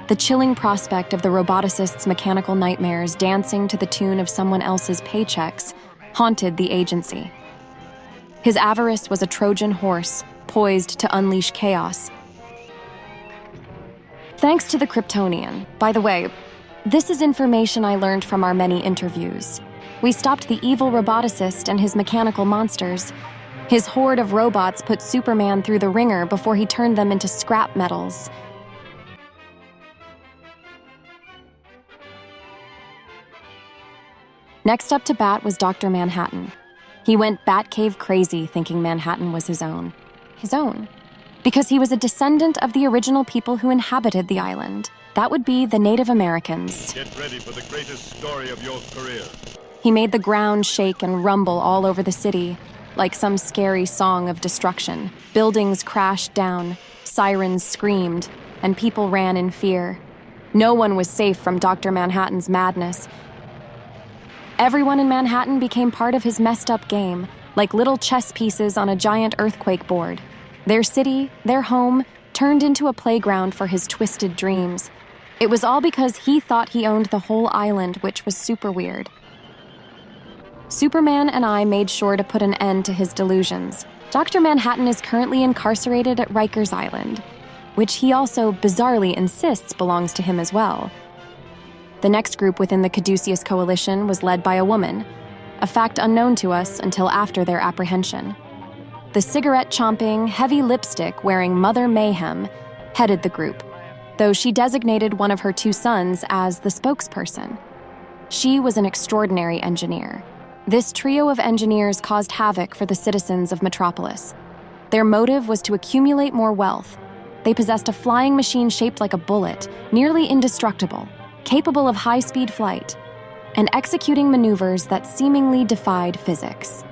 The chilling prospect of the roboticist's mechanical nightmares dancing to the tune of someone else's paychecks haunted the agency. His avarice was a Trojan horse, poised to unleash chaos. Thanks to the Kryptonian. By the way, this is information I learned from our many interviews. We stopped the evil roboticist and his mechanical monsters. His horde of robots put Superman through the ringer before he turned them into scrap metals. Next up to bat was Dr. Manhattan. He went Batcave crazy thinking Manhattan was his own. His own. Because he was a descendant of the original people who inhabited the island. That would be the Native Americans. Get ready for the greatest story of your career. He made the ground shake and rumble all over the city, like some scary song of destruction. Buildings crashed down, sirens screamed, and people ran in fear. No one was safe from Dr. Manhattan's madness. Everyone in Manhattan became part of his messed up game, like little chess pieces on a giant earthquake board. Their city, their home, turned into a playground for his twisted dreams. It was all because he thought he owned the whole island, which was super weird. Superman and I made sure to put an end to his delusions. Dr. Manhattan is currently incarcerated at Rikers Island. which he also bizarrely insists belongs to him as well. The next group within the Caduceus coalition was led by a woman, a fact unknown to us until after their apprehension. The cigarette-chomping, heavy lipstick-wearing Mother Mayhem headed the group, though she designated one of her 2 sons as the spokesperson. She was an extraordinary engineer. This trio of engineers caused havoc for the citizens of Metropolis. Their motive was to accumulate more wealth. They possessed a flying machine shaped like a bullet, nearly indestructible, capable of high-speed flight, and executing maneuvers that seemingly defied physics.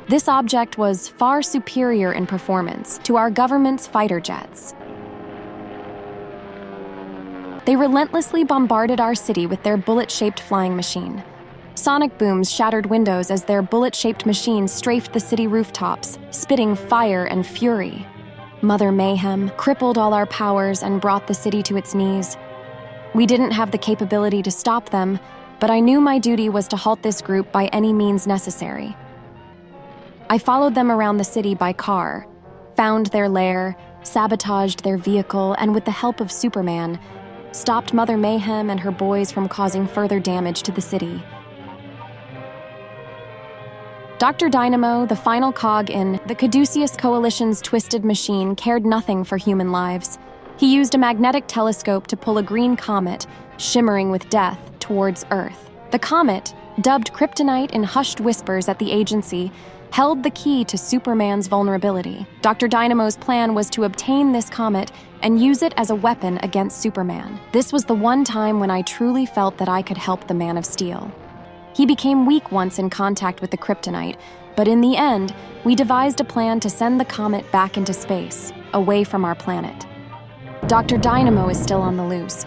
This object was far superior in performance to our government's fighter jets. They relentlessly bombarded our city with their bullet-shaped flying machine. Sonic booms shattered windows as their bullet-shaped machine strafed the city rooftops, spitting fire and fury. Mother Mayhem crippled all our powers and brought the city to its knees. We didn't have the capability to stop them, but I knew my duty was to halt this group by any means necessary. I followed them around the city by car, found their lair, sabotaged their vehicle, and with the help of Superman, stopped Mother Mayhem and her boys from causing further damage to the city. Dr. Dynamo, the final cog in the Caduceus Coalition's twisted machine, cared nothing for human lives. He used a magnetic telescope to pull a green comet, shimmering with death, towards Earth. The comet, dubbed Kryptonite in hushed whispers at the agency, held the key to Superman's vulnerability. Dr. Dynamo's plan was to obtain this comet and use it as a weapon against Superman. This was the one time when I truly felt that I could help the Man of Steel. He became weak once in contact with the kryptonite, but in the end, we devised a plan to send the comet back into space, away from our planet. Dr. Dynamo is still on the loose.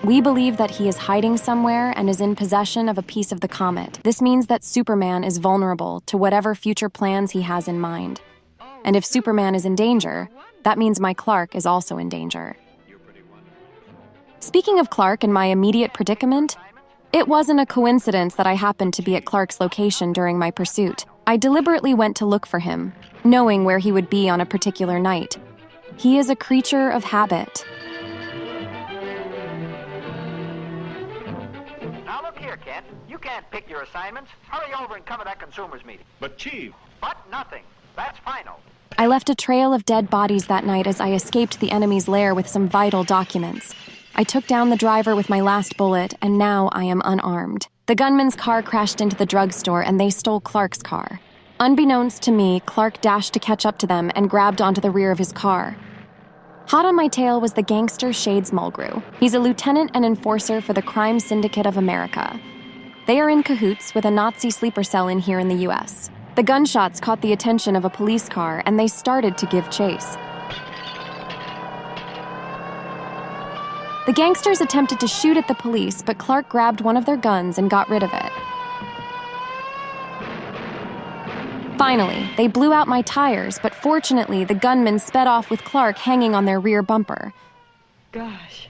We believe that he is hiding somewhere and is in possession of a piece of the comet. This means that Superman is vulnerable to whatever future plans he has in mind. And if Superman is in danger, that means my Clark is also in danger. Speaking of Clark and my immediate predicament, it wasn't a coincidence that I happened to be at Clark's location during my pursuit. I deliberately went to look for him, knowing where he would be on a particular night. He is a creature of habit. Now look here, Kent. You can't pick your assignments. Hurry over and cover that consumers meeting. But, Chief... But nothing. That's final. I left a trail of dead bodies that night as I escaped the enemy's lair with some vital documents. I took down the driver with my last bullet, and now I am unarmed. The gunman's car crashed into the drugstore, and they stole Clark's car. Unbeknownst to me, Clark dashed to catch up to them and grabbed onto the rear of his car. Hot on my tail was the gangster Shades Mulgrew. He's a lieutenant and enforcer for the Crime Syndicate of America. They are in cahoots with a Nazi sleeper cell in here in the U.S. The gunshots caught the attention of a police car, and they started to give chase. The gangsters attempted to shoot at the police, but Clark grabbed one of their guns and got rid of it. Finally, they blew out my tires, but fortunately, the gunmen sped off with Clark hanging on their rear bumper. Gosh,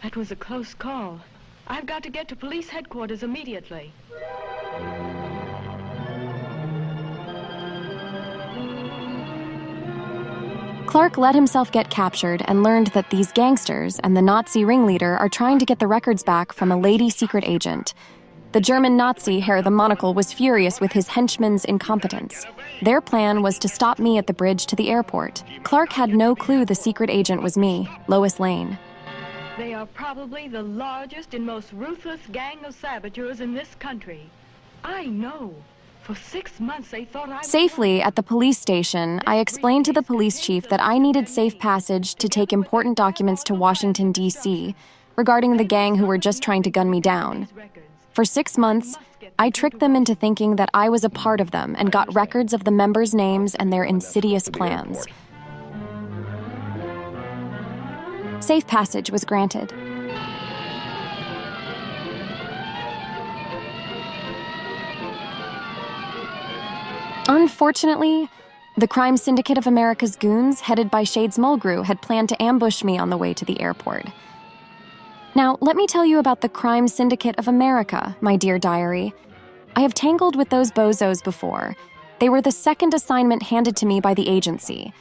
that was a close call. I've got to get to police headquarters immediately. Clark let himself get captured and learned that these gangsters and the Nazi ringleader are trying to get the records back from a lady secret agent. The German Nazi Herr the Monocle was furious with his henchmen's incompetence. Their plan was to stop me at the bridge to the airport. Clark had no clue the secret agent was me, Lois Lane. They are probably the largest and most ruthless gang of saboteurs in this country. I know. For 6 months they thought I was... Safely at the police station, I explained to the police chief that I needed safe passage to take important documents to Washington, D.C., regarding the gang who were just trying to gun me down. For 6 months, I tricked them into thinking that I was a part of them and got records of the members' names and their insidious plans. Safe passage was granted. Unfortunately, the Crime Syndicate of America's goons, headed by Shades Mulgrew, had planned to ambush me on the way to the airport. Now, let me tell you about the Crime Syndicate of America, my dear diary. I have tangled with those bozos before. They were the second assignment handed to me by the agency.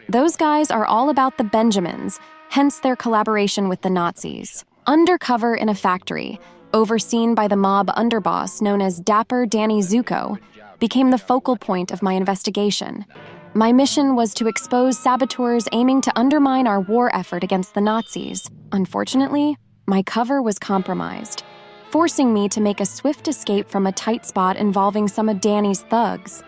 Those guys are all about the Benjamins, hence their collaboration with the Nazis. Undercover in a factory, overseen by the mob underboss known as Dapper Danny Zuko, became the focal point of my investigation. My mission was to expose saboteurs aiming to undermine our war effort against the Nazis. Unfortunately, my cover was compromised, forcing me to make a swift escape from a tight spot involving some of Danny's thugs.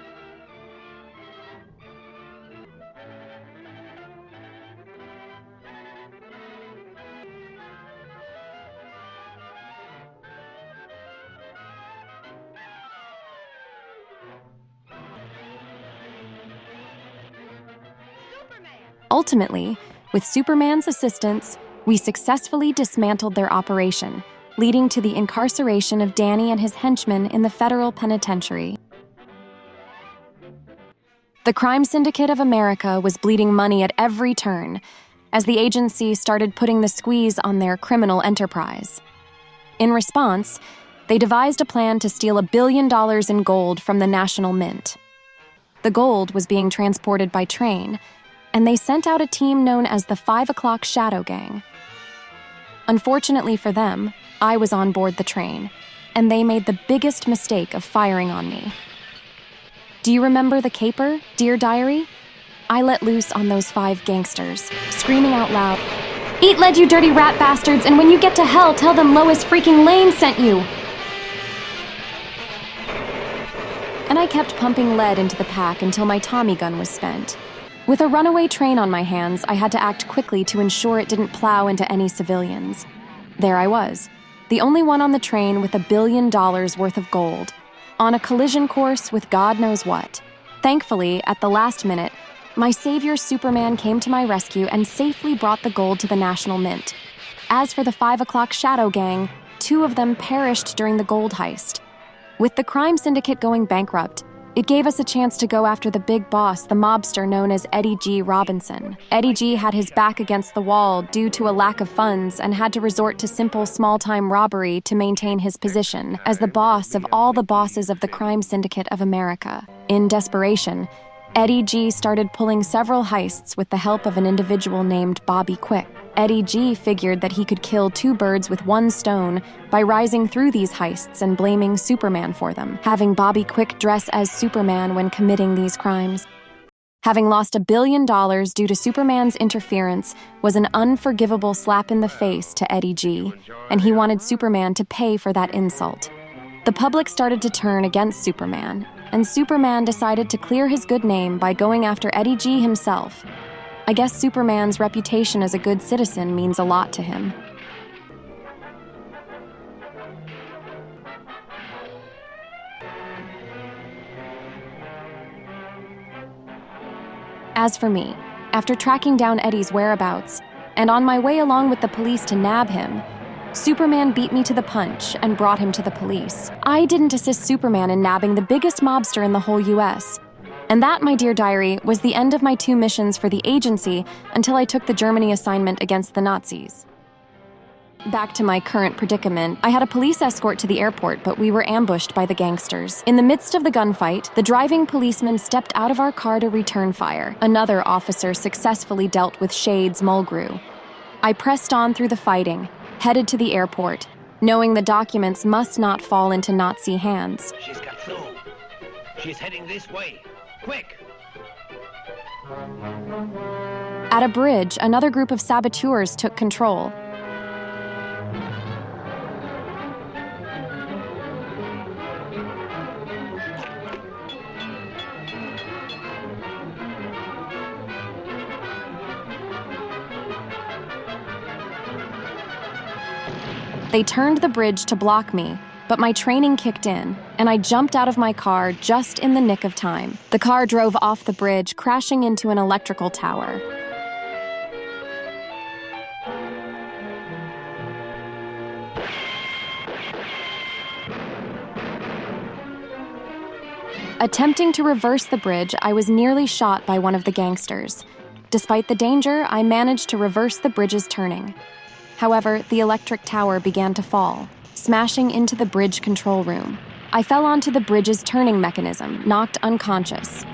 Ultimately, with Superman's assistance, we successfully dismantled their operation, leading to the incarceration of Danny and his henchmen in the federal penitentiary. The crime syndicate of America was bleeding money at every turn, as the agency started putting the squeeze on their criminal enterprise. In response, they devised a plan to steal $1 billion in gold from the National Mint. The gold was being transported by train, and they sent out a team known as the 5 o'clock Shadow Gang. Unfortunately for them, I was on board the train, and they made the biggest mistake of firing on me. Do you remember the caper, dear diary? I let loose on those 5 gangsters, screaming out loud, "Eat lead, you dirty rat bastards, and when you get to hell, tell them Lois freaking Lane sent you!" And I kept pumping lead into the pack until my Tommy gun was spent. With a runaway train on my hands, I had to act quickly to ensure it didn't plow into any civilians. There I was, the only one on the train with $1 billion worth of gold, on a collision course with God knows what. Thankfully, at the last minute, my savior Superman came to my rescue and safely brought the gold to the National Mint. As for the 5 o'clock Shadow Gang, 2 of them perished during the gold heist. With the crime syndicate going bankrupt, it gave us a chance to go after the big boss, the mobster known as Eddie G. Robinson. Eddie G. had his back against the wall due to a lack of funds and had to resort to simple small-time robbery to maintain his position as the boss of all the bosses of the crime syndicate of America. In desperation, Eddie G. started pulling several heists with the help of an individual named Bobby Quick. Eddie G. figured that he could kill 2 birds with 1 stone by rising through these heists and blaming Superman for them, having Bobby Quick dress as Superman when committing these crimes. Having lost $1 billion due to Superman's interference was an unforgivable slap in the face to Eddie G., and he wanted Superman to pay for that insult. The public started to turn against Superman, and Superman decided to clear his good name by going after Eddie G. himself. I guess Superman's reputation as a good citizen means a lot to him. As for me, after tracking down Eddie's whereabouts, and on my way along with the police to nab him, Superman beat me to the punch and brought him to the police. I didn't assist Superman in nabbing the biggest mobster in the whole US. And that, my dear diary, was the end of my 2 missions for the agency until I took the Germany assignment against the Nazis. Back to my current predicament, I had a police escort to the airport, but we were ambushed by the gangsters. In the midst of the gunfight, the driving policeman stepped out of our car to return fire. Another officer successfully dealt with Shade's Mulgrew. I pressed on through the fighting, headed to the airport, knowing the documents must not fall into Nazi hands. She's got through. She's heading this way. Quick! At a bridge, another group of saboteurs took control. They turned the bridge to block me, but my training kicked in, and I jumped out of my car just in the nick of time. The car drove off the bridge, crashing into an electrical tower. Attempting to reverse the bridge, I was nearly shot by one of the gangsters. Despite the danger, I managed to reverse the bridge's turning. However, the electric tower began to fall, smashing into the bridge control room. I fell onto the bridge's turning mechanism, knocked unconscious.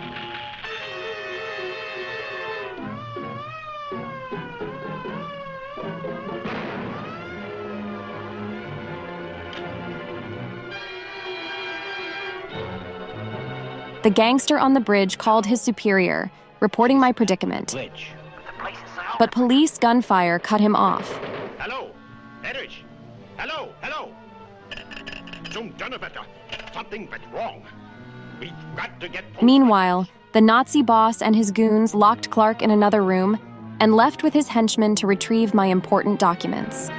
the gangster on the bridge called his superior, reporting my predicament. But police gunfire cut him off. Hello, Erich. Hello, hello. Zum Donnerwetter. Something went wrong. We've got to get... Meanwhile, the Nazi boss and his goons locked Clark in another room and left with his henchmen to retrieve my important documents.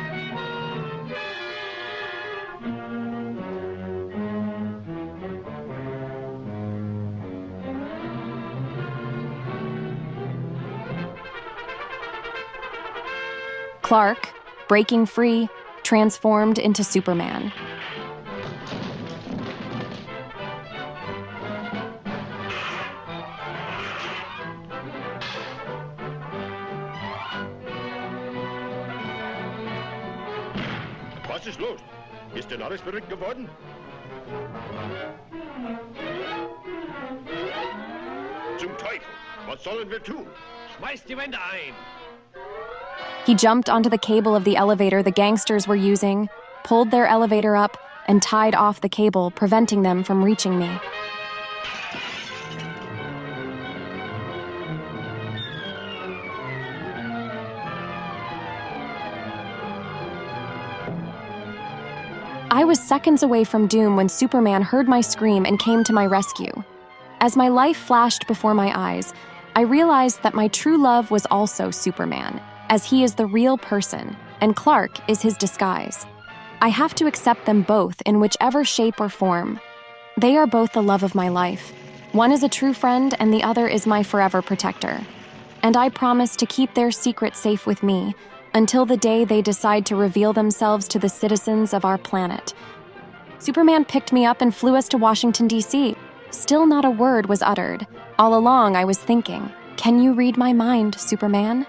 Clark, breaking free, transformed into Superman. Was ist los? Ist der Norris verrückt geworden? Zum Teufel! Was sollen wir tun? Schmeiß die Wände ein! He jumped onto the cable of the elevator the gangsters were using, pulled their elevator up, and tied off the cable, preventing them from reaching me. I was seconds away from doom when Superman heard my scream and came to my rescue. As my life flashed before my eyes, I realized that my true love was also Superman, as he is the real person, and Clark is his disguise. I have to accept them both in whichever shape or form. They are both the love of my life. One is a true friend and the other is my forever protector. And I promise to keep their secret safe with me until the day they decide to reveal themselves to the citizens of our planet. Superman picked me up and flew us to Washington, D.C. Still not a word was uttered. All along I was thinking, can you read my mind, Superman?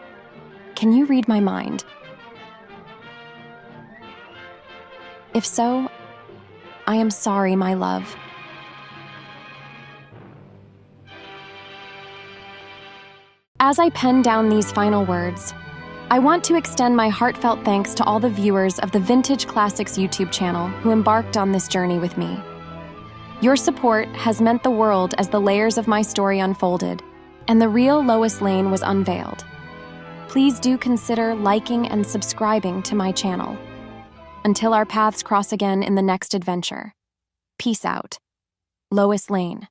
Can you read my mind? If so, I am sorry, my love. As I pen down these final words, I want to extend my heartfelt thanks to all the viewers of the Vintage Classics YouTube channel who embarked on this journey with me. Your support has meant the world as the layers of my story unfolded, and the real Lois Lane was unveiled. Please do consider liking and subscribing to my channel. Until our paths cross again in the next adventure. Peace out. Lois Lane.